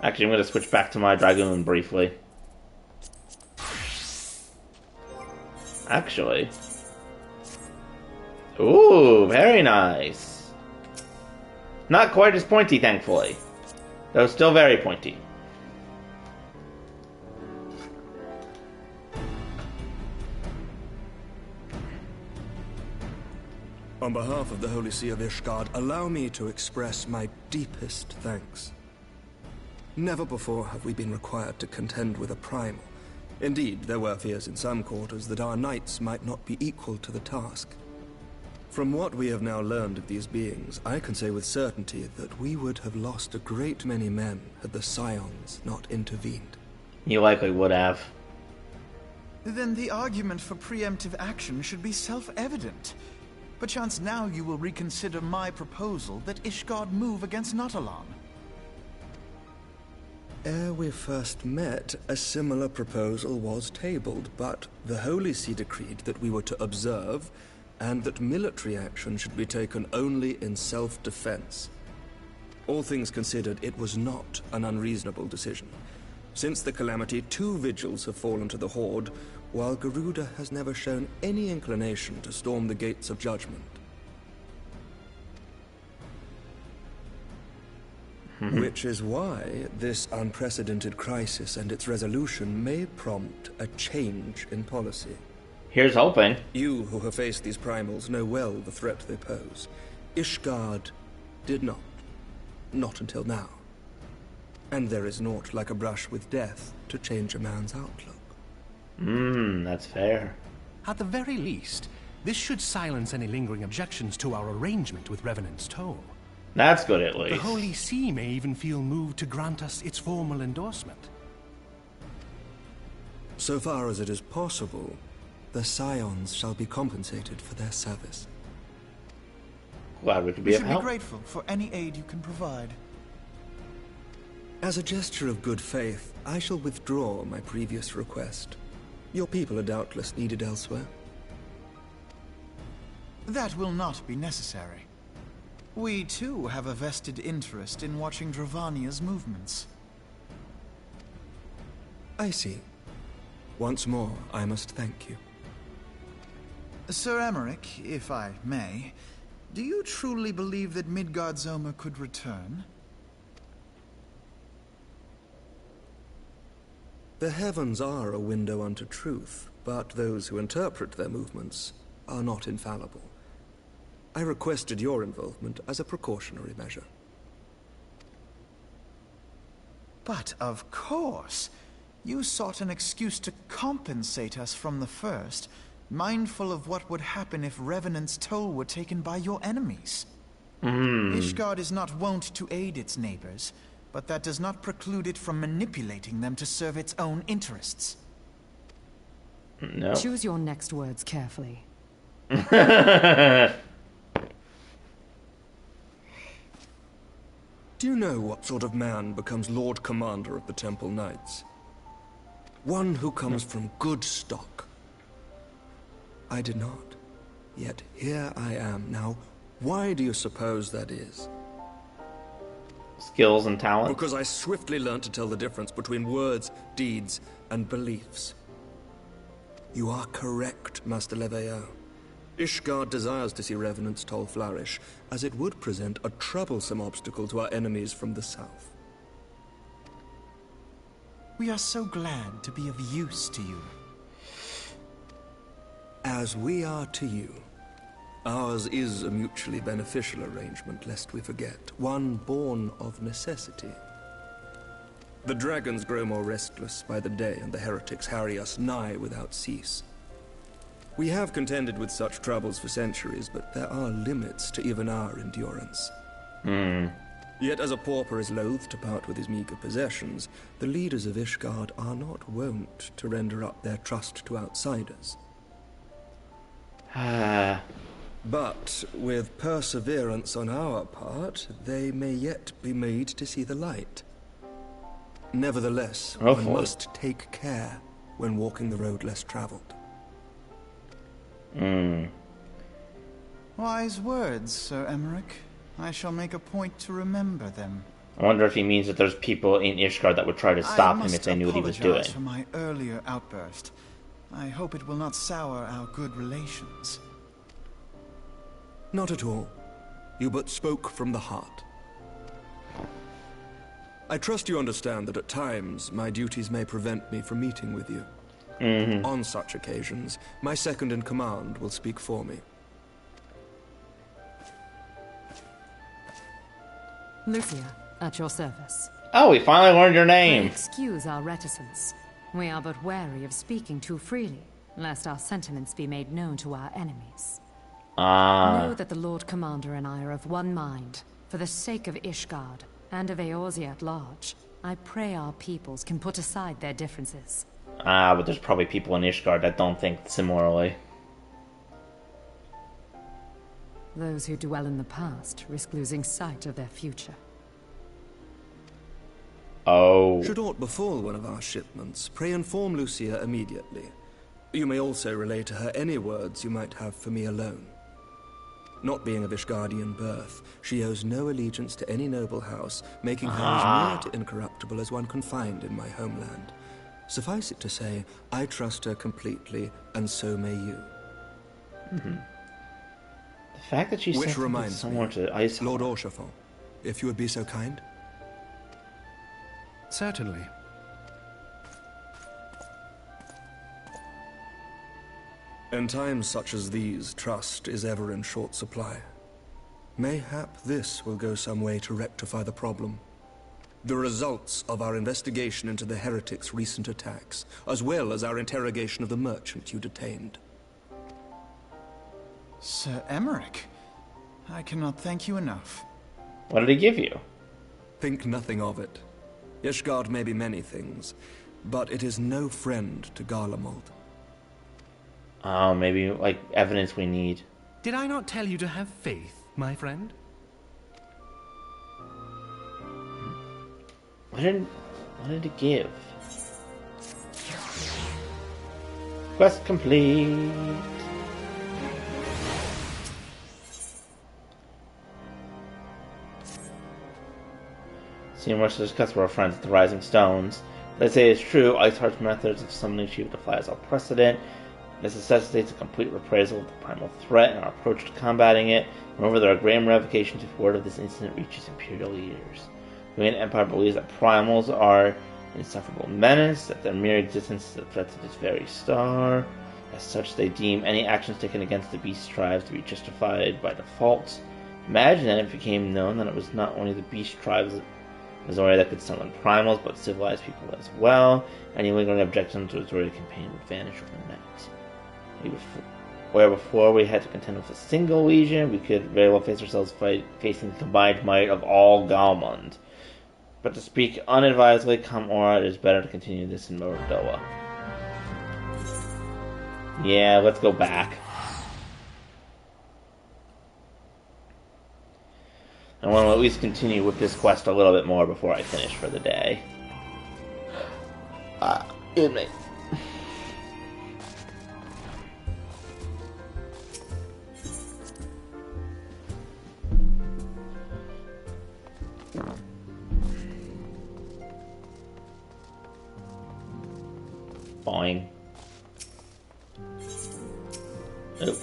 Actually, I'm going to switch back to my Dragoon briefly. Actually... Ooh, very nice. Not quite as pointy, thankfully. Though still very pointy. On behalf of the Holy See of Ishgard, allow me to express my deepest thanks. Never before have we been required to contend with a primal. Indeed, there were fears in some quarters that our knights might not be equal to the task. From what we have now learned of these beings, I can say with certainty that we would have lost a great many men had the Scions not intervened. You likely would have. Then the argument for preemptive action should be self-evident. Perchance now you will reconsider my proposal that Ishgard move against Natalan. Ere we first met, a similar proposal was tabled, but the Holy See decreed that we were to observe, and that military action should be taken only in self-defense. All things considered, it was not an unreasonable decision. Since the calamity, 2 vigils have fallen to the Horde, while Garuda has never shown any inclination to storm the gates of judgment. Which is why this unprecedented crisis and its resolution may prompt a change in policy. Here's hoping. You who have faced these primals know well the threat they pose. Ishgard did not. Not until now. And there is naught like a brush with death to change a man's outlook. That's fair. At the very least, this should silence any lingering objections to our arrangement with Revenant's Toll. That's good, at least. The Holy See may even feel moved to grant us its formal endorsement. So far as it is possible, the Scions shall be compensated for their service. Glad we could be We of should be help. grateful for any aid you can provide. As a gesture of good faith, I shall withdraw my previous request. Your people are doubtless needed elsewhere. That will not be necessary. We, too, have a vested interest in watching Dravania's movements. I see. Once more, I must thank you. Sir Emmerich, if I may, do you truly believe that Midgardsormr could return? The heavens are a window unto truth, but those who interpret their movements are not infallible. I requested your involvement as a precautionary measure. But of course, you sought an excuse to compensate us from the first, mindful of what would happen if Revenant's toll were taken by your enemies. Ishgard is not wont to aid its neighbors, but that does not preclude it from manipulating them to serve its own interests. No. Choose your next words carefully. Do you know what sort of man becomes Lord Commander of the Temple Knights? One who comes from good stock. I did not. Yet here I am. Now, why do you suppose that is? Skills and talent? Because I swiftly learned to tell the difference between words, deeds, and beliefs. You are correct, Master Leveilleur. Ishgard desires to see Revenant's toll flourish, as it would present a troublesome obstacle to our enemies from the south. We are so glad to be of use to you. As we are to you. Ours is a mutually beneficial arrangement, lest we forget, one born of necessity. The dragons grow more restless by the day, and the heretics harry us nigh without cease. We have contended with such troubles for centuries, but there are limits to even our endurance. Yet as a pauper is loath to part with his meager possessions, the leaders of Ishgard are not wont to render up their trust to outsiders. But with perseverance on our part, they may yet be made to see the light. Nevertheless, one must take care when walking the road less traveled. Wise words, Sir Emmerich. I shall make a point to remember them. I wonder if he means that there's people in Ishgard that would try to stop him if they knew what he was doing. I must apologize for my earlier outburst. I hope it will not sour our good relations. Not at all. You but spoke from the heart. I trust you understand that at times my duties may prevent me from meeting with you. On such occasions, my second-in-command will speak for me. Lucia, at your service. Oh, we finally learned your name! Excuse our reticence. We are but wary of speaking too freely, lest our sentiments be made known to our enemies. Know that the Lord Commander and I are of one mind. For the sake of Ishgard, and of Eorzea at large, I pray our peoples can put aside their differences. But there's probably people in Ishgard that don't think similarly. Those who dwell in the past risk losing sight of their future. Should aught befall one of our shipments, pray inform Lucia immediately. You may also relay to her any words you might have for me alone. Not being of Ishgardian birth, she owes no allegiance to any noble house, making her as near to incorruptible as one can find in my homeland. Suffice it to say, I trust her completely, and so may you. The fact that she said someone to ice Lord Orchefort, if you would be so kind. Certainly. In times such as these, trust is ever in short supply. Mayhap this will go some way to rectify the problem. The results of our investigation into the heretics' recent attacks, as well as our interrogation of the merchant you detained. Sir Emmerich, I cannot thank you enough. What did he give you? Think nothing of it. Ishgard may be many things, but it is no friend to Garlemald. Oh, maybe, like, evidence we need. Did I not tell you to have faith, my friend? What did it give? Quest complete. Seeing much to discuss with our friends at the Rising Stones. They say it's true, Iceheart's methods of summoning Shiva defies all precedent. This necessitates a complete reprisal of the primal threat and our approach to combating it. Moreover, there are grave ramifications if word of this incident reaches Imperial ears. The Grand Empire believes that primals are an insufferable menace, that their mere existence is a threat to this very star. As such, they deem any actions taken against the beast tribes to be justified by default. Imagine that it became known that it was not only the beast tribes Azorius that could summon primals, but civilized people as well. Any lingering objections to Azorius campaign would vanish overnight. Where before we had to contend with a single legion, we could very well face ourselves facing the combined might of all Galmund. But to speak unadvisedly, come Aura, it is better to continue this in Morodoa. Yeah, let's go back. I want to at least continue with this quest a little bit more before I finish for the day. Excuse me. Fine. Oh.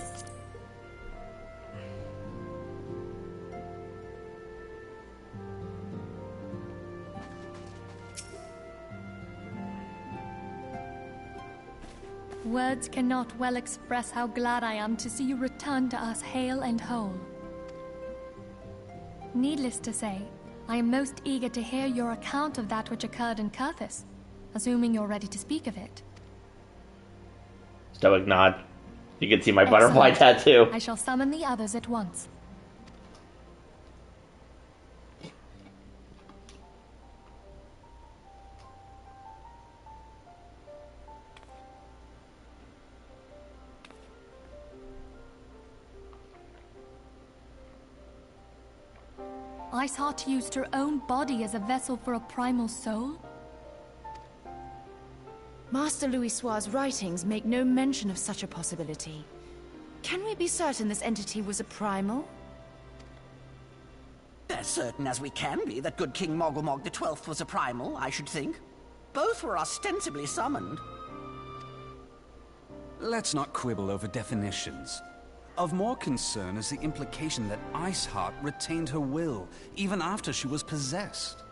Words cannot well express how glad I am to see you return to us hale and whole. Needless to say, I am most eager to hear your account of that which occurred in Kurthis, assuming you're ready to speak of it. Stoic nod. You can see my butterfly tattoo. I shall summon the others at once. Iceheart used her own body as a vessel for a primal soul? Master Louisoir's writings make no mention of such a possibility. Can we be certain this entity was a primal? As certain as we can be that good King Mogulmog XII was a primal, I should think. Both were ostensibly summoned. Let's not quibble over definitions. Of more concern is the implication that Iceheart retained her will, even after she was possessed.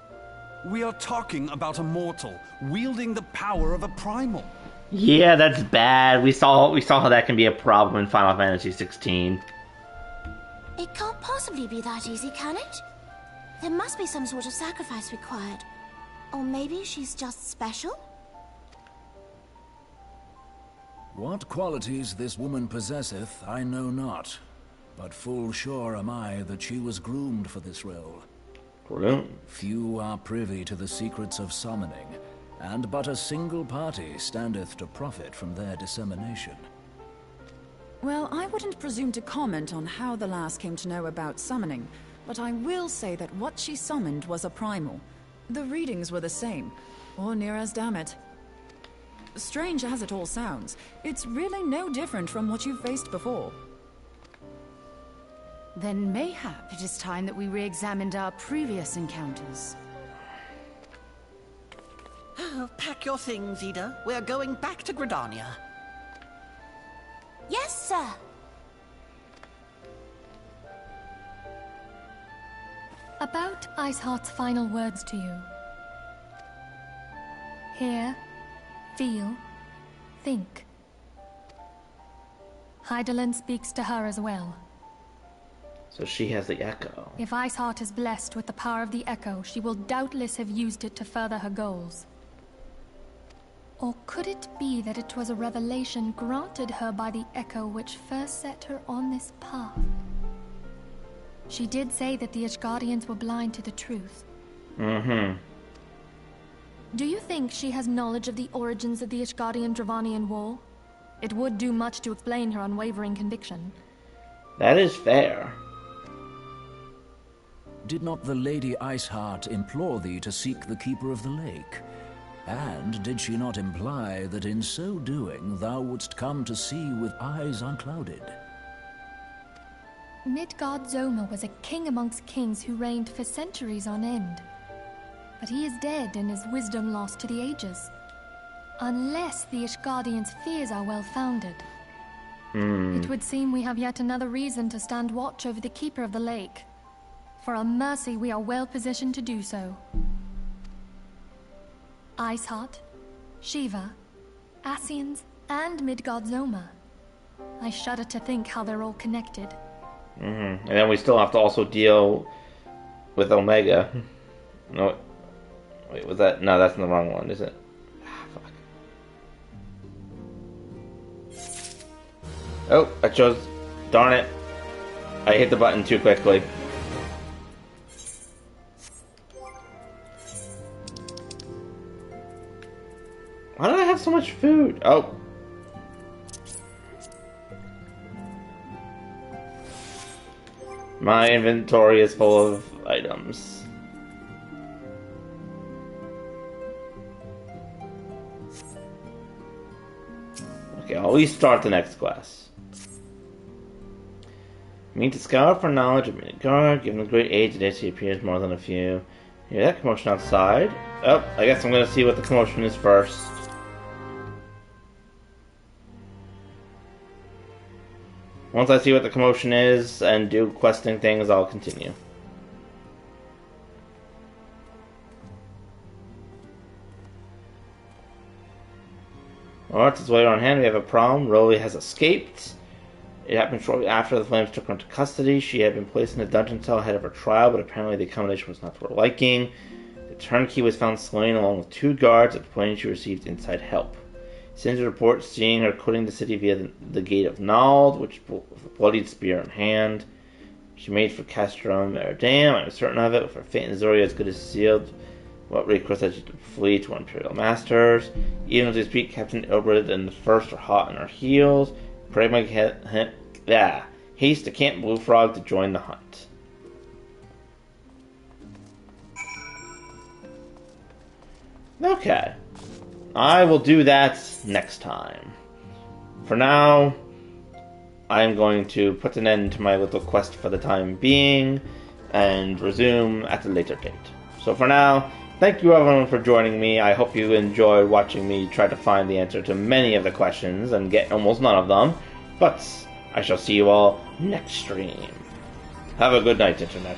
We are talking about a mortal, wielding the power of a primal. Yeah, that's bad. We saw how that can be a problem in Final Fantasy XVI. It can't possibly be that easy, can it? There must be some sort of sacrifice required. Or maybe she's just special? What qualities this woman possesseth, I know not. But full sure am I that she was groomed for this role. Few are privy to the secrets of summoning, and but a single party standeth to profit from their dissemination. Well, I wouldn't presume to comment on how the lass came to know about summoning, but I will say that what she summoned was a primal. The readings were the same, or near as damn it. Strange as it all sounds, it's really no different from what you've faced before. Then mayhap it is time that we re-examined our previous encounters. Pack your things, Ida. We're going back to Gridania. Yes, sir. About Iceheart's final words to you. Hear, feel, think. Hydaelyn speaks to her as well. So she has the echo. If Iceheart is blessed with the power of the echo, she will doubtless have used it to further her goals. Or could it be that it was a revelation granted her by the echo which first set her on this path? She did say that the Ishgardians were blind to the truth. Mm-hmm. Do you think she has knowledge of the origins of the Ishgardian-Dravanian War? It would do much to explain her unwavering conviction. That is fair. Did not the Lady Iceheart implore thee to seek the Keeper of the Lake? And did she not imply that in so doing thou wouldst come to see with eyes unclouded? Midgard Zoma was a king amongst kings who reigned for centuries on end. But he is dead and his wisdom lost to the ages. Unless the Ishgardians' fears are well-founded. It would seem we have yet another reason to stand watch over the Keeper of the Lake. For a mercy, we are well-positioned to do so. Iceheart, Shiva, Ascians, and Midgard Zoma. I shudder to think how they're all connected. And then we still have to also deal with Omega. No, wait, was that? No, that's the wrong one, is it? Fuck. Oh, I chose. Darn it. I hit the button too quickly. Why do I have so much food? Oh. My inventory is full of items. Okay, I'll restart the next quest. Meet to scour for knowledge of Midgard. Given the great age of this, he appears more than a few. Hear that commotion outside? Oh, I guess I'm gonna see what the commotion is first. Once I see what the commotion is and do questing things, I'll continue. Alright, it's later on hand. We have a problem. Rowley has escaped. It happened shortly after the flames took her into custody. She had been placed in a dungeon cell ahead of her trial, but apparently the accommodation was not to her liking. The turnkey was found slain along with 2 guards at the point she received inside help. Sindri reports seeing her quitting the city via the Gate of Nald, which with a bloodied spear in hand. She made for Castrum Eridam, I'm certain of it, with her fate in Zoria as good as sealed. What recourse had she to flee to her Imperial masters? Even as we speak, Captain Ilbrid and the First are hot on her heels. Pragmatic haste to Camp Blue Frog to join the hunt. Okay. I will do that next time. For now, I am going to put an end to my little quest for the time being and resume at a later date. So for now, thank you everyone for joining me. I hope you enjoyed watching me try to find the answer to many of the questions and get almost none of them. But I shall see you all next stream. Have a good night, Internet.